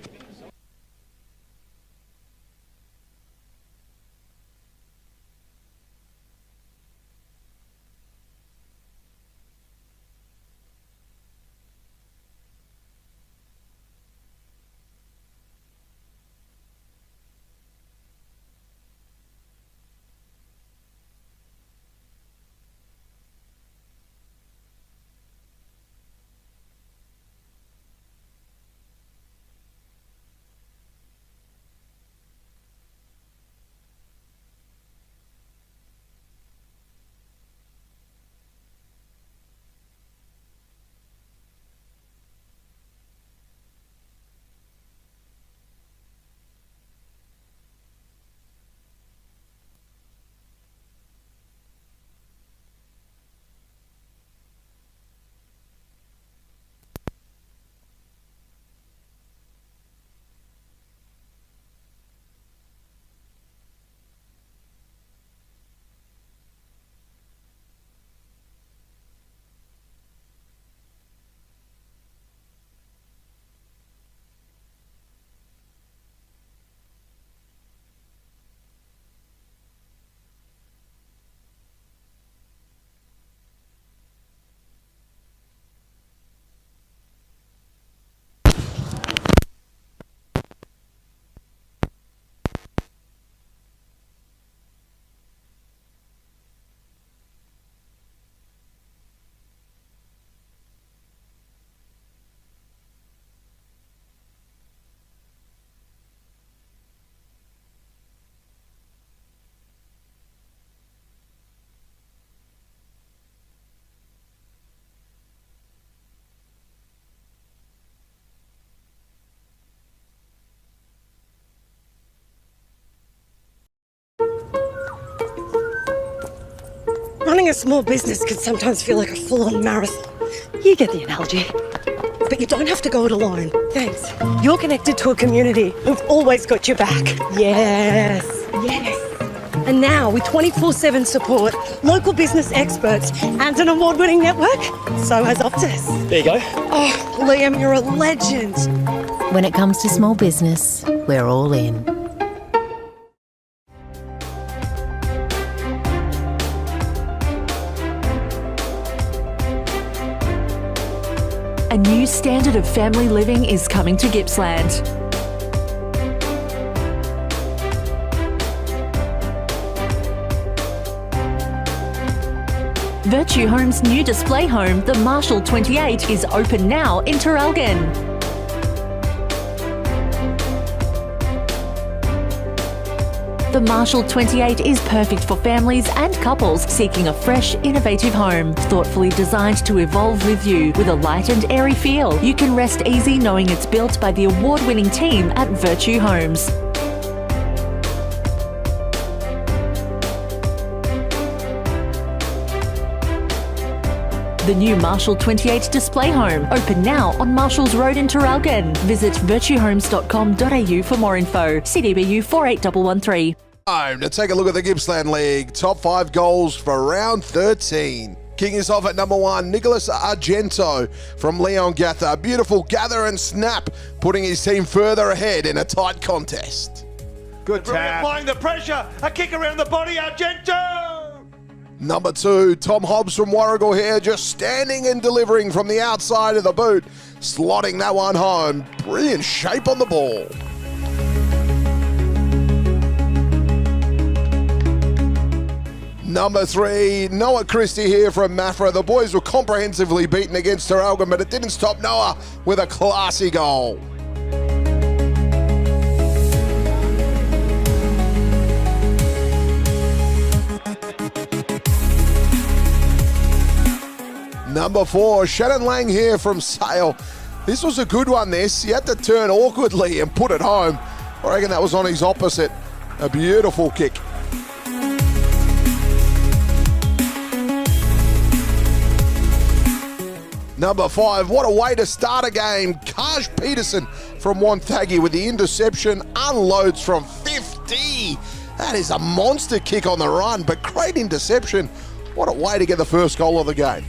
Running a small business can sometimes feel like a full-on marathon. You get the analogy. But you don't have to go it alone. Thanks. You're connected to a community who've always got your back. Yes. Yes. And now, with 24/7 support, local business experts, and an award-winning network, so has Optus. There you go. Oh, Liam, you're a legend. When it comes to small business, we're all in. A new standard of family living is coming to Gippsland. Virtue Home's new display home, the Marshall 28, is open now in Traralgon. The Marshall 28 is perfect for families and couples seeking a fresh, innovative home. Thoughtfully designed to evolve with you with a light and airy feel. You can rest easy knowing it's built by the award-winning team at Virtue Homes. The new Marshall 28 display home, open now on Marshalls Road in Traralgon. Visit virtuehomes.com.au for more info. CDBU 48113. Time to take a look at the Gippsland League. Top 5 goals for round 13. Kicking us off at number 1, Nicholas Argento from Leon Gather. Beautiful gather and snap, putting his team further ahead in a tight contest. Good tap. Applying the pressure. A kick around the body, Argento. Number 2, Tom Hobbs from Warragul here, just standing and delivering from the outside of the boot, slotting that one home. Brilliant shape on the ball. Number 3, Noah Christie here from Maffra. The boys were comprehensively beaten against Traralgon, but it didn't stop Noah with a classy goal. Number 4, Shannon Lang here from Sale. This was a good one, this. He had to turn awkwardly and put it home. I reckon that was on his opposite. A beautiful kick. Number 5, what a way to start a game. Kaj Peterson from Wonthaggi with the interception, unloads from 50. That is a monster kick on the run, but great interception. What a way to get the first goal of the game.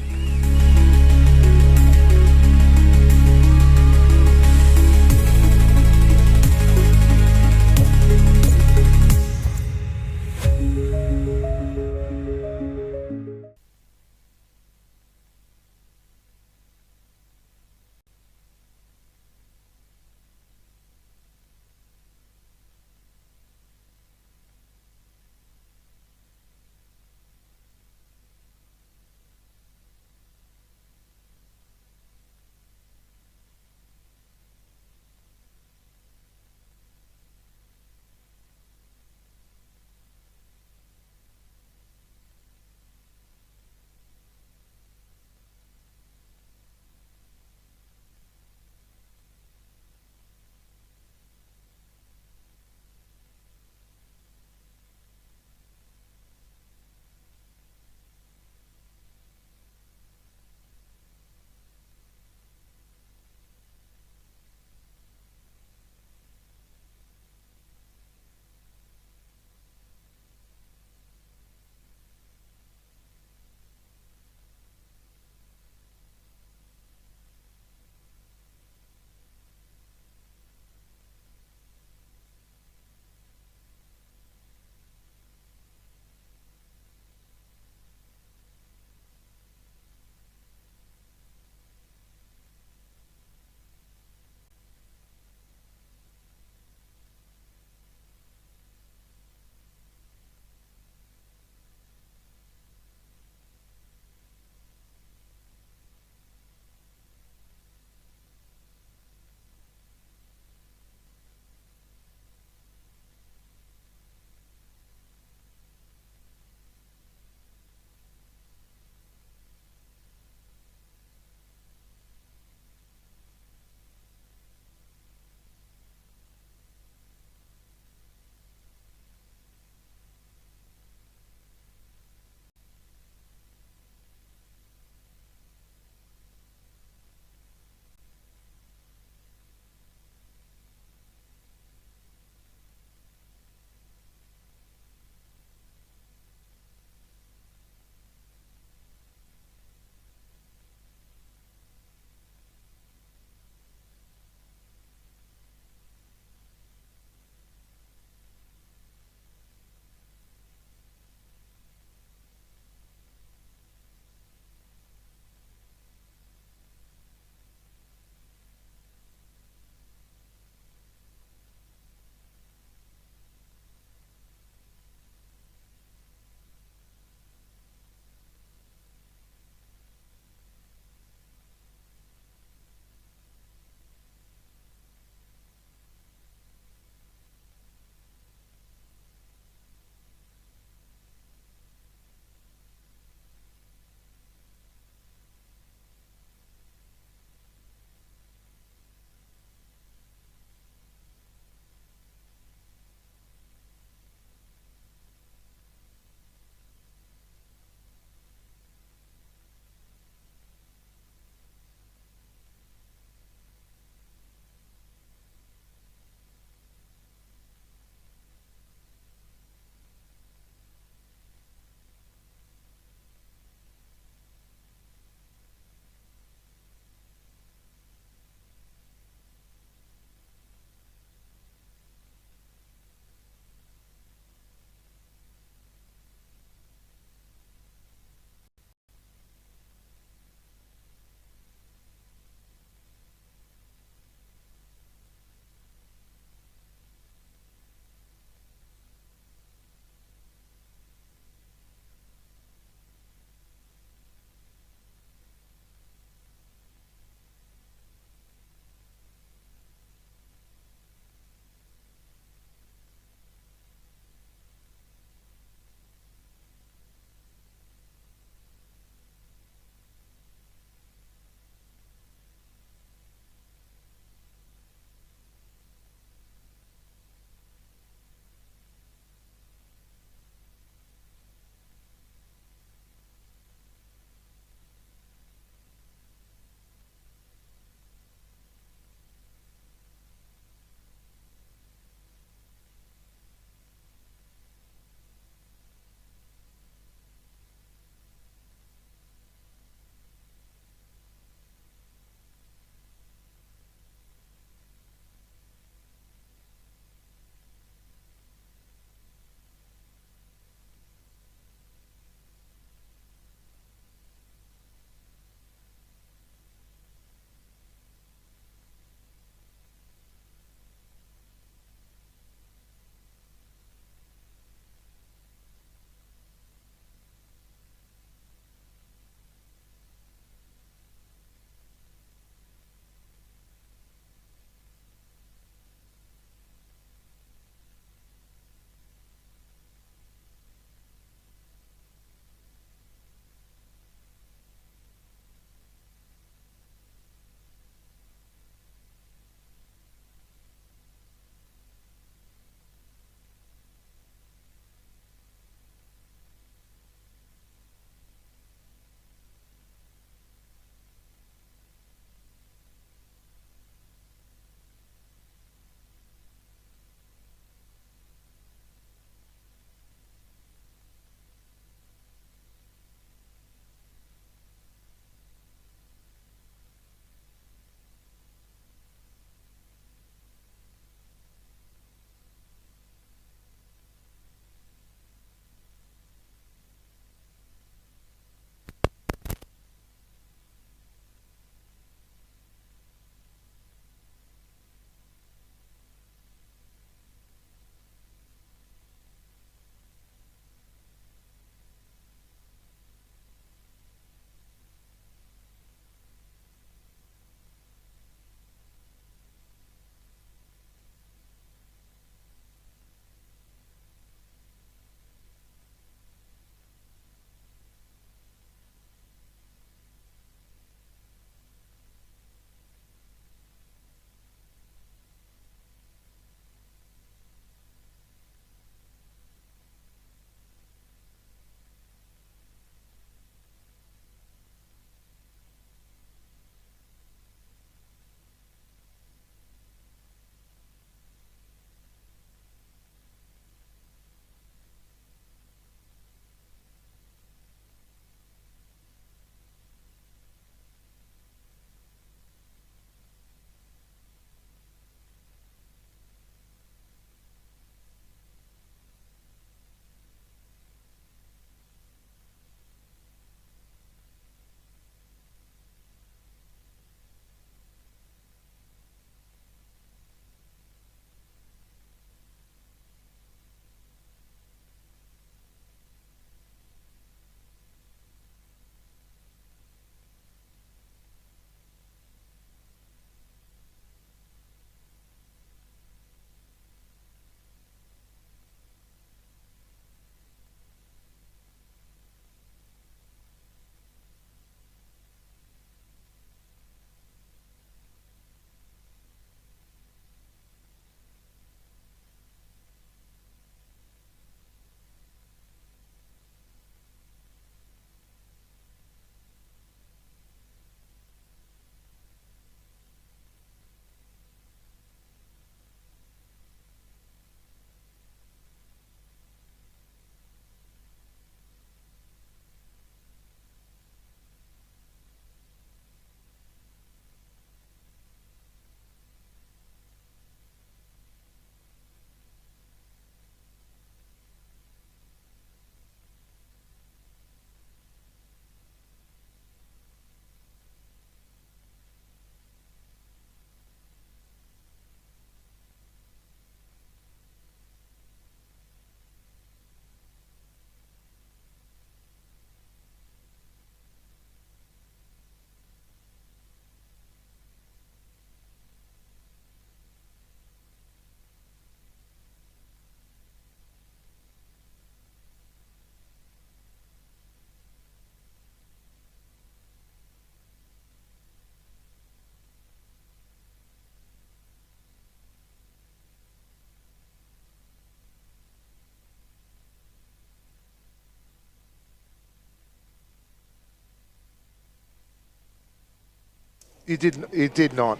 You did not.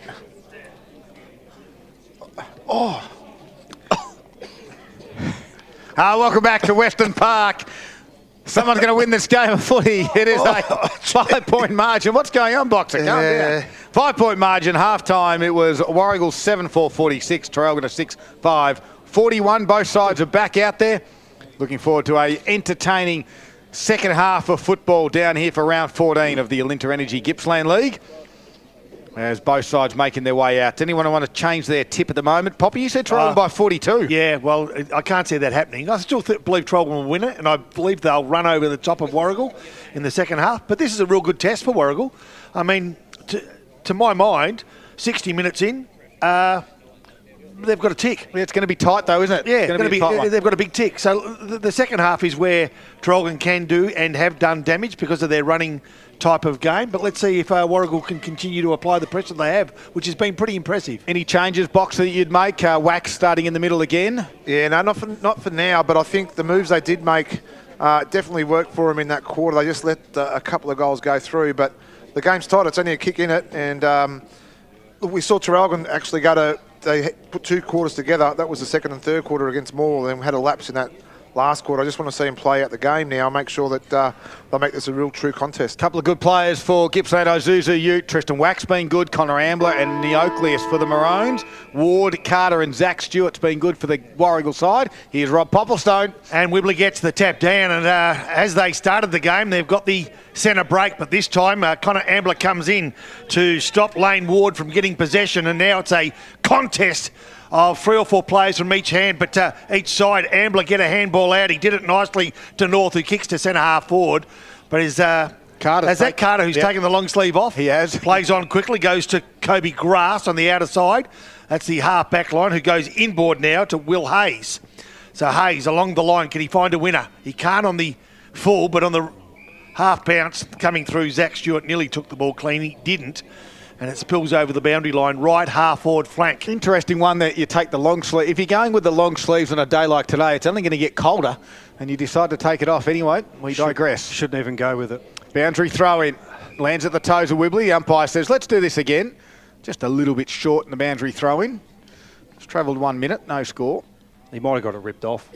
Welcome back to Western Park. Someone's going to win this game of footy. It is a 5-point margin. What's going on, Boxer? Calm down. 5-point margin, half-time. It was Warragul 7-4-46, Traralgon 6-5-41. Both sides are back out there. Looking forward to a entertaining second half of football down here for round 14 of the Alinta Energy Gippsland League, as both sides making their way out. Does anyone want to change their tip at the moment? Poppy, you said Traralgon by 42. Yeah, well, I can't see that happening. I still believe Traralgon will win it, and I believe they'll run over the top of Warragul in the second half. But this is a real good test for Warragul. I mean, to my mind, 60 minutes in, they've got a tick. Yeah, it's going to be tight, though, isn't it? Yeah, they've got a big tick. So the second half is where Traralgon can do and have done damage because of their running type of game. But let's see if Warragul can continue to apply the pressure they have, which has been pretty impressive. Any changes, Box, that you'd make? Wax starting in the middle again? Yeah, no, not for now, but I think the moves they did make definitely worked for them in that quarter. They just let a couple of goals go through, but the game's tight. It's only a kick in it, and we saw Traralgon actually they put 2 quarters together. That was the second and third quarter against Morwell, and had a lapse in that last quarter. I just want to see him play out the game now, make sure that they'll make this a real true contest. Couple of good players for Gippsland, Ozuzu, Ute, Tristan Wax been good, Connor Ambler and Neocleus for the Maroons. Ward, Carter and Zach Stewart's been good for the Warragul side. Here's Rob Popplestone. And Wibbly gets the tap down, and as they started the game, they've got the centre break, but this time Connor Ambler comes in to stop Lane Ward from getting possession, and now it's a contest of 3 or 4 players from each hand, but each side. Ambler get a handball out. He did it nicely to North, who kicks to centre half forward. But is Carter who's taken the long sleeve off? He has. Plays on quickly, goes to Kobe Grass on the outer side. That's the half back line, who goes inboard now to Will Hayes. So Hayes along the line, can he find a winner? He can't on the full, but on the half bounce coming through, Zach Stewart nearly took the ball clean. He didn't. And it spills over the boundary line, right half forward flank. Interesting one that you take the long sleeve. If you're going with the long sleeves on a day like today, it's only going to get colder, and you decide to take it off anyway. We digress. Shouldn't even go with it. Boundary throw in. Lands at the toes of Wibbly. The umpire says, let's do this again. Just a little bit short in the boundary throw in. It's travelled 1 minute, no score. He might have got it ripped off.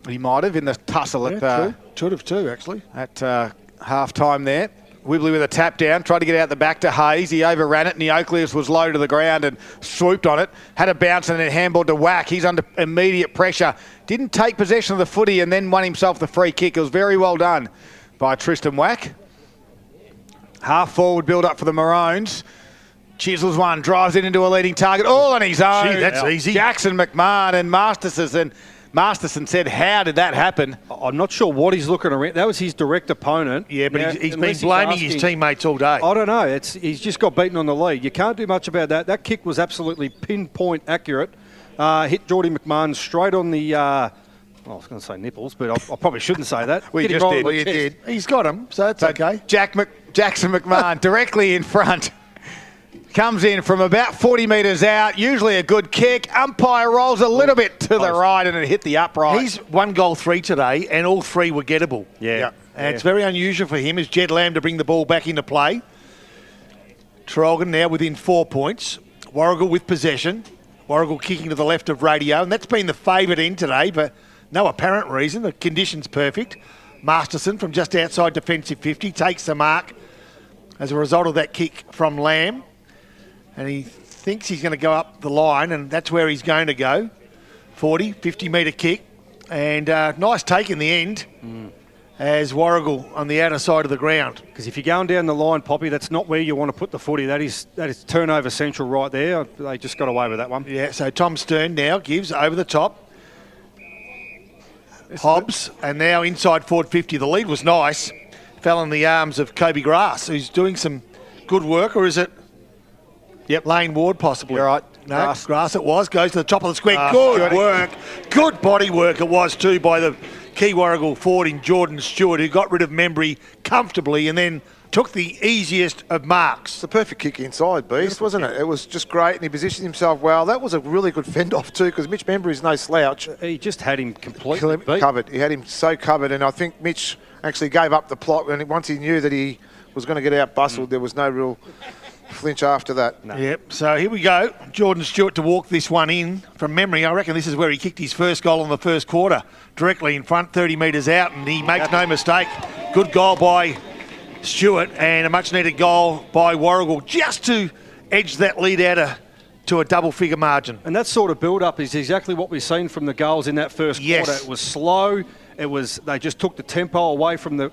He might have in the tussle at should have too, actually. At half time there. Wibbly with a tap down, tried to get out the back to Hayes. He overran it. Neocleus was low to the ground and swooped on it. Had a bounce and then handballed to Whack. He's under immediate pressure. Didn't take possession of the footy and then won himself the free kick. It was very well done by Tristan Whack. Half forward build up for the Maroons. Chisels one, drives it into a leading target, all on his own. Gee, that's easy. Jackson McMahon and Masterson said, how did that happen? I'm not sure what he's looking around. That was his direct opponent. Yeah, but he's been blaming his teammates all day. I don't know. He's just got beaten on the lead. You can't do much about that. That kick was absolutely pinpoint accurate. Hit Geordie McMahon straight on the... I was going to say nipples, but I probably shouldn't say that. We just did. Well, you did. He's got him, so it's okay. Jackson McMahon directly in front. Comes in from about 40 metres out, usually a good kick. Umpire rolls a little bit to the right and it hit the upright. He's 1 goal 3 today, and all 3 were gettable. Yeah. And it's very unusual for him as Jed Lamb to bring the ball back into play. Traralgon now within 4 points. Warragul with possession. Warragul kicking to the left of Radio, and that's been the favourite end today, but no apparent reason. The condition's perfect. Masterson from just outside defensive 50 takes the mark as a result of that kick from Lamb. And he thinks he's going to go up the line, and that's where he's going to go. 40, 50-metre kick. And nice take in the end as Warragul on the outer side of the ground. Because if you're going down the line, Poppy, that's not where you want to put the footy. That is turnover central right there. They just got away with that one. Yeah, so Tom Stern now gives over the top. Hobbs, and now inside forward 50. The lead was nice. Fell in the arms of Kobe Grass, who's doing some good work, or is it... Yep, Lane Ward possibly. You're right. No, Grass it was. Goes to the top of the square. Good work. Good body work it was too by the key Warragul forward in Jordan Stewart, who got rid of Membry comfortably and then took the easiest of marks. It's a perfect kick inside, Beast, wasn't it? It was just great, and he positioned himself well. That was a really good fend-off too, because Mitch Membry's no slouch. He just had him completely covered. He had him so covered, and I think Mitch actually gave up the plot, and once he knew that he was going to get out bustled, there was no real flinch after that. No. Yep, so here we go. Jordan Stewart to walk this one in from memory. I reckon this is where he kicked his first goal in the first quarter, directly in front, 30 metres out, and he makes no mistake. Good goal by Stewart and a much-needed goal by Warragul just to edge that lead out to a double-figure margin. And that sort of build-up is exactly what we've seen from the goals in that first quarter. It was slow. They just took the tempo away from the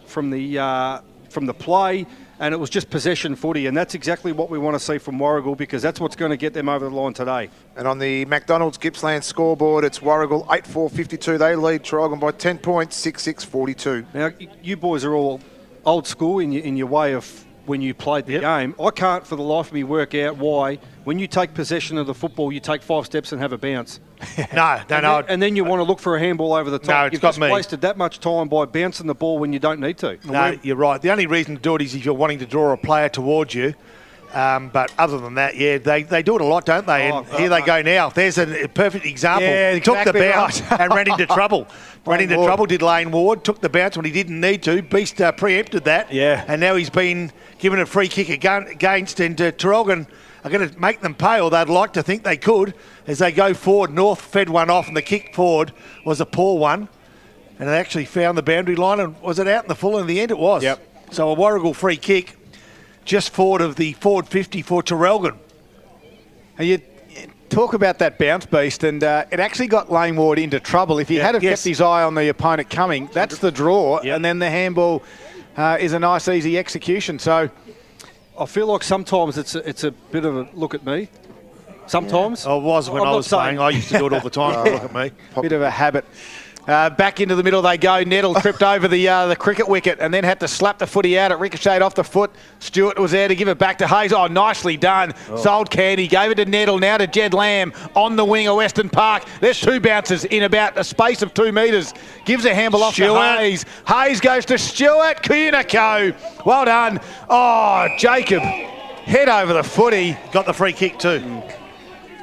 play, and it was just possession footy, and that's exactly what we want to see from Warragul, because that's what's going to get them over the line today. And on the McDonald's Gippsland scoreboard, it's Warragul 8-4-52. They lead Traralgon by 10 points, 6-6-42. Now, you boys are all old school in your way of when you played the game. I can't for the life of me work out why, when you take possession of the football, you take 5 steps and have a bounce. No. And then you want to look for a handball over the top. No, it's You've got just me. wasted that much time by bouncing the ball when you don't need to. No, you're right. The only reason to do it is if you're wanting to draw a player towards you. But other than that, they do it a lot, don't they? And here they go now. There's a perfect example. Yeah, exactly. Took the bounce and ran into trouble. Did Lane Ward. Took the bounce when he didn't need to. Beast preempted that. Yeah. And now he's been given a free kick against, and Traralgon are going to make them pay, or they'd like to think they could, as they go forward. North fed one off, and the kick forward was a poor one. And they actually found the boundary line, and was it out in the full? In the end, it was. Yep. So a Warragul free kick just forward of the forward 50 for Traralgon. And you talk about that bounce beast, and it actually got Lane Ward into trouble. If he had kept his eye on the opponent coming, that's the draw, and then the handball is a nice, easy execution. So I feel like sometimes it's a bit of a look at me. Sometimes. I was when I was playing. I used to do it all the time. Look at me. Bit of a habit. Back into the middle they go. Nettle tripped over the cricket wicket and then had to slap the footy out. It ricocheted off the foot. Stewart was there to give it back to Hayes. Oh, nicely done. Sold Candy. Gave it to Nettle. Now to Jed Lamb on the wing of Western Park. There's 2 bounces in about a space of 2 metres. Gives a handball off to Hayes. Hayes goes to Stewart. Kuniko. Well done. Oh, Jacob. Head over the footy. Got the free kick too.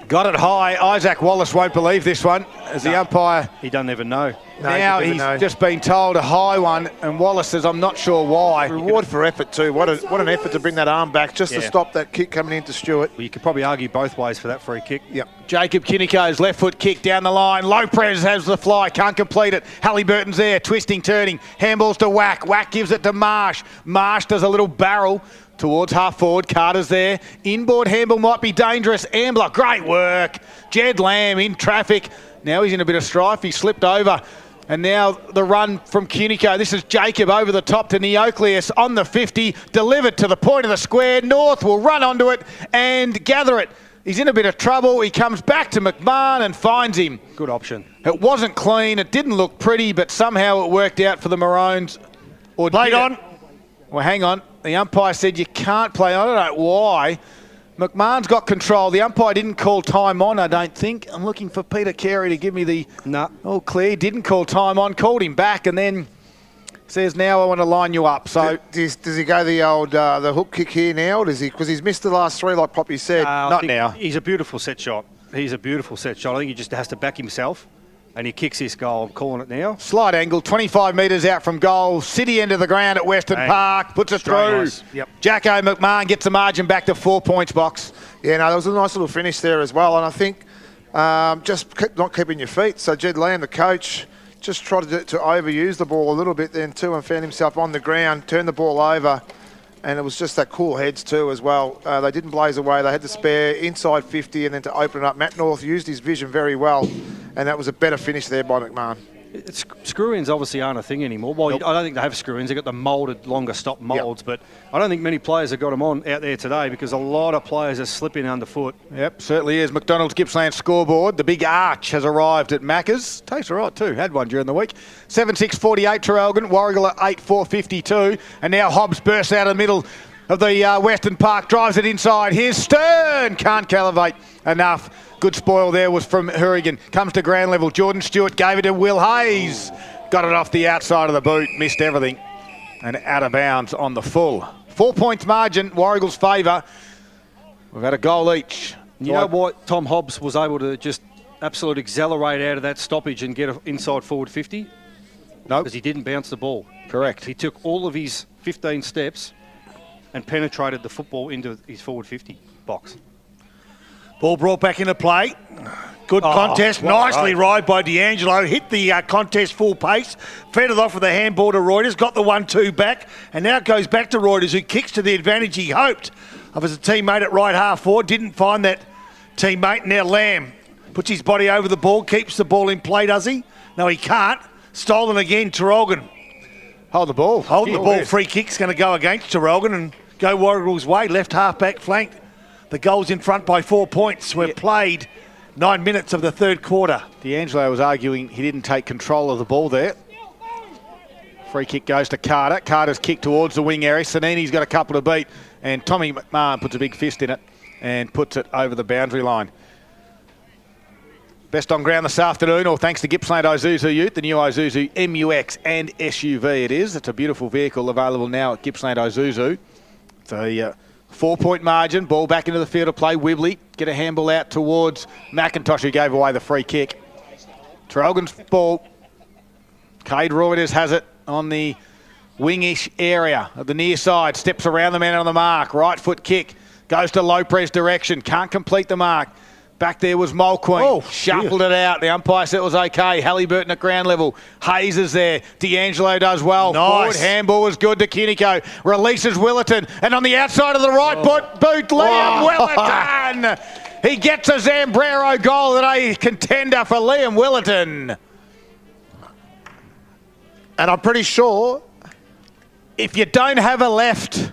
Got it high. Isaac Wallace won't believe this one as the umpire. He doesn't even know. Now he's just been told a high one, and Wallace says, I'm not sure why. Reward for effort too. What an effort to bring that arm back just to stop that kick coming into Stewart. Well, you could probably argue both ways for that free kick. Yep. Jacob Kiniko's left foot kick down the line. Lopez has the fly, can't complete it. Halliburton's there, twisting, turning. Handballs to Wack. Wack gives it to Marsh. Marsh does a little barrel towards half forward. Carter's there. Inboard handball might be dangerous. Ambler, great work. Jed Lamb in traffic. Now he's in a bit of strife. He slipped over. And now the run from Kuniko. This is Jacob over the top to Neocleus on the 50. Delivered to the point of the square. North will run onto it and gather it. He's in a bit of trouble. He comes back to McMahon and finds him. Good option. It wasn't clean. It didn't look pretty, but somehow it worked out for the Maroons. Or Played on. Well, hang on. The umpire said you can't play. I don't know why. McMahon's got control. The umpire didn't call time on, I don't think. I'm looking for Peter Carey to give me the all clear. Didn't call time on, called him back, and then says, now I want to line you up. So does he go the old the hook kick here now? Does he? Because he's missed the last 3, like Poppy said. Not now. He's a beautiful set shot. He's a beautiful set shot. I think he just has to back himself, and he kicks this goal. I'm calling it now. Slight angle, 25 metres out from goal. City end of the ground at Western Park. Puts it through. Nice. Yep. Jacko McMahon gets the margin back to 4 points box. Yeah, no, there was a nice little finish there as well. And I think just not keeping your feet. So Jed Lamb, the coach, just tried to overuse the ball a little bit then too, and found himself on the ground, turned the ball over. And it was just that cool heads too as well. They didn't blaze away. They had to spare inside 50 and then to open it up. Matt North used his vision very well, and that was a better finish there by McMahon. Screw-ins obviously aren't a thing anymore. Well, I don't think they have screw-ins. They've got the moulded, longer stop moulds, but I don't think many players have got them on out there today because a lot of players are slipping underfoot. Yep, certainly is. McDonald's Gippsland scoreboard. The big arch has arrived at Macca's. Tastes all right too. Had one during the week. 7-6-48 Traralgon. Warragul at 8-4-52. And now Hobbs bursts out of the middle of the Western Park. Drives it inside. Here's Stern. Can't calivate enough. Good spoil there was from Hurrigan. Comes to ground level. Jordan Stewart gave it to Will Hayes. Got it off the outside of the boot. Missed everything. And out of bounds on the full. 4 points margin. Warragul's favour. We've had a goal each. You know what? Tom Hobbs was able to just absolutely accelerate out of that stoppage and get inside forward 50? No. Because he didn't bounce the ball. Correct. He took all of his 15 steps and penetrated the football into his forward 50 box. Ball brought back into play. Good contest. Nicely ride by D'Angelo. Hit the contest full pace. Fed it off with a handball to Reuters. Got the 1-2 back. And now it goes back to Reuters, who kicks to the advantage he hoped of as a teammate at right half forward. Didn't find that teammate. Now Lamb puts his body over the ball. Keeps the ball in play, does he? No, he can't. Stolen again, Traralgon. Hold the ball. Holding the ball. Free kick's going to go against Traralgon and go Warragul's way. Left half back flank. The goal's in front by 4 points. We've played 9 minutes of the third quarter. D'Angelo was arguing he didn't take control of the ball there. Free kick goes to Carter. Carter's kick towards the wing area. Sanini's got a couple to beat. And Tommy McMahon puts a big fist in it and puts it over the boundary line. Best on ground this afternoon, all thanks to Gippsland Isuzu Ute, the new Isuzu MUX and SUV it is. It's a beautiful vehicle available now at Gippsland Isuzu. It's a 4-point margin, ball back into the field of play. Wibley get a handball out towards McIntosh, who gave away the free kick. Traralgon's ball. Cade Reuters has it on the wingish area of the near side. Steps around the man on the mark. Right foot kick. Goes to Lopez direction. Can't complete the mark. Back there was Mulqueen. Shuffled it out. The umpire said it was okay. Halliburton at ground level. Hayes is there. D'Angelo does well. Nice. Forward handball was good to Kinnico. Releases Willerton. And on the outside of the right boot, Liam Willerton. He gets a Zambrero goal and a contender for Liam Willerton. And I'm pretty sure if you don't have a left,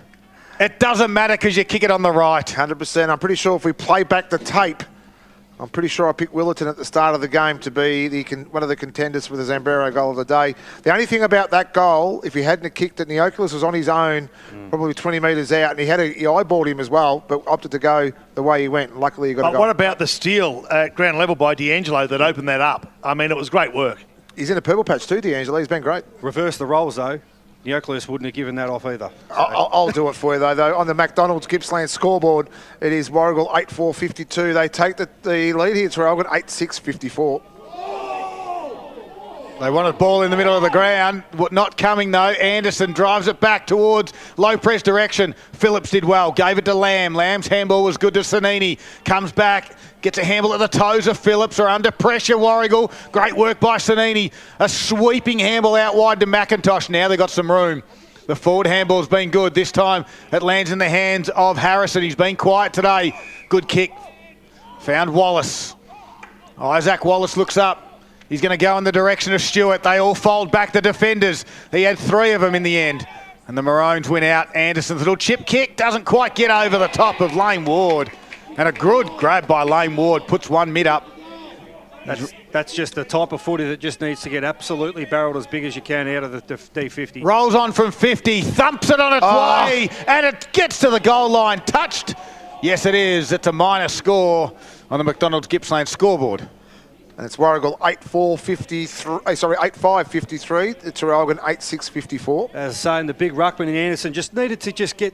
it doesn't matter because you kick it on the right. 100%. I'm pretty sure if we play back the tape, I'm pretty sure I picked Willerton at the start of the game to be one of the contenders for the Zambrero goal of the day. The only thing about that goal, if he hadn't kicked it, Neokulis was on his own, probably 20 metres out, and he eyeballed him as well, but opted to go the way he went. Luckily, he got a goal. What about the steal at ground level by D'Angelo that opened that up? I mean, it was great work. He's in a purple patch too, D'Angelo. He's been great. Reverse the roles, though. Neokulis wouldn't have given that off either. So. I'll do it for you, though. On the McDonald's Gippsland scoreboard, it is Warragul 8-4-52. They take the lead here. Traralgon 8-6-54. They wanted ball in the middle of the ground. Not coming, though. Anderson drives it back towards low press direction. Phillips did well. Gave it to Lamb. Lamb's handball was good to Sanini. Comes back. Gets a handball at the toes of Phillips. Are under pressure, Warragul. Great work by Sanini. A sweeping handball out wide to McIntosh. Now they've got some room. The forward handball's been good. This time it lands in the hands of Harrison. He's been quiet today. Good kick. Found Wallace. Isaac Wallace looks up. He's going to go in the direction of Stewart. They all fold back the defenders. He had 3 of them in the end. And the Maroons win out. Anderson's little chip kick doesn't quite get over the top of Lane Ward. And a good grab by Lane Ward puts one mid up. That's just the type of footy that just needs to get absolutely barreled as big as you can out of the D50. Rolls on from 50, thumps it on its way, and it gets to the goal line. Touched. Yes, it is. It's a minor score on the McDonald's Gippsland scoreboard. And it's Warragul 8-5-53. It's Traralgon 8-6-54. As saying, the big ruckman and Anderson just needed to just get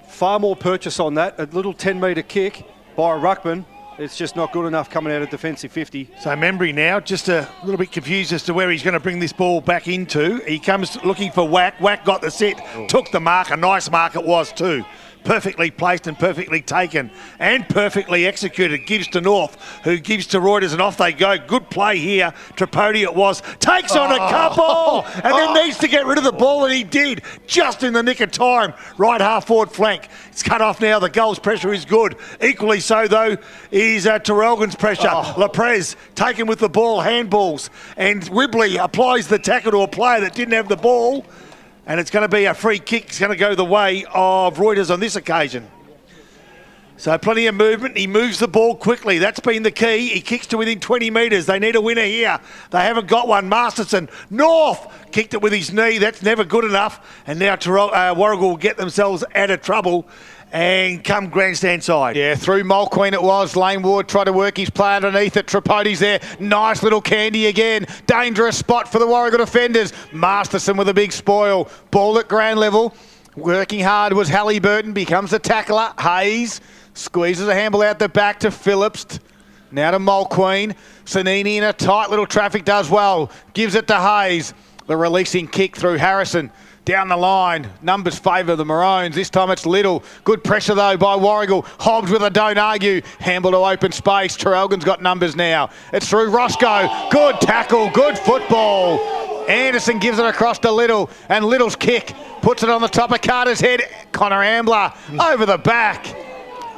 far more purchase on that. A little 10-metre kick by a ruckman. It's just not good enough coming out of defensive 50. So Membry now just a little bit confused as to where he's going to bring this ball back into. He comes looking for Wack. Wack got the set, took the mark. A nice mark it was too. Perfectly placed and perfectly taken and perfectly executed. Gives to North, who gives to Reuters, and off they go. Good play here. Tripodi it was. Takes on a couple and then needs to get rid of the ball, and he did just in the nick of time. Right half forward flank. It's cut off now. The goal's pressure is good. Equally so, though, is Traralgon's pressure. Leprez taken with the ball, handballs, and Wibley applies the tackle to a player that didn't have the ball. And it's going to be a free kick. It's going to go the way of Reuters on this occasion. So plenty of movement. He moves the ball quickly. That's been the key. He kicks to within 20 metres. They need a winner here. They haven't got one. Masterson. North kicked it with his knee. That's never good enough. And now Warragul will get themselves out of trouble and come grandstand side. Yeah, through Mulqueen it was. Lane Ward tried to work his play underneath it. Tripodi's there. Nice little candy again. Dangerous spot for the Warragul defenders. Masterson with a big spoil. Ball at ground level. Working hard was Halliburton. Becomes the tackler. Hayes squeezes a handball out the back to Phillips. Now to Mulqueen. Sanini in a tight little traffic does well. Gives it to Hayes. The releasing kick through Harrison. Down the line, numbers favour the Maroons. This time it's Little. Good pressure though by Warragul. Hobbs with a don't argue. Handball to open space. Traralgon's got numbers now. It's through Roscoe. Good tackle, good football. Anderson gives it across to Little, and Little's kick puts it on the top of Carter's head. Connor Ambler over the back.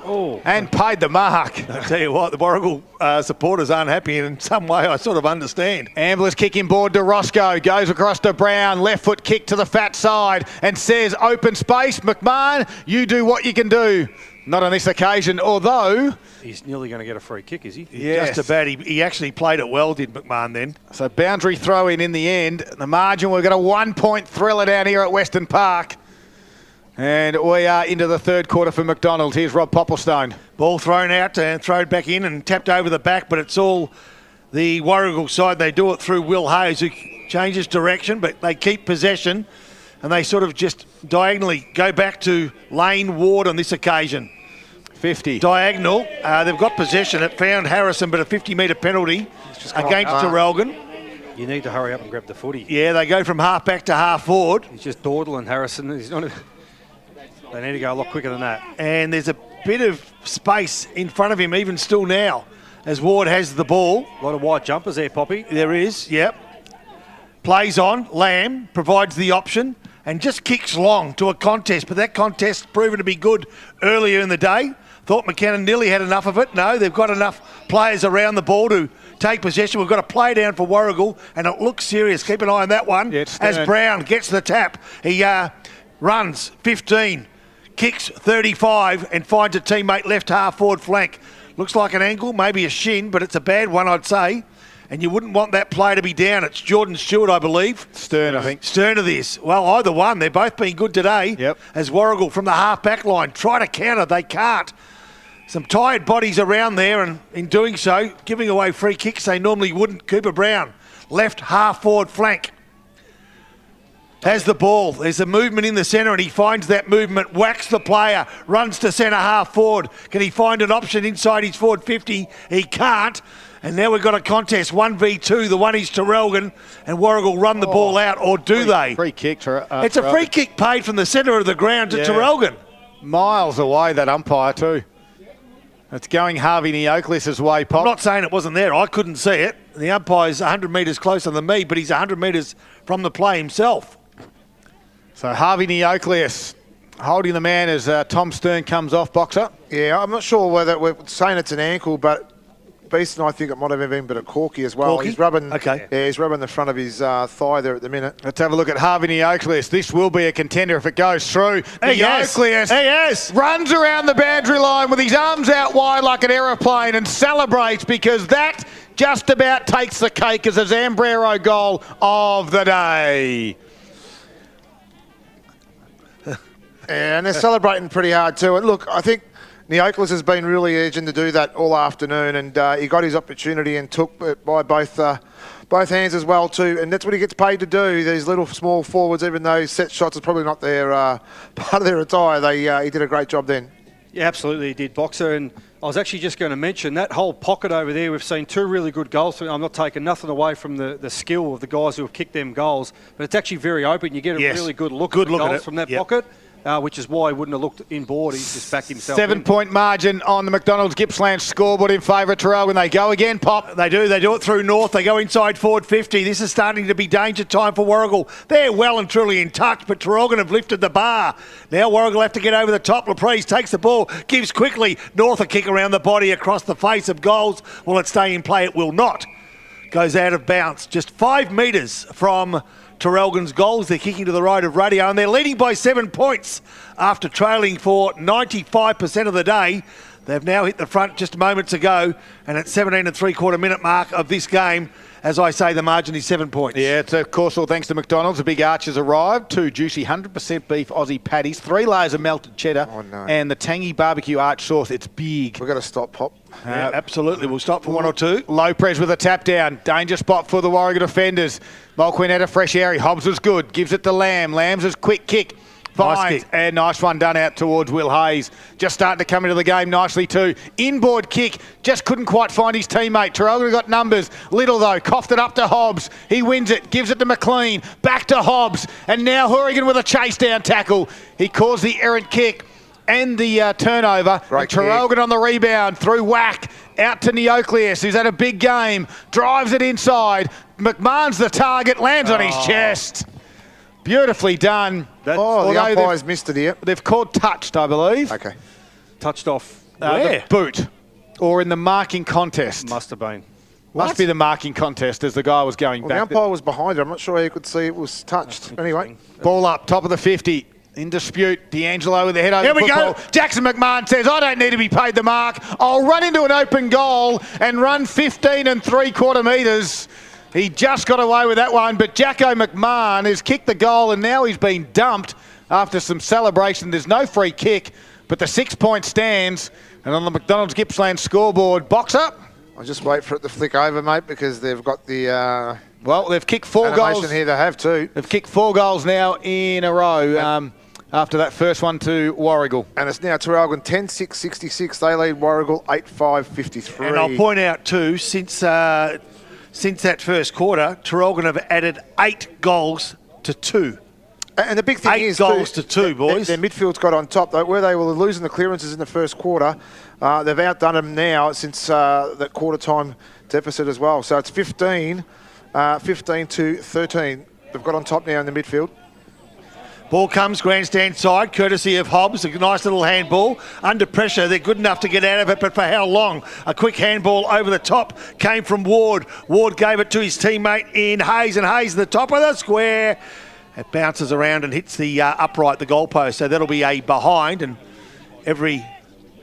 Oh, and paid the mark. I'll tell you what, the Warragul supporters aren't happy, and in some way I sort of understand. Ambler's kicking board to Roscoe, goes across to Brown, left foot kick to the fat side, and says open space. McMahon, you do what you can do. Not on this occasion, although... He's nearly going to get a free kick, is he? Yes. Just about. He actually played it well, did McMahon then. So boundary throw in the end. The margin, we've got a 1-point thriller down here at Western Park. And we are into the third quarter for McDonald's. Here's Rob Popplestone. Ball thrown out and thrown back in and tapped over the back, but it's all the Warragul side. They do it through Will Hayes, who changes direction, but they keep possession, and they sort of just diagonally go back to Lane Ward on this occasion. 50. Diagonal. They've got possession. It found Harrison, but a 50-metre penalty against Traralgon. You need to hurry up and grab the footy. Yeah, they go from half back to half forward. He's just dawdling Harrison. He's not... They need to go a lot quicker than that. And there's a bit of space in front of him even still now as Ward has the ball. A lot of white jumpers there, Poppy. There is, yep. Plays on. Lamb provides the option and just kicks long to a contest. But that contest proven to be good earlier in the day. Thought McKenna nearly had enough of it. No, they've got enough players around the ball to take possession. We've got a play down for Warragul, and it looks serious. Keep an eye on that one. Yeah, as Brown gets the tap. He runs 15. Kicks 35 and finds a teammate left half forward flank. Looks like an ankle, maybe a shin, but it's a bad one, I'd say. And you wouldn't want that player to be down. It's Jordan Stewart, I believe. Stern, I think. Stern of this. Well, either one. They've both been good today. Yep. As Warragul from the half-back line try to counter. They can't. Some tired bodies around there, and in doing so, giving away free kicks they normally wouldn't. Cooper Brown, left half forward flank. Has the ball. There's a movement in the centre, and he finds that movement, whacks the player, runs to centre half forward. Can he find an option inside his forward 50? He can't. And now we've got a contest, 1v2. The one is Traralgon, and Warragul run the ball out, or do they? Free kick. It's a free kick paid from the centre of the ground to Traralgon. Miles away, that umpire too. It's going Harvey Neoclis's way, Pop. I'm not saying it wasn't there. I couldn't see it. The umpire's 100 metres closer than me, but he's 100 metres from the play himself. So Harvey Neoclius holding the man as Tom Stern comes off, boxer. Yeah, I'm not sure whether we're saying it's an ankle, but Beeston, I think it might have even been a corky as well. Corky? He's rubbing, okay. Yeah, he's rubbing the front of his thigh there at the minute. Let's have a look at Harvey Neoclius. This will be a contender if it goes through. Neoclius runs around the boundary line with his arms out wide like an aeroplane and celebrates because that just about takes the cake as a Zambrero goal of the day. And they're celebrating pretty hard too. And look, I think Neoclis has been really urgent to do that all afternoon, and he got his opportunity and took it by both hands as well too. And that's what he gets paid to do. These little small forwards, even though set shots is probably not their part of their attire, he did a great job then. Yeah, absolutely he did, Boxer. And I was actually just going to mention that whole pocket over there. We've seen two really good goals. I'm not taking nothing away from the skill of the guys who have kicked them goals, but it's actually very open. You get a really good look at goals from that pocket. Which is why he wouldn't have looked inboard. He's just backed himself 7-point margin on the McDonald's Gippsland scoreboard in favour of Traralgon. They go again, Pop. They do it through North. They go inside forward 50. This is starting to be danger time for Warragul. They're well and truly in touch, but Traralgon have lifted the bar. Now Warragul have to get over the top. Laprise takes the ball, gives quickly. North a kick around the body across the face of goals. Will it stay in play? It will not. Goes out of bounds. Just 5 metres from Traralgon's goals. They're kicking to the right of Radio, and they're leading by 7 points after trailing for 95% of the day. They've now hit the front just moments ago, and at 17 and 3/4 minute mark of this game, as I say, the margin is 7 points. Yeah, it's of course all thanks to McDonald's. The big arch has arrived. 2 juicy 100% beef Aussie patties, 3 layers of melted cheddar, and the tangy barbecue arch sauce. It's big. We've got to stop, Pop. Yeah, absolutely. We'll stop for 1 or 2. Low press with a tap down. Danger spot for the Warragul defenders. Mulqueen had a fresh area. Hobbs was good. Gives it to Lamb. Lamb's a quick kick. Finds, and nice one done out towards Will Hayes. Just starting to come into the game nicely too. Inboard kick, just couldn't quite find his teammate. Traralgon got numbers. Little though, coughed it up to Hobbs. He wins it, gives it to McLean. Back to Hobbs, and now Warragul with a chase down tackle. He caused the errant kick and the turnover. And Traralgon on the rebound through whack. Out to Neocleus, who's had a big game. Drives it inside. McMahon's the target, lands on his chest. Beautifully done. The umpires missed it here. They've called touched, I believe. Okay. Touched off. The boot. Or in the marking contest. Must have been. Must be the marking contest as the guy was going back. The umpire was behind it. I'm not sure how you could see it was touched. Anyway. Ball up, top of the 50. In dispute, D'Angelo with the head over the football. Go. Jackson McMahon says, I don't need to be paid the mark. I'll run into an open goal and run 15 3/4 metres. He just got away with that one, but Jacko McMahon has kicked the goal and now he's been dumped after some celebration. There's no free kick, but the 6 point stands. And on the McDonald's Gippsland scoreboard, box up. I'll just wait for it to flick over, mate, because they've got the... well, they've kicked 4 goals. Here they have too. They've kicked 4 goals now in a row. After that first one to Warragul. And it's now Traralgon 10-6-66. They lead Warragul 8-5-53. And I'll point out too, since that first quarter, Traralgon have added 8 goals to 2. And the big thing is 8 goals to 2, boys. Their midfield's got on top, though. Where they were losing the clearances in the first quarter, they've outdone them now since that quarter-time deficit as well. So it's 15 to 13. They've got on top now in the midfield. Ball comes grandstand side, courtesy of Hobbs. A nice little handball. Under pressure, they're good enough to get out of it, but for how long? A quick handball over the top came from Ward. Ward gave it to his teammate in Hayes, and Hayes at the top of the square. It bounces around and hits the upright, the goalpost. So that'll be a behind, and every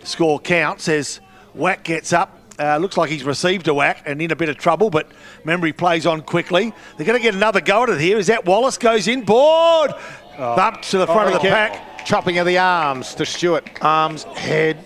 score counts as Whack gets up. Looks like he's received a whack and in a bit of trouble, but memory plays on quickly. They're going to get another go at it here. Is that Wallace goes in? Board! Bump to the front of the pack. Chopping of the arms to Stewart. Arms, head.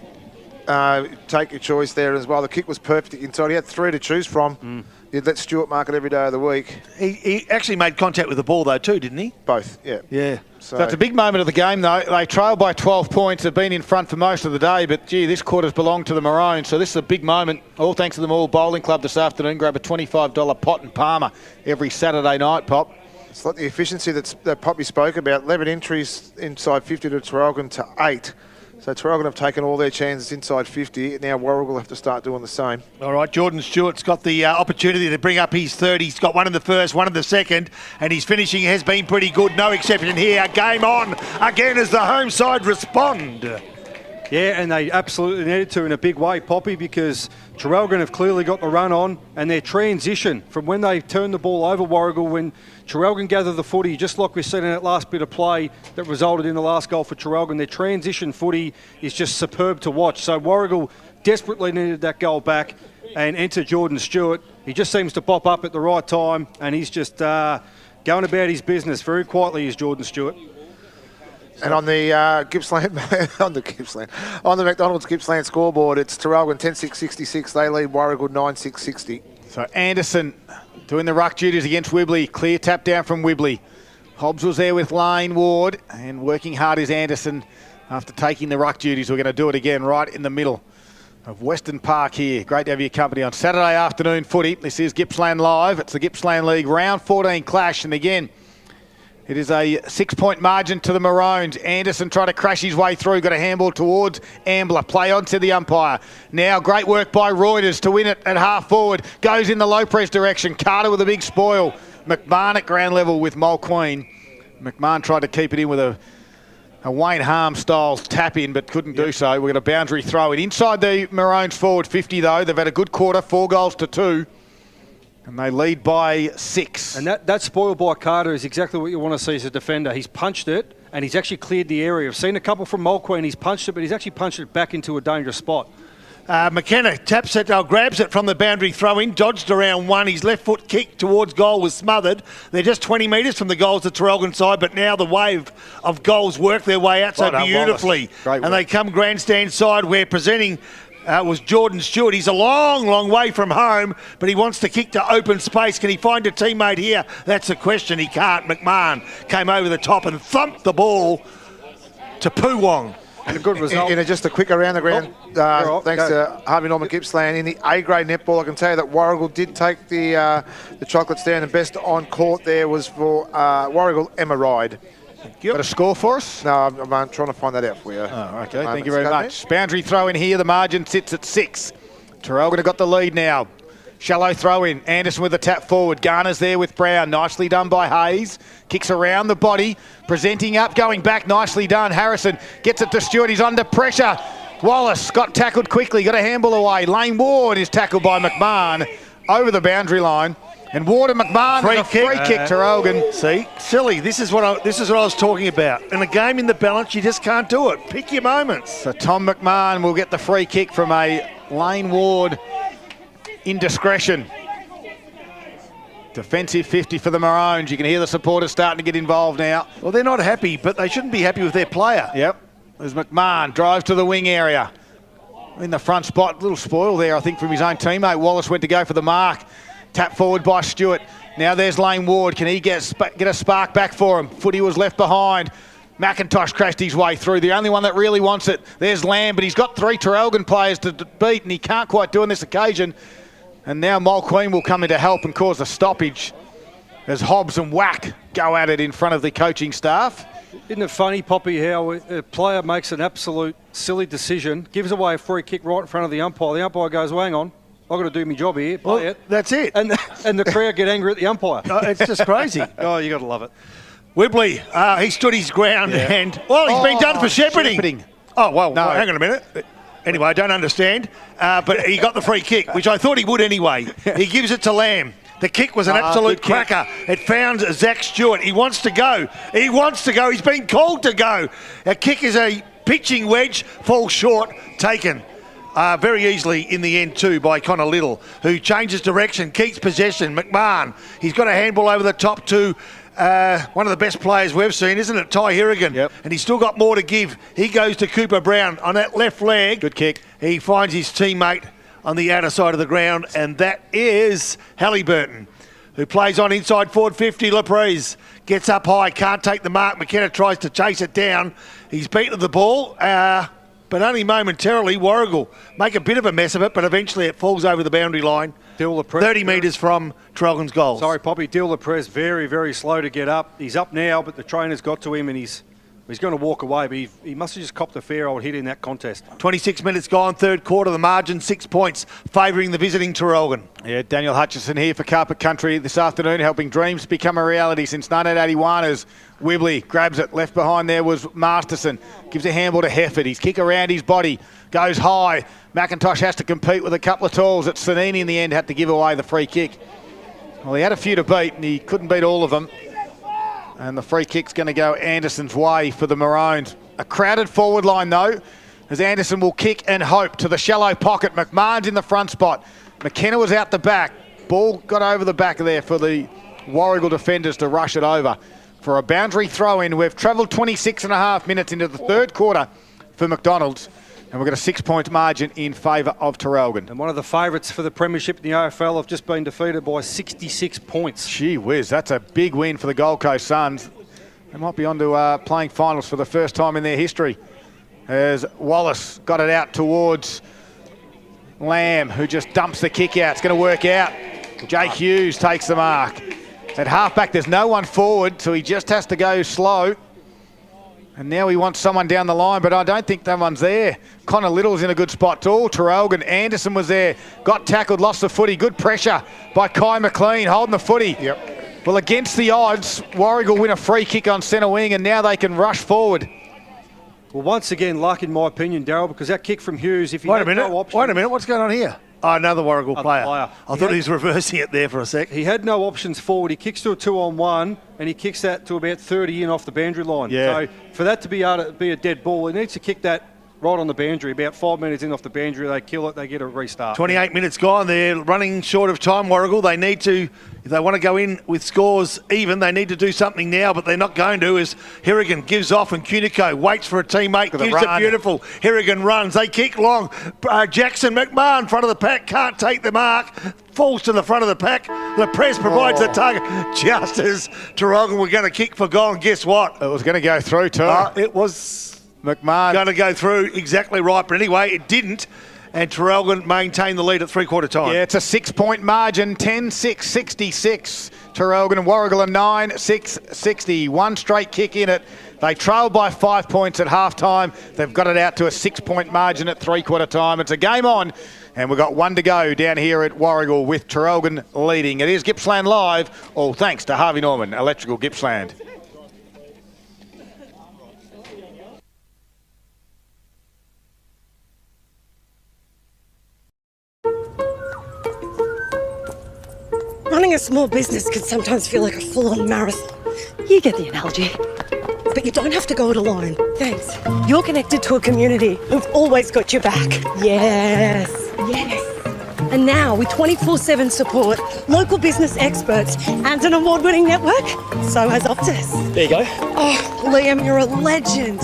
Take your choice there as well. The kick was perfect inside. He had 3 to choose from. You'd let Stewart mark it every day of the week. He actually made contact with the ball though too, didn't he? Both, yeah. Yeah. So it's a big moment of the game though. They trail by 12 points. They've been in front for most of the day, but gee, this quarter's belonged to the Maroons. So this is a big moment. All thanks to the Moore Bowling Club this afternoon. Grab a $25 pot and Palmer every Saturday night, Pop. It's like the efficiency that Poppy spoke about. 11 entries inside 50 to Traralgon to 8. So Traralgon have taken all their chances inside 50. Now Warragul will have to start doing the same. All right, Jordan Stewart's got the opportunity to bring up his third. He's got one in the first, one in the second, and his finishing has been pretty good. No exception here. Game on again as the home side respond. Yeah, and they absolutely needed to in a big way, Poppy, because Traralgon have clearly got the run on, and their transition from when they turned the ball over Warragul, when Traralgon gathered the footy, just like we've seen in that last bit of play that resulted in the last goal for Traralgon, their transition footy is just superb to watch. So Warragul desperately needed that goal back, and enter Jordan Stewart. He just seems to pop up at the right time, and he's just going about his business very quietly, is Jordan Stewart. And on the Gippsland, on the McDonald's Gippsland scoreboard, it's Traralgon 10-6-66. They lead Warragul 9-6-60. So Anderson doing the ruck duties against Wibley. Clear tap down from Wibley. Hobbs was there with Lane Ward, and working hard is Anderson after taking the ruck duties. We're going to do it again right in the middle of Western Park here. Great to have your company on Saturday afternoon footy. This is Gippsland Live. It's the Gippsland League round 14 clash, and again, it is a 6-point margin to the Maroons. Anderson tried to crash his way through, got a handball towards Ambler. Play on to the umpire. Now great work by Reuters to win it at half forward. Goes in the low press direction. Carter with a big spoil. McMahon at ground level with Mulqueen. McMahon tried to keep it in with a Wayne Harm style tap in, but couldn't do so. We've got a boundary throw in. Inside the Maroons forward 50 though. They've had a good quarter, 4 goals to 2. And they lead by 6. And that spoil by Carter is exactly what you want to see as a defender. He's punched it, and he's actually cleared the area. I've seen a couple from Mulqueen. He's punched it, but he's actually punched it back into a dangerous spot. McKenna taps it, grabs it from the boundary throw-in, dodged around one. His left foot kick towards goal was smothered. They're just 20 metres from the goals to Traralgon side, but now the wave of goals work their way out so beautifully. And they come grandstand side where presenting was Jordan Stewart. He's a long, long way from home, but he wants to kick to open space. Can he find a teammate here? That's the question. He can't. McMahon came over the top and thumped the ball to Poowong. And a good result. In just a quick around the ground, thanks to Harvey Norman Gippsland. In the A-grade netball, I can tell you that Warragul did take the chocolates there, and the best on court there was for Warragul, Emma Ride. Got a score for us? No, I'm trying to find that out for you. Oh, okay. Thank you very much. Boundary throw in here. The margin sits at 6. Traralgon have got the lead now. Shallow throw in. Anderson with the tap forward. Garner's there with Brown. Nicely done by Hayes. Kicks around the body. Presenting up, going back. Nicely done. Harrison gets it to Stewart. He's under pressure. Wallace got tackled quickly. Got a handball away. Lane Ward is tackled by McMahon over the boundary line. And Ward and McMahon with a free kick to Traralgon. See, silly. This is what I was talking about. In a game in the balance, you just can't do it. Pick your moments. So Tom McMahon will get the free kick from a Lane Ward indiscretion. Defensive 50 for the Maroons. You can hear the supporters starting to get involved now. Well, they're not happy, but they shouldn't be happy with their player. Yep. There's McMahon, drives to the wing area. In the front spot, little spoil there, I think, from his own teammate. Wallace went to go for the mark. Tap forward by Stewart. Now there's Lane Ward. Can he get a spark back for him? Footy was left behind. McIntosh crashed his way through. The only one that really wants it. There's Lamb, but he's got 3 Traralgon players to beat, and he can't quite do on this occasion. And now Mulqueen will come in to help and cause a stoppage as Hobbs and Wack go at it in front of the coaching staff. Isn't it funny, Poppy, how a player makes an absolute silly decision, gives away a free kick right in front of the umpire. The umpire goes, well, hang on, I've got to do my job here, play it. That's it. And the crowd get angry at the umpire. It's just crazy. Oh, you got to love it. Whibley, he stood his ground and, well, he's been done for shepherding. Oh, well, no. Hang on a minute. Anyway, I don't understand. But he got the free kick, which I thought he would anyway. He gives it to Lamb. The kick was an absolute cracker. It found Zach Stewart. He wants to go. He wants to go. He's been called to go. A kick is a pitching wedge, falls short, taken. Very easily in the end too by Connor Little, who changes direction, keeps possession. McMahon, he's got a handball over the top to one of the best players we've seen, isn't it? Ty Hirrigan. Yep. And he's still got more to give. He goes to Cooper Brown on that left leg. Good kick. He finds his teammate on the outer side of the ground, and that is Halliburton, who plays on inside forward 50. Laprise gets up high, can't take the mark. McKenna tries to chase it down. He's beaten the ball, but only momentarily. Warragul make a bit of a mess of it, but eventually it falls over the boundary line. 30 metres from Traralgon's goals. Sorry, Poppy. Laprise very, very slow to get up. He's up now, but the trainer's got to him, and he's going to walk away, but he must have just copped a fair old hit in that contest. 26 minutes gone, third quarter, the margin 6 points, favouring the visiting Traralgon. Yeah, Daniel Hutchison here for Carpet Country this afternoon, helping dreams become a reality since 1981 as Whibley grabs it. Left behind there was Masterson. Gives a handball to Hefford. His kick around his body goes high. McIntosh has to compete with a couple of tools. At Sanini in the end had to give away the free kick. Well, he had a few to beat and he couldn't beat all of them. And the free kick's going to go Anderson's way for the Maroons. A crowded forward line, though, as Anderson will kick and hope to the shallow pocket. McMahon's in the front spot. McKenna was out the back. Ball got over the back there for the Warragul defenders to rush it over. For a boundary throw-in, we've travelled 26 and a half minutes into the third quarter for McDonald's. And we've got a 6-point margin in favour of Traralgon. And one of the favourites for the premiership in the AFL have just been defeated by 66 points. Gee whiz, that's a big win for the Gold Coast Suns. They might be on to playing finals for the first time in their history. As Wallace got it out towards Lamb, who just dumps the kick out. It's going to work out. Jake Hughes takes the mark. At halfback, there's no one forward, so he just has to go slow. And now he wants someone down the line, but I don't think that one's there. Connor Little's in a good spot too. Traralgon, Anderson was there. Got tackled, lost the footy. Good pressure by Kai McLean, holding the footy. Yep. Well, against the odds, Warragul win a free kick on centre wing, and now they can rush forward. Well, once again, luck in my opinion, Daryl, because that kick from Hughes, if he Wait had a minute, no option... wait a minute, what's going on here? Oh, another Warragul player. player. I thought he was reversing it there for a sec. He had no options forward. He kicks to a 2-on-1, and he kicks that to about 30 in off the boundary line. Yeah. So for that to be able to be a dead ball, he needs to kick that right on the boundary. About 5 minutes in off the boundary, they kill it, they get a restart. 28 minutes gone. They're running short of time, Warragul. They need to, if they want to go in with scores even, they need to do something now, but they're not going to, as Hirrigan gives off and Cunico waits for a teammate, gives it beautiful. Hirrigan runs. They kick long. Jackson McMahon, front of the pack, can't take the mark. Falls to the front of the pack. Laprise provides the target. Just as Traralgon were going to kick for goal, and guess what? It was going to go through too. It was McMahon. going to go through exactly right, but anyway, it didn't. And Traralgon maintained the lead at three-quarter time. Yeah, it's a 6-point margin, 10-6-66. Traralgon and Warragul are 9-6-60. One straight kick in it. They trailed by 5 points at half-time. They've got it out to a 6-point margin at three-quarter time. It's a game on, and we've got one to go down here at Warragul with Traralgon leading. It is Gippsland Live, all thanks to Harvey Norman, Electrical Gippsland. Running a small business can sometimes feel like a full-on marathon. You get the analogy. But you don't have to go it alone. Thanks. You're connected to a community who've always got your back. Yes. Yes. And now, with 24/7 support, local business experts, and an award-winning network, so has Optus. There you go. Oh, Liam, you're a legend.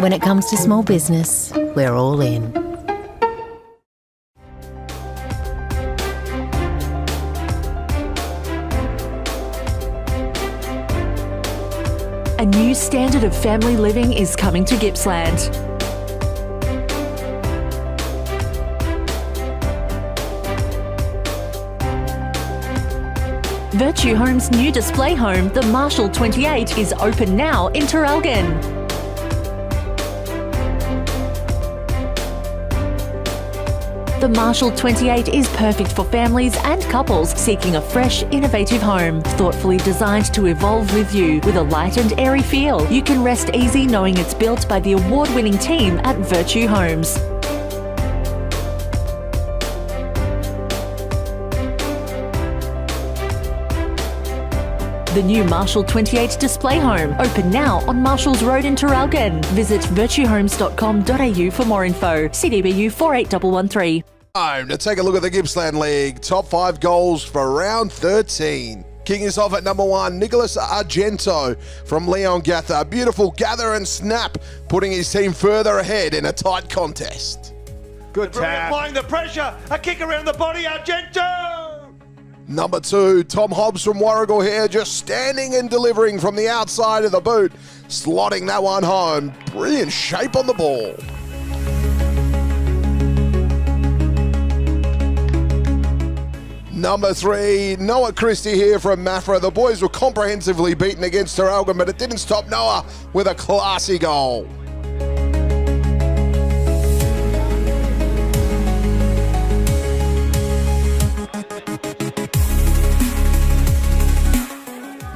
When it comes to small business, we're all in. A new standard of family living is coming to Gippsland. Virtue Home's new display home, the Marshall 28, is open now in Traralgon. The Marshall 28 is perfect for families and couples seeking a fresh, innovative home. Thoughtfully designed to evolve with you with a light and airy feel. You can rest easy knowing it's built by the award-winning team at Virtue Homes. The new Marshall 28 display home, open now on Marshalls Road in Traralgon. Visit virtuehomes.com.au for more info. CDBU 48113. Time to take a look at the Gippsland League. Top 5 goals for round 13. Kicking us off at number 1, Nicholas Argento from Leon Gather. Beautiful gather and snap, putting his team further ahead in a tight contest. Good tap. Applying the pressure. A kick around the body, Argento. Number 2, Tom Hobbs from Warragul here, just standing and delivering from the outside of the boot, slotting that one home. Brilliant shape on the ball. Number 3, Noah Christie here from Maffra. The boys were comprehensively beaten against Traralgon, but it didn't stop Noah with a classy goal.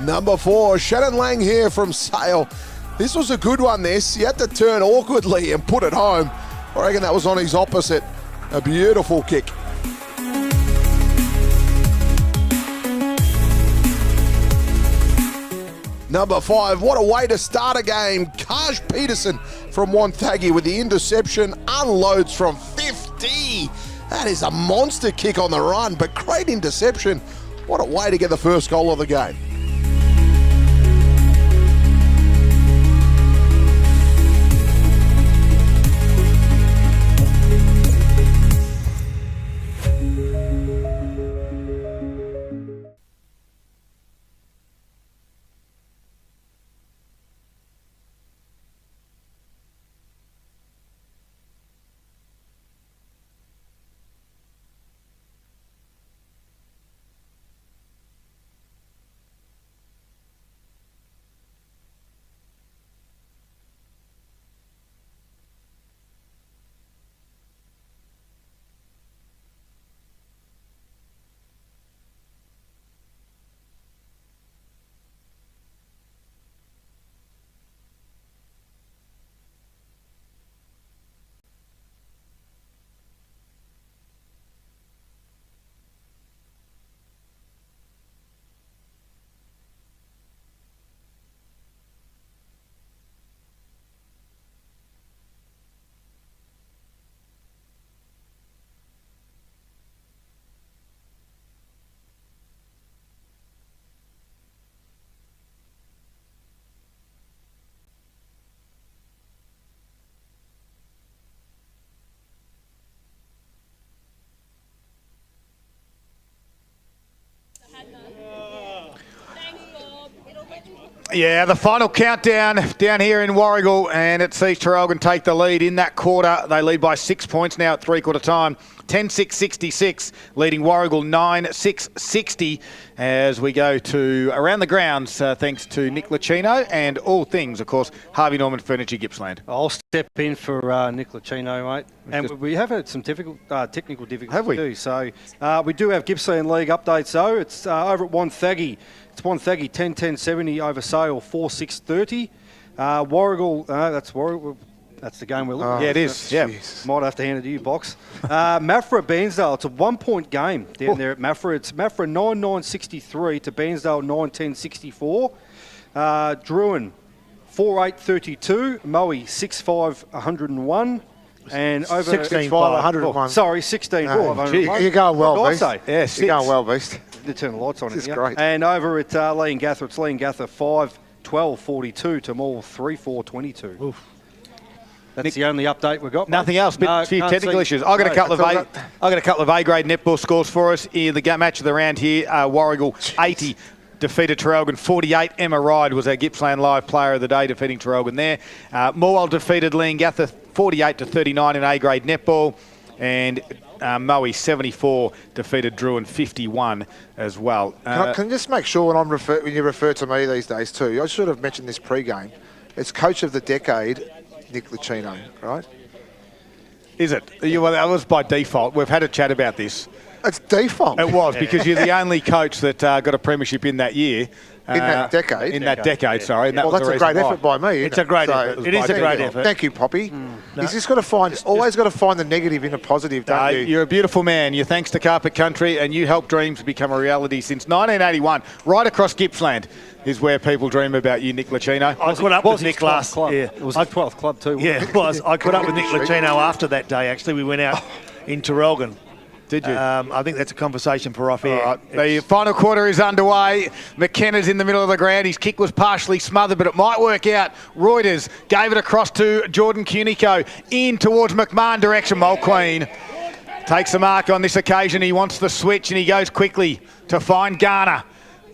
Number 4, Shannon Lang here from Sale. This was a good one, this. He had to turn awkwardly and put it home. I reckon that was on his opposite. A beautiful kick. Number 5, what a way to start a game. Kaj Peterson from Wonthaggi with the interception, unloads from 50. That is a monster kick on the run, but great interception. What a way to get the first goal of the game. Yeah, the final countdown down here in Warragul, and it sees Traralgon take the lead in that quarter. They lead by 6 points now at three-quarter time. 10-6-66, leading Warragul 9-6-60 as we go to around the grounds, thanks to Nick Lucchino and all things, of course, Harvey Norman Furniture, Gippsland. I'll step in for Nick Lucchino, mate. And we have had some technical difficulties have we? too. So we do have Gippsland League updates, though. It's over at Wonthaggi. It's Wonthaggi 10-10-70 over Sale 4-6-30. Warragul, that's Warragul. That's the game we're looking at. Yeah, it is. Yeah. Might have to hand it to you, Box. Maffra at Bairnsdale. It's a 1 point game down there at Maffra. It's Maffra 9-9-63 to Bairnsdale 9-10-64. Druin 4-8-32. Moe 6-5-101. And over 16-5-101. Sorry, 16-5-101. You're going well, Beast. Yeah, you're going well, Beast. They turn the lights on. This is great. And over at Lee and Gather, it's Lee and Gather 5-12-42 to Maul 3-4-22. That's the only update we've got. Nothing else. A few technical issues. I got a couple of A-grade netball scores for us in the match of the round here. Warragul 80 defeated Traralgon 48. Emma Ride was our Gippsland Live Player of the Day, defeating Traralgon there. Morwell defeated Leongatha 48-39 in A-grade netball, and Moe 74 defeated Druin 51 as well. Can I just make sure when you refer to me these days too, I should have mentioned this pre-game. It's Coach of the Decade, Nick Lucchino, right? Is it? Well, that was by default. We've had a chat about this. It's default. It was, because you're the only coach that got a premiership in that year. In that decade? In that decade, sorry. And well, that's a great effort by me. It's a great effort. It is a great effort. Thank you, Poppy. He's just got to find, always got to find the negative in a positive, don't you? You're a beautiful man. You're thanks to Carpet Country, and you helped dreams become a reality since 1981. Right across Gippsland is where people dream about you, Nick Lucchino. I caught up with Nick last. Yeah, it was his 12th club too. Yeah, it was. I caught up with Nick Lucchino after that day. Actually, we went out in Traralgon. Did you? I think that's a conversation for off air. All right. The final quarter is underway. McKenna's in the middle of the ground. His kick was partially smothered, but it might work out. Reuters gave it across to Jordan Cunico. In towards McMahon direction. Mulqueen takes the mark on this occasion. He wants the switch, and he goes quickly to find Garner.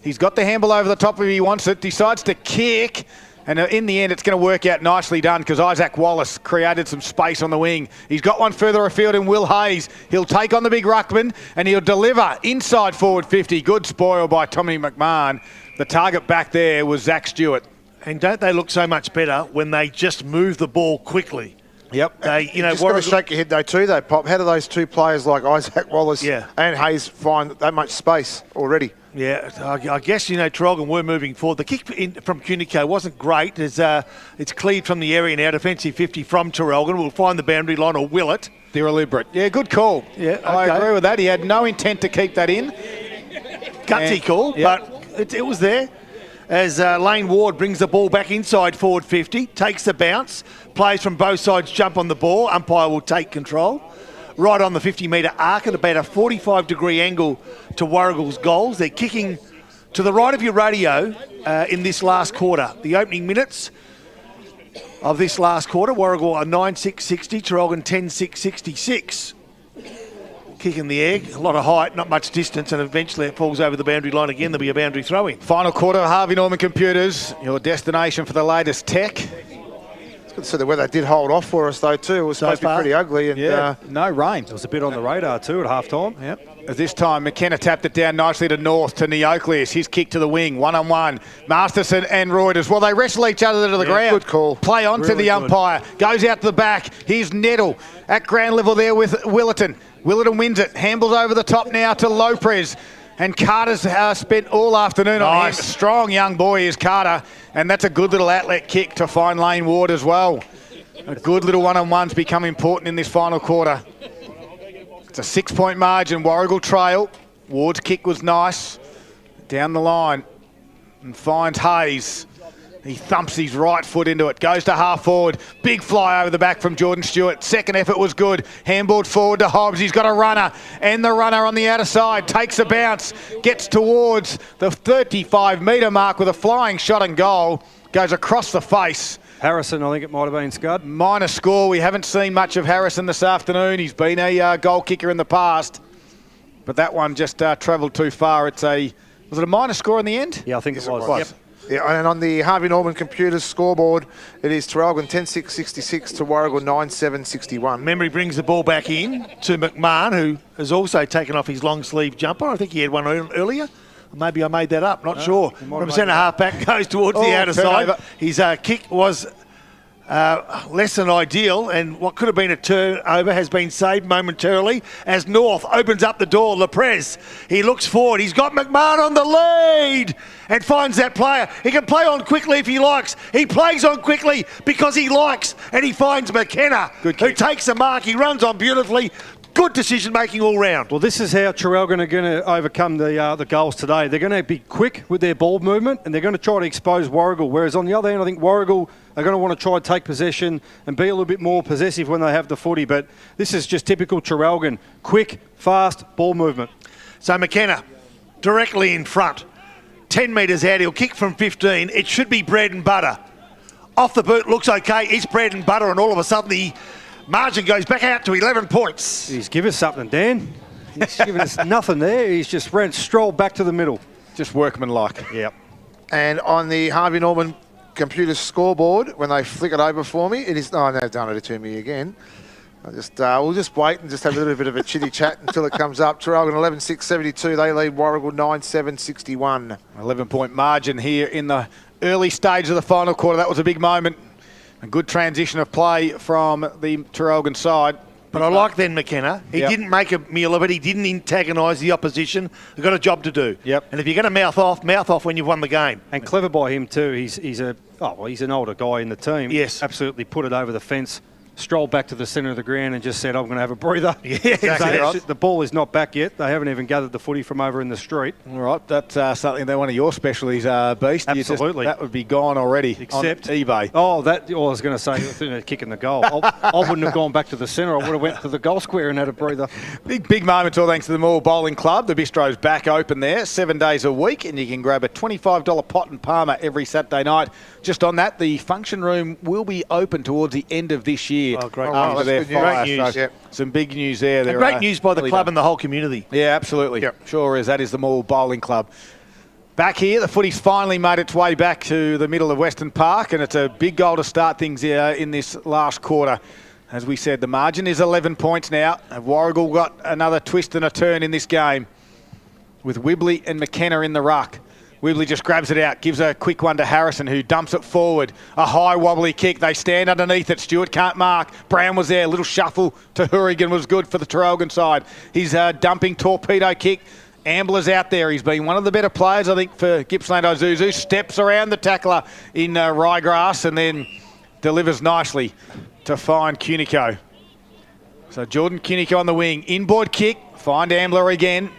He's got the handle over the top of him. He wants it. Decides to kick. And in the end, it's going to work out nicely done because Isaac Wallace created some space on the wing. He's got one further afield in Will Hayes. He'll take on the big ruckman and he'll deliver inside forward 50. Good spoil by Tommy McMahon. The target back there was Zach Stewart. And don't they look so much better when they just move the ball quickly? Yep. They, you just got to shake your head though too, though, Pop. How do those two players like Isaac Wallace and Hayes find that much space already? Yeah, I guess, Traralgon were moving forward. The kick from Cunico wasn't great. It's cleared from the area now, defensive 50 from Traralgon. We'll find the boundary line, or will it? Deliberate. Yeah, good call. Yeah, okay. I agree with that. He had no intent to keep that in. Gutsy call, but it was there. As Lane Ward brings the ball back inside forward 50, takes the bounce, players from both sides jump on the ball, umpire will take control. Right on the 50-metre arc at about a 45-degree angle to Warragul's goals. They're kicking to the right of your radio in this last quarter. The opening minutes of this last quarter, Warragul are 9-6-60, Traralgon 10-6-66. Kicking the egg, a lot of height, not much distance, and eventually it falls over the boundary line again. There'll be a boundary throw-in. Final quarter, Harvey Norman Computers, your destination for the latest tech. So the weather did hold off for us though too. It was supposed to be pretty ugly, and no rain. It was a bit on the radar too at half time. Yep. At this time, McKenna tapped it down nicely to North to Neocleus. His kick to the wing, one-on-one. Masterson and Reuters. Well, they wrestle each other to the ground. Good call. Play on to the umpire. Goes out to the back. Here's Nettle at ground level there with Willerton. Willerton wins it. Handles over the top now to Lopez. And Carter's spent all afternoon on him. Strong young boy is Carter. And that's a good little outlet kick to find Lane Ward as well. A good little one-on-ones become important in this final quarter. It's a 6-point margin. Warragul trail. Ward's kick was nice. Down the line. And finds Hayes. He thumps his right foot into it. Goes to half forward. Big fly over the back from Jordan Stewart. Second effort was good. Handballed forward to Hobbs. He's got a runner. And the runner on the outer side takes a bounce. Gets towards the 35-metre mark with a flying shot and goal. Goes across the face. Harrison, I think it might have been Scud. Minor score. We haven't seen much of Harrison this afternoon. He's been a goal kicker in the past. But that one just travelled too far. Was it a minor score in the end? Yeah, I think it was. Yep. Yeah, and on the Harvey Norman Computers scoreboard, it is Traralgon 10-6-66 to Warragul 9-7-61. Memory brings the ball back in to McMahon, who has also taken off his long sleeve jumper. I think he had one earlier. Maybe I made that up, not sure. From centre half back goes towards the outer side. His kick was less than ideal, and what could have been a turnover has been saved momentarily as North opens up the door. Leprez, he looks forward. He's got McMahon on the lead and finds that player. He can play on quickly if he likes. He plays on quickly because he likes, and he finds McKenna, who takes the mark. He runs on beautifully. Good decision-making all round. Well, this is how Traralgon are going to overcome the goals today. They're going to be quick with their ball movement, and they're going to try to expose Warragul. Whereas on the other hand, I think Warragul are going to want to try and take possession and be a little bit more possessive when they have the footy. But this is just typical Traralgon. Quick, fast ball movement. So McKenna, directly in front. 10 metres out, he'll kick from 15. It should be bread and butter. Off the boot, looks okay. It's bread and butter, and all of a sudden the margin goes back out to 11 points. He's given us something, Dan. He's given us nothing there. He's just strolled back to the middle. Just workmanlike. Yep. And on the Harvey Norman Computer scoreboard, when they flick it over for me, it is... Oh, they've done it to me again. We'll just wait and just have a little bit of a chitty chat until it comes up. Traralgon 11-6-72. They lead Warragul 9-7-61. 11-point margin here in the early stage of the final quarter. That was a big moment. A good transition of play from the Traralgon side. But I like then McKenna. He didn't make a meal of it. He didn't antagonise the opposition. They've got a job to do. Yep. And if you're going to mouth off when you've won the game. And clever by him too. He's an older guy in the team. Yes. Absolutely put it over the fence, strolled back to the centre of the ground and just said, I'm going to have a breather. Yeah, exactly right. The ball is not back yet. They haven't even gathered the footy from over in the street. All right, that's something that one of your specialties, Beast. Absolutely. That would be gone already. Except on eBay. I was going to say kicking the goal. I wouldn't have gone back to the centre. I would have went to the goal square and had a breather. Big moment, all thanks to the Moore Bowling Club. The bistro's back open there 7 days a week, and you can grab a $25 pot and Palmer every Saturday night. Just on that, the function room will be open towards the end of this year. Oh, great. Great news. So some big news there. And great news by the club and the whole community. Yeah, absolutely. Yep. Sure is. That is the Moore Bowling Club. Back here, the footy's finally made its way back to the middle of Western Park, and it's a big goal to start things in this last quarter. As we said, the margin is 11 points now. Have Warragul got another twist and a turn in this game with Wibley and McKenna in the ruck. Wibley just grabs it out, gives a quick one to Harrison, who dumps it forward. A high wobbly kick. They stand underneath it. Stewart can't mark. Brown was there. A little shuffle to Hurrigan was good for the Traralgon side. He's dumping torpedo kick. Ambler's out there. He's been one of the better players, I think, for Gippsland Isuzu. Steps around the tackler in ryegrass and then delivers nicely to find Cunico. So Jordan Cunico on the wing. Inboard kick. Find Ambler again.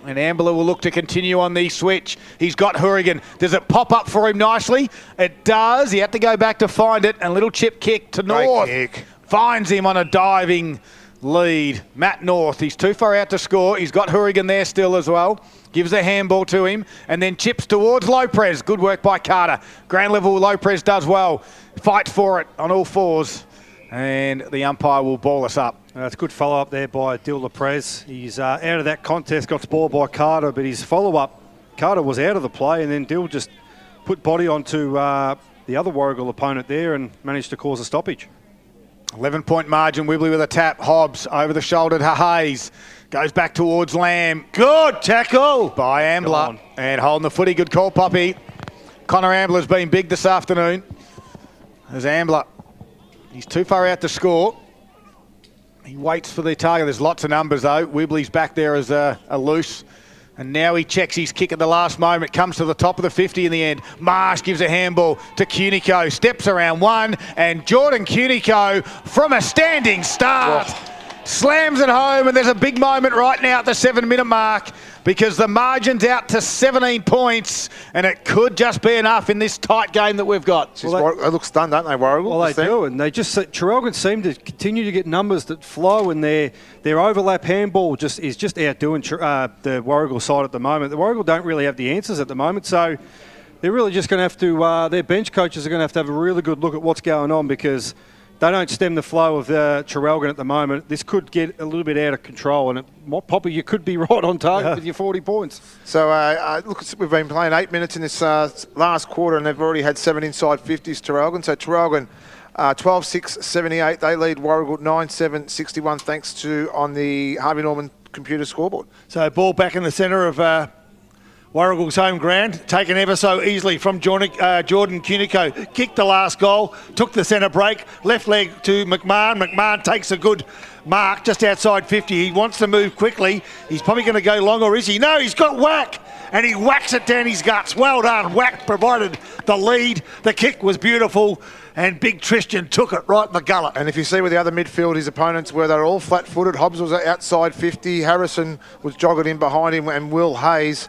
And Ambler will look to continue on the switch. He's got Hurrigan. Does it pop up for him nicely? It does. He had to go back to find it. And a little chip kick to North. Kick. Finds him on a diving lead. Matt North. He's too far out to score. He's got Hurrigan there still as well. Gives a handball to him. And then chips towards Lopez. Good work by Carter. Ground level Lopez does well. Fight for it on all fours. And the umpire will ball us up. That's a good follow-up there by Dil Leprez. He's out of that contest, got spoiled by Carter, but his follow-up, Carter was out of the play, and then Dil just put body onto the other Warragul opponent there and managed to cause a stoppage. 11-point margin, Wibley with a tap. Hobbs over the shoulder to Hayes. Goes back towards Lamb. Good tackle By Ambler. And holding the footy. Good call, Poppy. Connor Ambler's been big this afternoon. There's Ambler. He's too far out to score. He waits for the target. There's lots of numbers, though. Wibley's back there as a loose. And now he checks his kick at the last moment. Comes to the top of the 50 in the end. Marsh gives a handball to Cunico. Steps around one. And Jordan Cunico from a standing start. Slams it home. And there's a big moment right now at the 7-minute mark, because the margin's out to 17 points. And it could just be enough in this tight game that we've got. They look stunned, don't they, Warragul? Well, they do, and they just Traralgon seem to continue to get numbers that flow, and their overlap handball is just outdoing the Warragul side at the moment. The Warragul don't really have the answers at the moment, so they're really just going to have to. Their bench coaches are going to have a really good look at what's going on, because don't stem the flow of the Traralgon at the moment, this could get a little bit out of control, and Poppy, you could be right on target with your 40 points. So, look, we've been playing 8 minutes in this last quarter, and they've already had 7 inside 50s, Traralgon. So, Traralgon, 12-6, 78. They lead Warragul 9-7, 61, thanks to on the Harvey Norman computer scoreboard. So, ball back in the centre of Warragul's home ground, taken ever so easily from Jordan Cunico. Kicked the last goal, took the centre break, left leg to McMahon. McMahon takes a good mark just outside 50. He wants to move quickly. He's probably going to go long, or is he? No, he's got whack, and he whacks it down his guts. Well done. Whack provided the lead. The kick was beautiful, and Big Tristan took it right in the gullet. And if you see where the other midfield, his opponents were, they're all flat-footed. Hobbs was outside 50. Harrison was jogging in behind him, and Will Hayes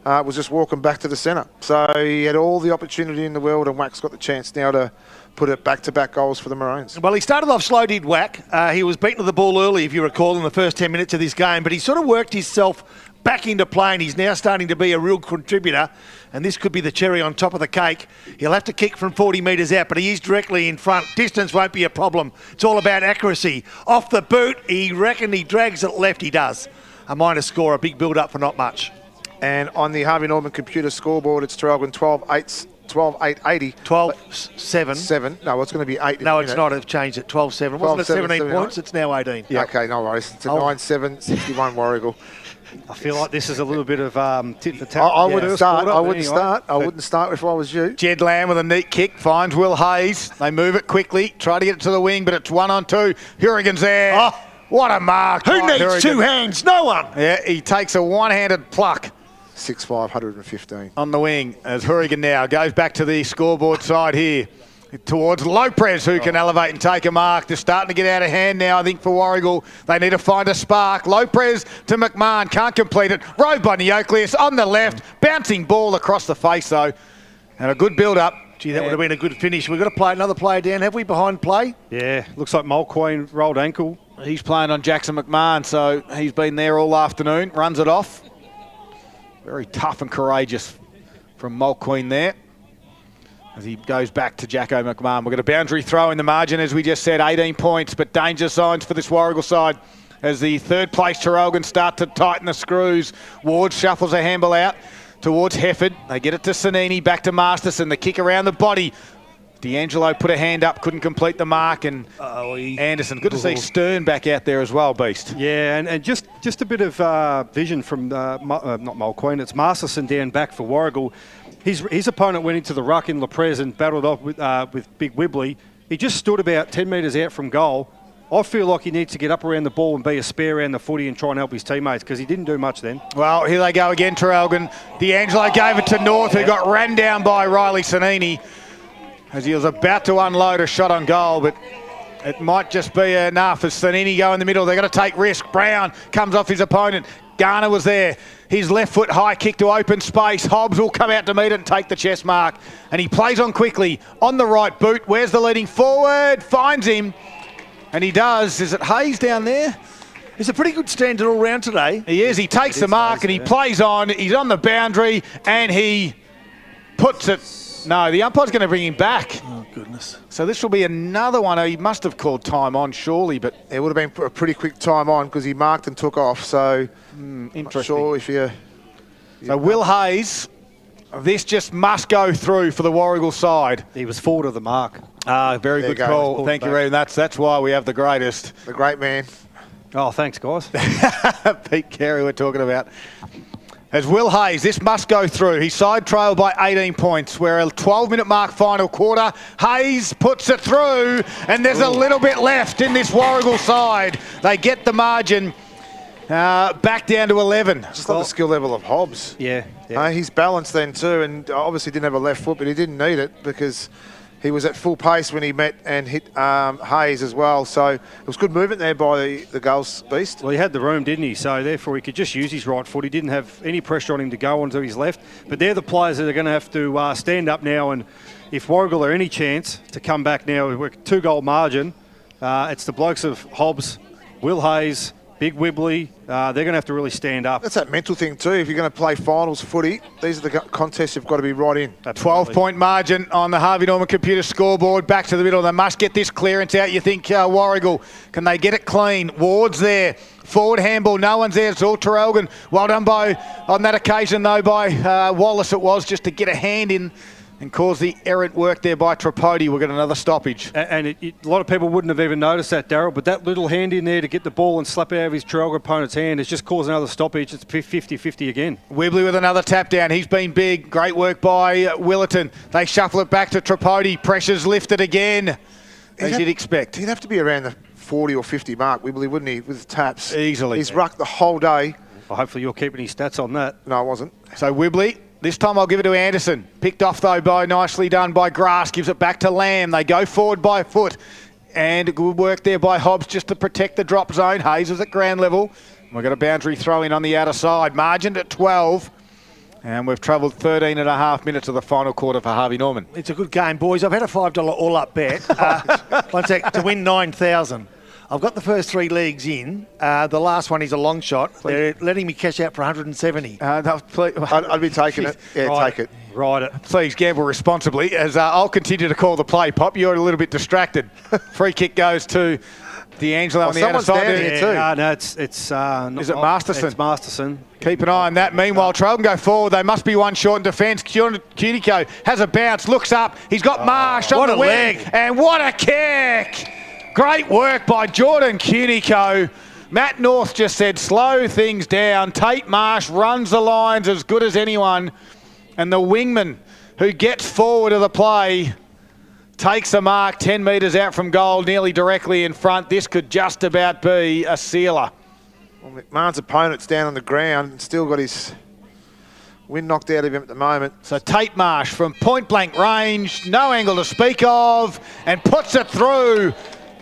was just walking back to the centre. So he had all the opportunity in the world, and Wack's got the chance now to put it back-to-back goals for the Maroons. Well, he started off slow, did Wack. He was beaten to the ball early, if you recall, in the first 10 minutes of this game, but he sort of worked himself back into play, and he's now starting to be a real contributor, and this could be the cherry on top of the cake. He'll have to kick from 40 metres out, but he is directly in front. Distance won't be a problem. It's all about accuracy. Off the boot, he reckon he drags it left. He does. A minor score, a big build-up for not much. And on the Harvey Norman computer scoreboard, it's Traralgon 12-8-80. 12-7. 7. No, it's going to be 8. No, it's not. I've changed it. 12-7. Wasn't it 17 points? It's now 18. Yeah. Okay, no worries. It's a 9-7, 61 Warragul. I feel like this is a little bit of tit for tat. I wouldn't start. I wouldn't start if I was you. Jed Lamb with a neat kick, finds Will Hayes. They move it quickly, try to get it to the wing, but it's 1-on-2. Hurrigan's there. Oh, what a mark. Who needs Hurrigan. 2 hands? No one. Yeah, he takes a one-handed pluck. 6'5", 115. On the wing as Hurrigan now goes back to the scoreboard side here towards Lopez, who can elevate and take a mark. They're starting to get out of hand now, I think, for Warragul. They need to find a spark. Lopez to McMahon, can't complete it. Rode by Neocleus on the left, bouncing ball across the face though, and a good build-up. Gee, that would have been a good finish. We've got to play another player down, have we, behind play? Yeah, looks like Mulqueen rolled ankle. He's playing on Jackson McMahon, so he's been there all afternoon, runs it off. Very tough and courageous from Mulqueen there as he goes back to Jacko McMahon. We've got a boundary throw in the margin, as we just said, 18 points, but danger signs for this Warragul side as the third place Traralgon start to tighten the screws. Ward shuffles a handball out towards Hefford. They get it to Sanini, back to Masterson. The kick around the body. D'Angelo put a hand up, couldn't complete the mark, and Anderson. Good to see Stern back out there as well, Beast. Yeah, and just a bit of vision from, not Mulqueen, it's Masterson down back for Warragul. His opponent went into the ruck in Leprez and battled off with Big Wibley. He just stood about 10 metres out from goal. I feel like he needs to get up around the ball and be a spare around the footy and try and help his teammates, because he didn't do much then. Well, here they go again, Traralgon. D'Angelo gave it to North, who got ran down by Riley Sanini as he was about to unload a shot on goal, but it might just be enough as Sanini go in the middle. They've got to take risk. Brown comes off his opponent. Garner was there. His left foot high kick to open space. Hobbs will come out to meet it and take the chest mark. And he plays on quickly on the right boot. Where's the leading forward? Finds him. And he does. Is it Hayes down there? He's a pretty good standard all round today. He is. He takes the mark and he plays on. He's on the boundary and he puts it. No, the umpire's going to bring him back. Oh, goodness. So this will be another one. He must have called time on, surely, but it would have been a pretty quick time on because he marked and took off. So, interesting. Not sure if you... So Will Hayes, this just must go through for the Warragul side. He was forward of the mark. Very good call. Thank you, Ray. That's why we have the greatest. The great man. Oh, thanks, guys. Pete Carey we're talking about. As Will Hayes, this must go through. He's side trailed by 18 points. We're a 12-minute mark final quarter. Hayes puts it through, and there's a little bit left in this Warragul side. They get the margin back down to 11. Just like the skill level of Hobbs. Yeah. He's balanced then too, and obviously didn't have a left foot, but he didn't need it because he was at full pace when he met and hit Hayes as well. So it was good movement there by the goals beast. Well, he had the room, didn't he? So therefore he could just use his right foot. He didn't have any pressure on him to go onto his left. But they're the players that are going to have to stand up now. And if Warragul are any chance to come back now, we're 2-goal margin. It's the blokes of Hobbs, Will Hayes, Big Wibbly. They're going to have to really stand up. That's that mental thing too. If you're going to play finals footy, these are the contests you've got to be right in. 12-point margin on the Harvey Norman computer scoreboard. Back to the middle. They must get this clearance out. You think Warragul, can they get it clean? Ward's there. Forward handball. No one's there. It's all Traralgon. Well done on that occasion, though, by Wallace it was, just to get a hand in and cause the errant work there by Trapodi. We'll get another stoppage. And a lot of people wouldn't have even noticed that, Darryl, but that little hand in there to get the ball and slap it out of his Traralgon opponent's hand has just caused another stoppage. It's 50-50 again. Wibbly with another tap down. He's been big. Great work by Willerton. They shuffle it back to Trapodi. Pressure's lifted again, as you'd expect. He'd have to be around the 40 or 50 mark, Wibbly, wouldn't he, with taps? Easily. He's rucked the whole day. Well, hopefully you're keeping his stats on that. No, I wasn't. So Wibbly, this time I'll give it to Anderson. Picked off, though, nicely done by Grass. Gives it back to Lamb. They go forward by foot. And good work there by Hobbs just to protect the drop zone. Hayes is at ground level. We've got a boundary throw in on the outer side. Margined at 12. And we've travelled 13 and a half minutes of the final quarter for Harvey Norman. It's a good game, boys. I've had a $5 all-up bet. One sec, to win 9,000. I've got the first 3 leagues in. The last one is a long shot. They're letting me cash out for 170. I'd be taking it. Yeah, Right. take it. Ride it. Please gamble responsibly, as I'll continue to call the play. Pop, you're a little bit distracted. Free kick goes to D'Angelo on the outer someone's side. down here too. No, it's not, Is it Masterson? It's Masterson. Keep an eye on that. Meanwhile, Traralgon go forward. They must be one short in defence. Cutico has a bounce, looks up. He's got Marsh on what the a wing. leg. And what a kick! Great work by Jordan Cunico. Matt North just said, slow things down. Tate Marsh runs the lines as good as anyone. And the wingman who gets forward of the play takes a mark 10 metres out from goal, nearly directly in front. This could just about be a sealer. Well, McMahon's opponent's down on the ground and still got his wind knocked out of him at the moment. So Tate Marsh from point blank range, no angle to speak of, and puts it through.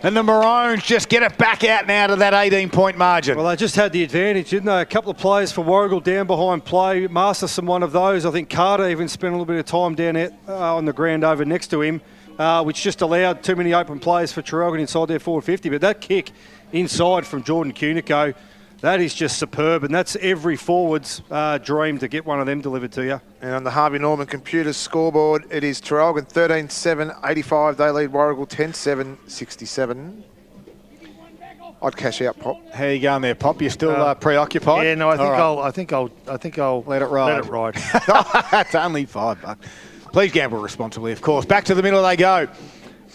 And the Maroons just get it back out now to that 18-point margin. Well, they just had the advantage, didn't they? A couple of players for Warragul down behind play. Masterson, one of those. I think Carter even spent a little bit of time down on the ground over next to him, which just allowed too many open players for Traralgon inside their forward 50. But that kick inside from Jordan Cunico, that is just superb, and that's every forward's dream to get one of them delivered to you. And on the Harvey Norman computer scoreboard, it is Traralgon 13-7-85. They lead Warragul 10-7-67. I'd cash out, Pop. How you going there, Pop? You still preoccupied? Yeah, no, I think I'll let it ride. Let it ride. That's only $5. Please gamble responsibly, of course. Back to the middle they go.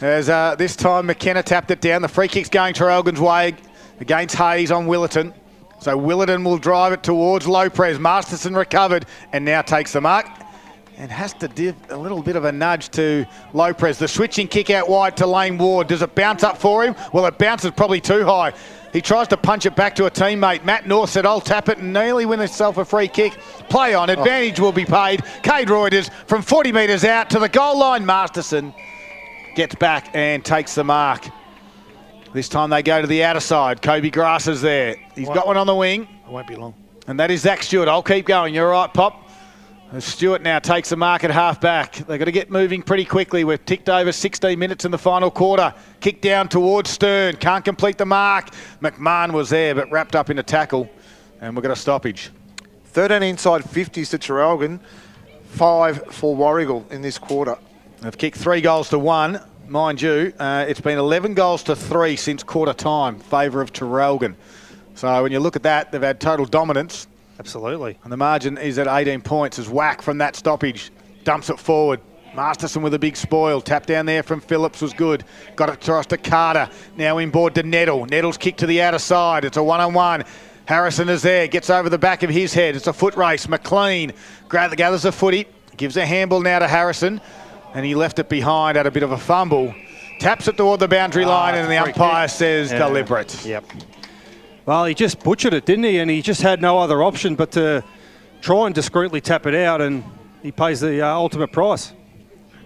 As this time McKenna tapped it down. The free kick's going Traralgon's way against Hayes on Willerton. So Willerton will drive it towards Lopez. Masterson recovered and now takes the mark and has to give a little bit of a nudge to Lopez. The switching kick out wide to Lane Ward. Does it bounce up for him? Well, it bounces probably too high. He tries to punch it back to a teammate. Matt North said, I'll tap it and nearly win himself a free kick. Play on. Advantage will be paid. Cade Reuters from 40 metres out to the goal line. Masterson gets back and takes the mark. This time they go to the outer side. Kobe Grass is there. He's got one on the wing. It won't be long. And that is Zach Stewart. I'll keep going. You're right, Pop. Stewart now takes the mark at half back. They've got to get moving pretty quickly. We've ticked over 16 minutes in the final quarter. Kick down towards Stern. Can't complete the mark. McMahon was there but wrapped up in a tackle. And we've got a stoppage. 13 inside 50s to Traralgon. 5 for Warragul in this quarter. They've kicked 3 goals to 1. Mind you, it's been 11 goals to 3 since quarter time, favour of Traralgon. So when you look at that, they've had total dominance. Absolutely. And the margin is at 18 points as Whack from that stoppage dumps it forward. Masterson with a big spoil. Tap down there from Phillips was good. Got it across to Carter. Now inboard to Nettle. Nettle's kick to the outer side. It's a one-on-one. Harrison is there. Gets over the back of his head. It's a foot race. McLean gathers a footy. Gives a handball now to Harrison. And he left it behind at a bit of a fumble. Taps it toward the boundary line and the umpire says deliberate. Yep. Well, he just butchered it, didn't he? And he just had no other option but to try and discreetly tap it out, and he pays the ultimate price.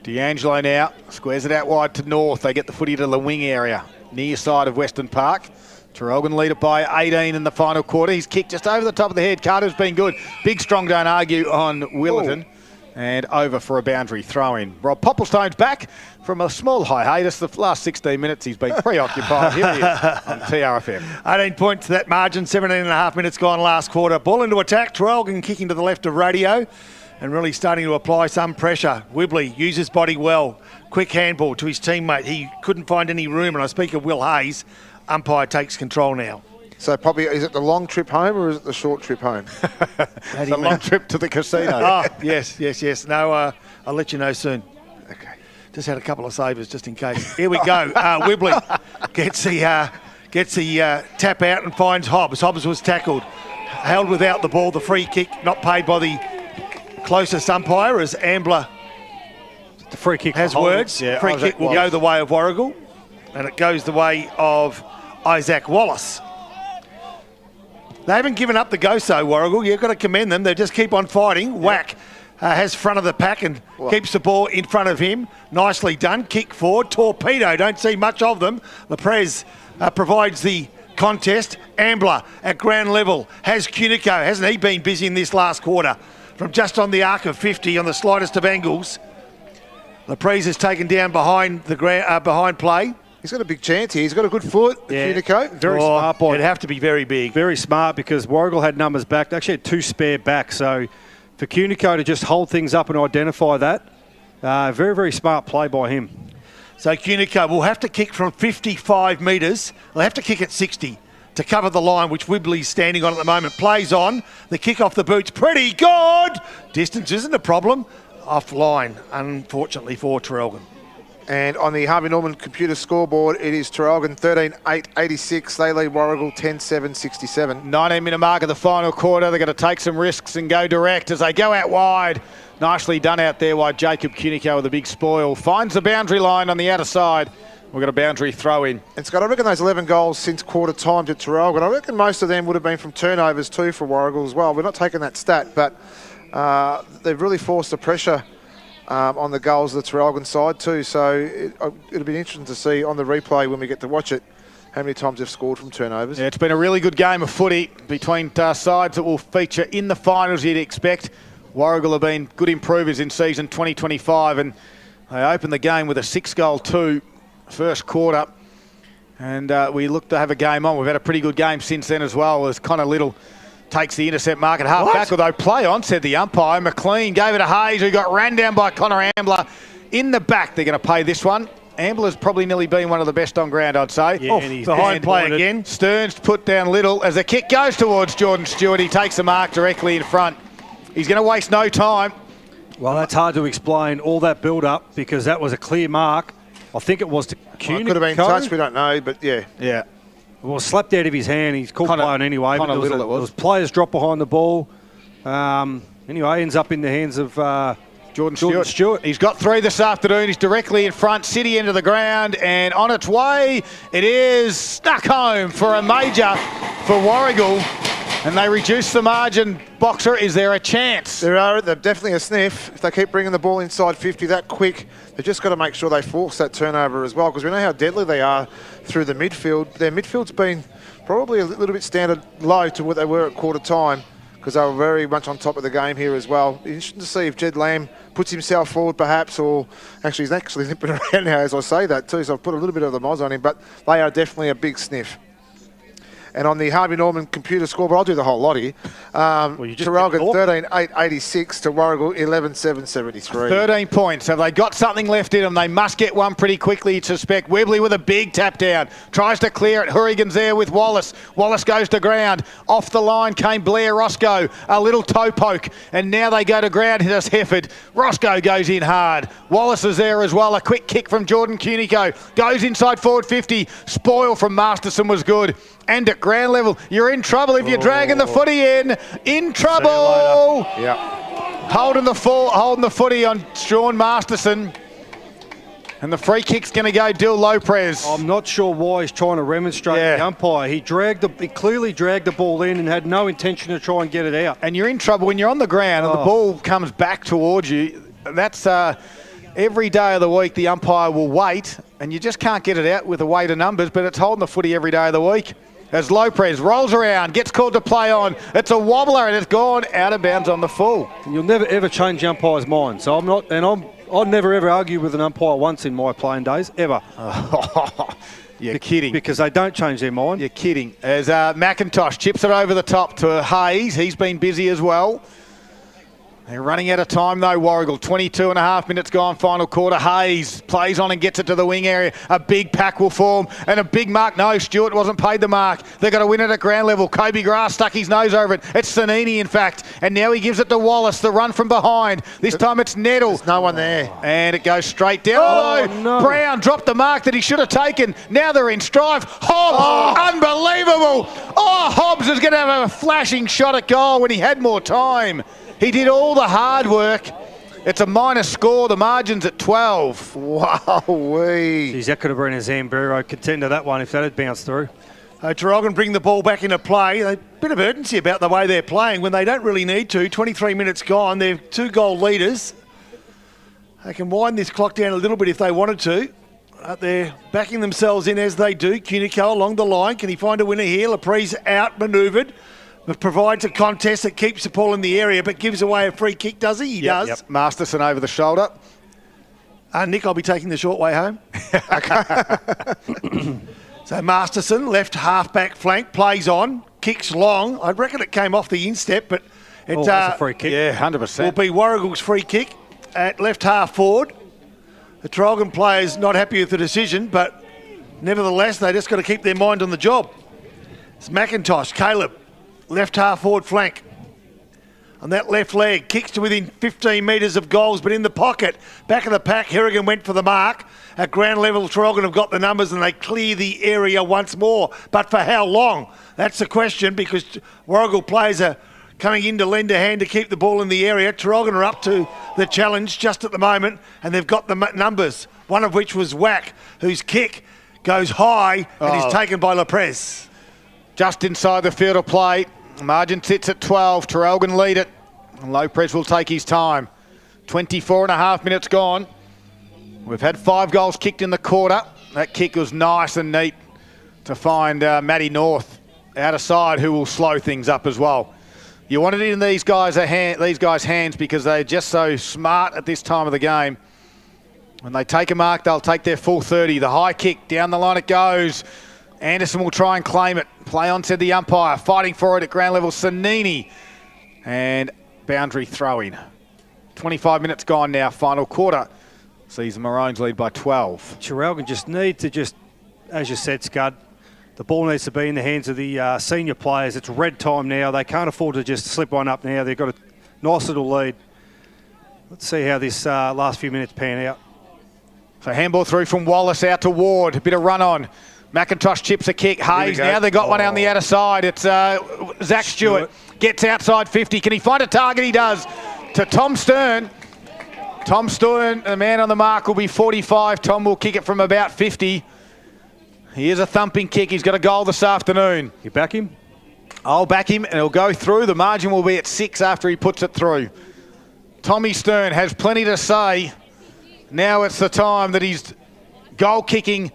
D'Angelo now squares it out wide to North. They get the footy to the wing area, near side of Western Park. Traralgon lead it by 18 in the final quarter. He's kicked just over the top of the head. Carter's been good. Big, strong, don't argue on Willerton. And over for a boundary throw-in. Rob Popplestone's back from a small hiatus. The last 16 minutes he's been preoccupied. Here he is on TRFM. 18 points to that margin, 17 and a half minutes gone last quarter. Ball into attack, Traralgon kicking to the left of Radio and really starting to apply some pressure. Wibley uses body well. Quick handball to his teammate. He couldn't find any room, and I speak of Will Hayes. Umpire takes control now. So probably, is it the long trip home or is it the short trip home? It's a long trip to the casino. Oh, yes. No, I'll let you know soon. Okay. Just had a couple of savers just in case. Here we go. Wibley gets the tap out and finds Hobbs. Hobbs was tackled. Held without the ball. The free kick not paid by the closest umpire as Ambler The free kick has words. Yeah, free Isaac kick will Wallace. go the way of Warragul, and it goes the way of Isaac Wallace. They haven't given up the ghost, though, Warragul. You've got to commend them. They just keep on fighting. Whack has front of the pack and keeps the ball in front of him. Nicely done. Kick forward. Torpedo. Don't see much of them. Leprez provides the contest. Ambler at ground level has Cunico. Hasn't he been busy in this last quarter? From just on the arc of 50 on the slightest of angles. Leprez is taken down behind the behind play. He's got a big chance here. He's got a good foot, Cunico. Very smart boy. It'd have to be very big. Very smart because Warragul had numbers back. They actually had 2 spare back. So for Cunico to just hold things up and identify that, very, very smart play by him. So Cunico will have to kick from 55 metres. They'll have to kick at 60 to cover the line, which Wibley's standing on at the moment. Plays on. The kick off the boots. Pretty good. Distance isn't a problem. Offline, unfortunately, for Traralgon. And on the Harvey Norman computer scoreboard, it is Traralgon 13-8-86. They lead Warragul 10-7-67. 19-minute mark of the final quarter. They're going to take some risks and go direct as they go out wide. Nicely done out there by Jacob Cunico with a big spoil. Finds the boundary line on the outer side. We've got a boundary throw in. And Scott, I reckon those 11 goals since quarter time to Traralgon, I reckon most of them would have been from turnovers too for Warragul as well. We're not taking that stat, but they've really forced the pressure on the goals of the Traralgon side too. So it'll be interesting to see on the replay when we get to watch it how many times they've scored from turnovers. Yeah, it's been a really good game of footy between sides that will feature in the finals, you'd expect. Warragul have been good improvers in season 2025 and they opened the game with a 6-goal 2 first quarter. And we look to have a game on. We've had a pretty good game since then as well as Connor Little takes the intercept mark at half back, although play on, said the umpire. McLean gave it to Hayes, who got ran down by Connor Ambler. In the back, they're going to pay this one. Ambler's probably nearly been one of the best on ground, I'd say. Yeah, and he's behind play again. Stearns put down Little as the kick goes towards Jordan Stewart. He takes the mark directly in front. He's going to waste no time. Well, that's hard to explain, all that build-up, because that was a clear mark. I think it was to Cunico. Well, it could have been touched, we don't know, but yeah. Yeah. Well, slapped out of his hand. He's called play on anyway. Connor Little there was players drop behind the ball. Anyway, ends up in the hands of Jordan Stewart. He's got 3 this afternoon. He's directly in front, City end of the ground, and on its way, it is stuck home for a major for Warragul. And they reduce the margin. Boxer, is there a chance? They're definitely a sniff. If they keep bringing the ball inside 50 that quick, they've just got to make sure they force that turnover as well, because we know how deadly they are through the midfield. Their midfield's been probably a little bit standard low to what they were at quarter time, because they were very much on top of the game here as well. Interesting to see if Jed Lamb puts himself forward perhaps, or actually he's actually limping around now as I say that too, so I've put a little bit of the moz on him, but they are definitely a big sniff. And on the Harvey Norman computer scoreboard, I'll do the whole lot here. Traralgon 13-8-86 to Warragul 11-7-73. 13 points. Have they got something left in them? They must get one pretty quickly, you'd suspect. Wibley with a big tap down. Tries to clear it. Hurrigan's there with Wallace. Wallace goes to ground. Off the line came Blair Roscoe. A little toe poke. And now they go to ground. Here's Hefford. Roscoe goes in hard. Wallace is there as well. A quick kick from Jordan Cunico. Goes inside forward 50. Spoil from Masterson was good. And at ground level, you're in trouble if you're dragging the footy in. In trouble. Yeah. Holding the footy on Sean Masterson. And the free kick's going to go Dill Lopez. I'm not sure why he's trying to remonstrate the umpire. He clearly dragged the ball in and had no intention to try and get it out. And you're in trouble when you're on the ground and the ball comes back towards you. That's every day of the week the umpire will wait, and you just can't get it out with a weight of numbers, but it's holding the footy every day of the week. as Lopez rolls around, gets called to play on. It's a wobbler and it's gone out of bounds on the full. You'll never ever change the umpire's mind. So I'm not, and I'd never ever argue with an umpire once in my playing days, ever. You're kidding. Because they don't change their mind. You're kidding. As McIntosh chips it over the top to Hayes. He's been busy as well. They're running out of time though, Warragul. 22 and a half minutes gone, final quarter. Hayes plays on and gets it to the wing area. A big pack will form and a big mark. No, Stewart wasn't paid the mark. They've got to win it at ground level. Kobe Grass stuck his nose over it. It's Sanini, in fact. And now he gives it to Wallace, the run from behind. This time it's Nettle. There's no one there. And it goes straight down. Oh, no. Brown dropped the mark that he should have taken. Now they're in strife. Hobbs, unbelievable. Oh, Hobbs is going to have a flashing shot at goal when he had more time. He did all the hard work. It's a minus score. The margin's at 12. Wow-wee. Geez, that could have been a Zamburo contender, that one, if that had bounced through. Traralgon bring the ball back into play. A bit of urgency about the way they're playing when they don't really need to. 23 minutes gone. They're 2-goal leaders. They can wind this clock down a little bit if they wanted to. They're backing themselves in as they do. Cunico along the line. Can he find a winner here? Laprise out-manoeuvred. But provides a contest that keeps the ball in the area but gives away a free kick, does he? He does. Yep. Masterson over the shoulder. Nick, I'll be taking the short way home. So Masterson, left half-back flank, plays on, kicks long. I reckon it came off the instep, but it that's a free kick. Yeah, 100%. will be Warragul's free kick at left half forward. The Traralgon players not happy with the decision, but nevertheless, they just got to keep their mind on the job. It's McIntosh, Caleb. Left half forward flank. On that left leg, kicks to within 15 metres of goals, but in the pocket, back of the pack, Harrigan went for the mark. At ground level, Traralgon have got the numbers and they clear the area once more. But for how long? That's the question, because Warragul players are coming in to lend a hand to keep the ball in the area. Traralgon are up to the challenge just at the moment, and they've got the numbers, one of which was Wack, whose kick goes high and is taken by Lapres. Just inside the field of play. Margin sits at 12. Traralgon lead it. And Lopez will take his time. 24 and a half minutes gone. We've had 5 goals kicked in the quarter. That kick was nice and neat to find Matty North out of side, who will slow things up as well. You want it in these guys' hands because they're just so smart at this time of the game. When they take a mark, they'll take their full 30. The high kick, down the line it goes. Anderson will try and claim it. Play on, said the umpire. Fighting for it at ground level, Sanini. And boundary throw-in. 25 minutes gone now, final quarter. Sees the Maroons lead by 12. Traralgon just need to as you said, Scud, the ball needs to be in the hands of the senior players. It's red time now. They can't afford to just slip one up now. They've got a nice little lead. Let's see how this last few minutes pan out. So handball through from Wallace out to Ward. A bit of run on. McIntosh chips a kick. Hayes, now they've got one on the outer side. It's Zach Stewart. Gets outside 50. Can he find a target? He does. To Tom Stern. Tom Stern, the man on the mark, will be 45. Tom will kick it from about 50. He is a thumping kick. He's got a goal this afternoon. You back him? I'll back him, and he'll go through. The margin will be at 6 after he puts it through. Tommy Stern has plenty to say. Now it's the time that he's goal kicking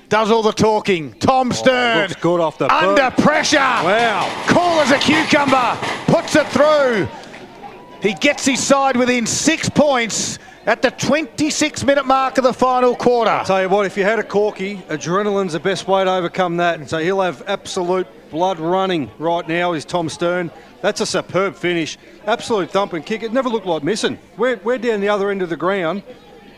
does all the talking. Tom Stern, looks good off the under pressure. Wow. Cool as a cucumber. Puts it through. He gets his side within 6 points at the 26-minute mark of the final quarter. I'll tell you what, if you had a corky, adrenaline's the best way to overcome that. So he'll have absolute blood running right now, is Tom Stern. That's a superb finish. Absolute thumping kick. It never looked like missing. We're down the other end of the ground,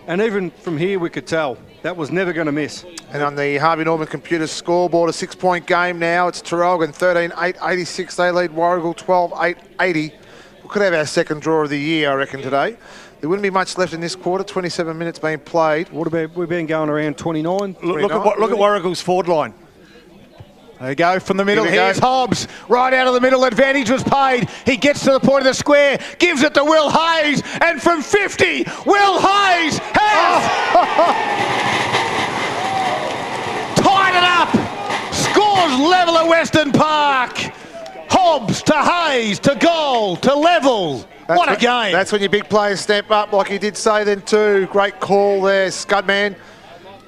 and even from here we could tell that was never going to miss. And on the Harvey Norman computer scoreboard, a 6-point game now. It's Traralgon 13-8-86. They lead Warragul 12-8-80. We could have our second draw of the year, I reckon, today. There wouldn't be much left in this quarter. 27 minutes being played. What about we've been going around 29? Look at Warragul's forward line. They go from the middle. Here we Here's go. Hobbs. Right out of the middle. Advantage was paid. He gets to the point of the square. Gives it to Will Hayes. And from 50, Will Hayes has tied it up. Scores level at Western Park. Hobbs to Hayes to goal to level. What a game. That's when your big players step up, like he did say then too. Great call there, Scudman.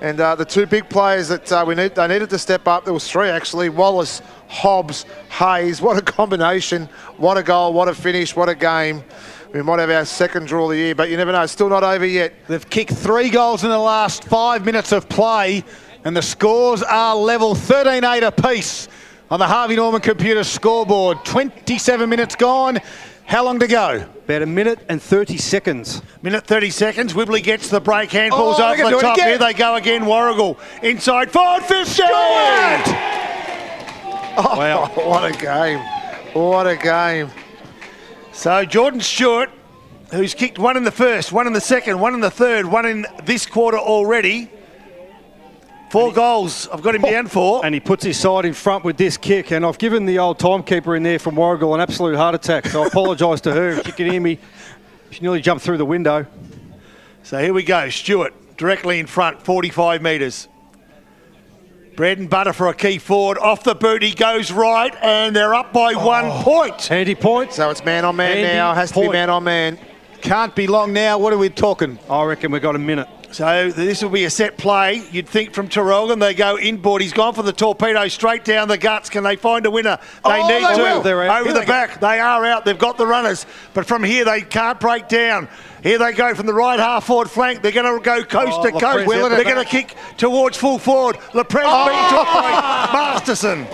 And the two big players that they needed to step up, there was three actually, Wallace, Hobbs, Hayes. What a combination, what a goal, what a finish, what a game. We might have our second draw of the year, but you never know, it's still not over yet. They've kicked 3 goals in the last 5 minutes of play, and the scores are level, 13-8 apiece on the Harvey Norman computer scoreboard. 27 minutes gone. How long to go? About a minute and 30 seconds. Minute 30 seconds. Wibley gets the break. Handballs Oh, over the top. Here they go again. Warragul inside forward 50. Oh, Wow. what a game. What a game. So Jordan Stewart, who's kicked one in the first, one in the second, one in the third, one in this quarter already. 4 goals I've got him down for. And he puts his side in front with this kick. And I've given the old timekeeper in there from Warragul an absolute heart attack. So I apologise to her if she can hear me. She nearly jumped through the window. So here we go. Stewart directly in front, 45 metres. Bread and butter for a key forward. Off the boot, he goes right, and they're up by 1 point. Handy point. So it's man on man now. Has to be man on man. Can't be long now. What are we talking? I reckon we've got a minute. So this will be a set play. You'd think from Traralgon, they go inboard. He's gone for the torpedo straight down the guts. Can they find a winner? They need they to. will. They're out. Over the back. They are out. They've got the runners. But from here, they can't break down. Here they go from the right half forward flank. They're going to go coast to coast. They're going to kick towards full forward. Lepres being took by Masterson.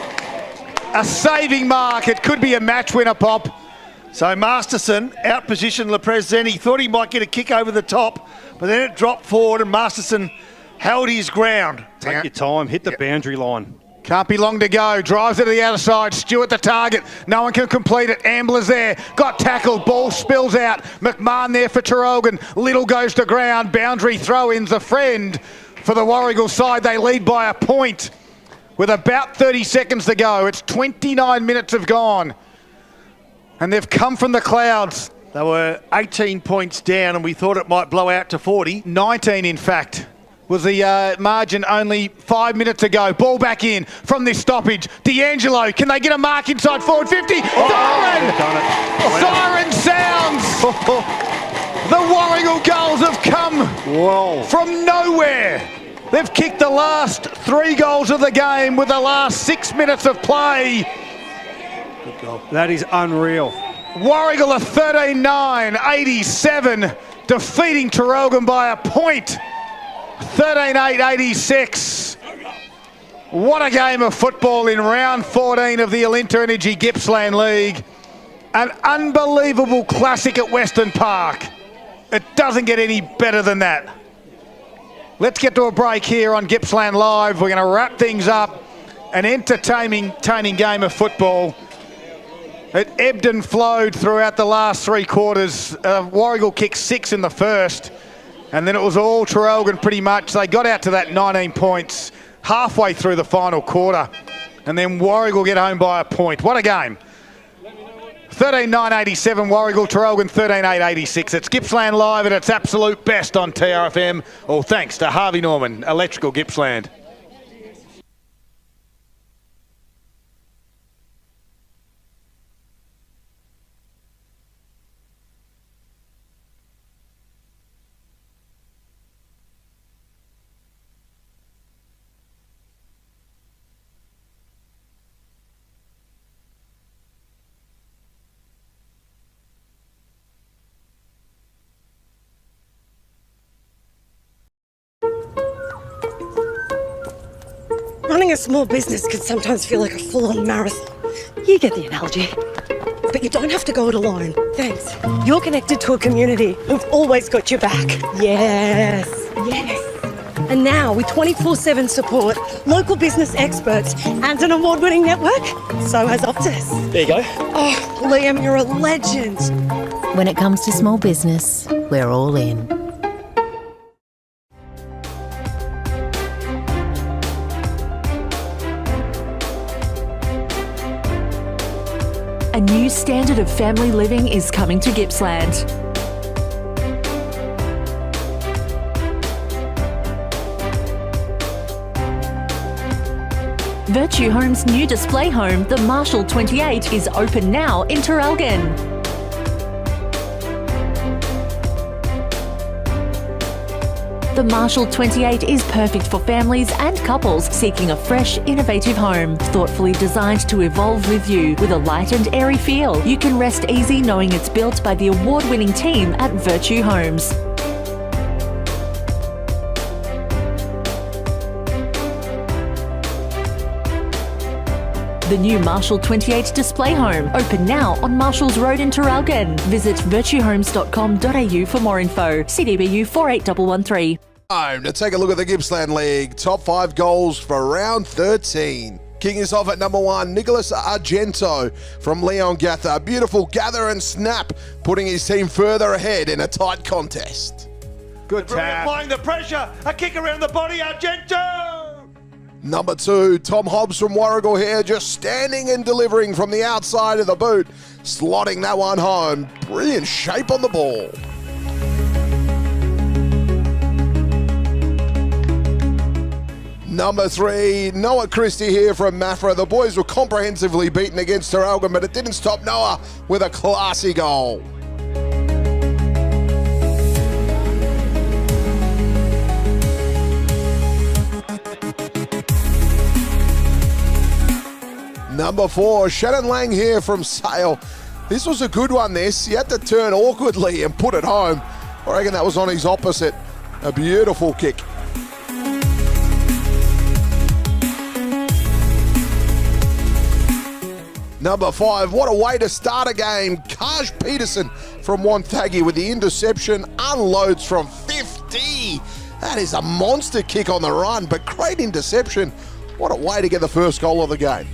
A saving mark. It could be a match winner, Pop. So Masterson out-positioned Lepres then. He thought he might get a kick over the top, but then it dropped forward and Masterson held his ground. Take your time. Hit the boundary line. Can't be long to go. Drives it to the outer side. Stewart the target. No one can complete it. Ambler's there. Got tackled. Ball spills out. McMahon there for Traralgon. Little goes to ground. Boundary throw-ins a friend for the Warragul side. They lead by a point with about 30 seconds to go. It's 29 minutes have gone. And they've come from the clouds. They were 18 points down and we thought it might blow out to 40. 19, in fact, was the margin only 5 minutes ago. Ball back in from this stoppage. D'Angelo, can they get a mark inside forward 50? Siren! Siren sounds! The Warragul goals have come from nowhere. They've kicked the last 3 goals of the game with the last 6 minutes of play. Good goal. That is unreal. Warragul a 13-9, 87, defeating Traralgon by a point. 13-8, 86. What a game of football in round 14 of the Alinta Energy Gippsland League. An unbelievable classic at Western Park. It doesn't get any better than that. Let's get to a break here on Gippsland Live. We're going to wrap things up. An entertaining game of football. It ebbed and flowed throughout the last 3 quarters. Warragul kicked 6 in the first, and then it was all Traralgon pretty much. They got out to that 19 points halfway through the final quarter, and then Warragul get home by a point. What a game. 13-9, 87, Warragul, Traralgon 13-8, 86. It's Gippsland Live at its absolute best on TRFM, all thanks to Harvey Norman, Electrical Gippsland. Running a small business can sometimes feel like a full-on marathon. You get the analogy. But you don't have to go it alone. Thanks. You're connected to a community who've always got your back. Yes. Yes. And now, with 24/7 support, local business experts, and an award-winning network, so has Optus. There you go. Oh, Liam, you're a legend. When it comes to small business, we're all in. A new standard of family living is coming to Gippsland. Virtue Home's new display home, the Marshall 28, is open now in Traralgon. The Marshall 28 is perfect for families and couples seeking a fresh, innovative home. Thoughtfully designed to evolve with you with a light and airy feel. You can rest easy knowing it's built by the award-winning team at Virtue Homes. The new Marshall 28 display home, open now on Marshalls Road in Traralgon. Visit virtuehomes.com.au for more info. CDBU 48113. Time to take a look at the Gippsland League. Top 5 goals for round 13. Kicking us off at number 1, Nicholas Argento from Leon Gather. Beautiful gather and snap, putting his team further ahead in a tight contest. Good tap. Applying the pressure. A kick around the body, Argento. Number 2, Tom Hobbs from Warragul here, just standing and delivering from the outside of the boot, slotting that one home. Brilliant shape on the ball. Number 3, Noah Christie here from Maffra. The boys were comprehensively beaten against Traralgon, but it didn't stop Noah with a classy goal. Number 4, Shannon Lang here from Sale. This was a good one, this. He had to turn awkwardly and put it home. I reckon that was on his opposite. A beautiful kick. Number 5, what a way to start a game. Kaj Peterson from Wonthaggi with the interception, unloads from 50. That is a monster kick on the run, but great interception. What a way to get the first goal of the game.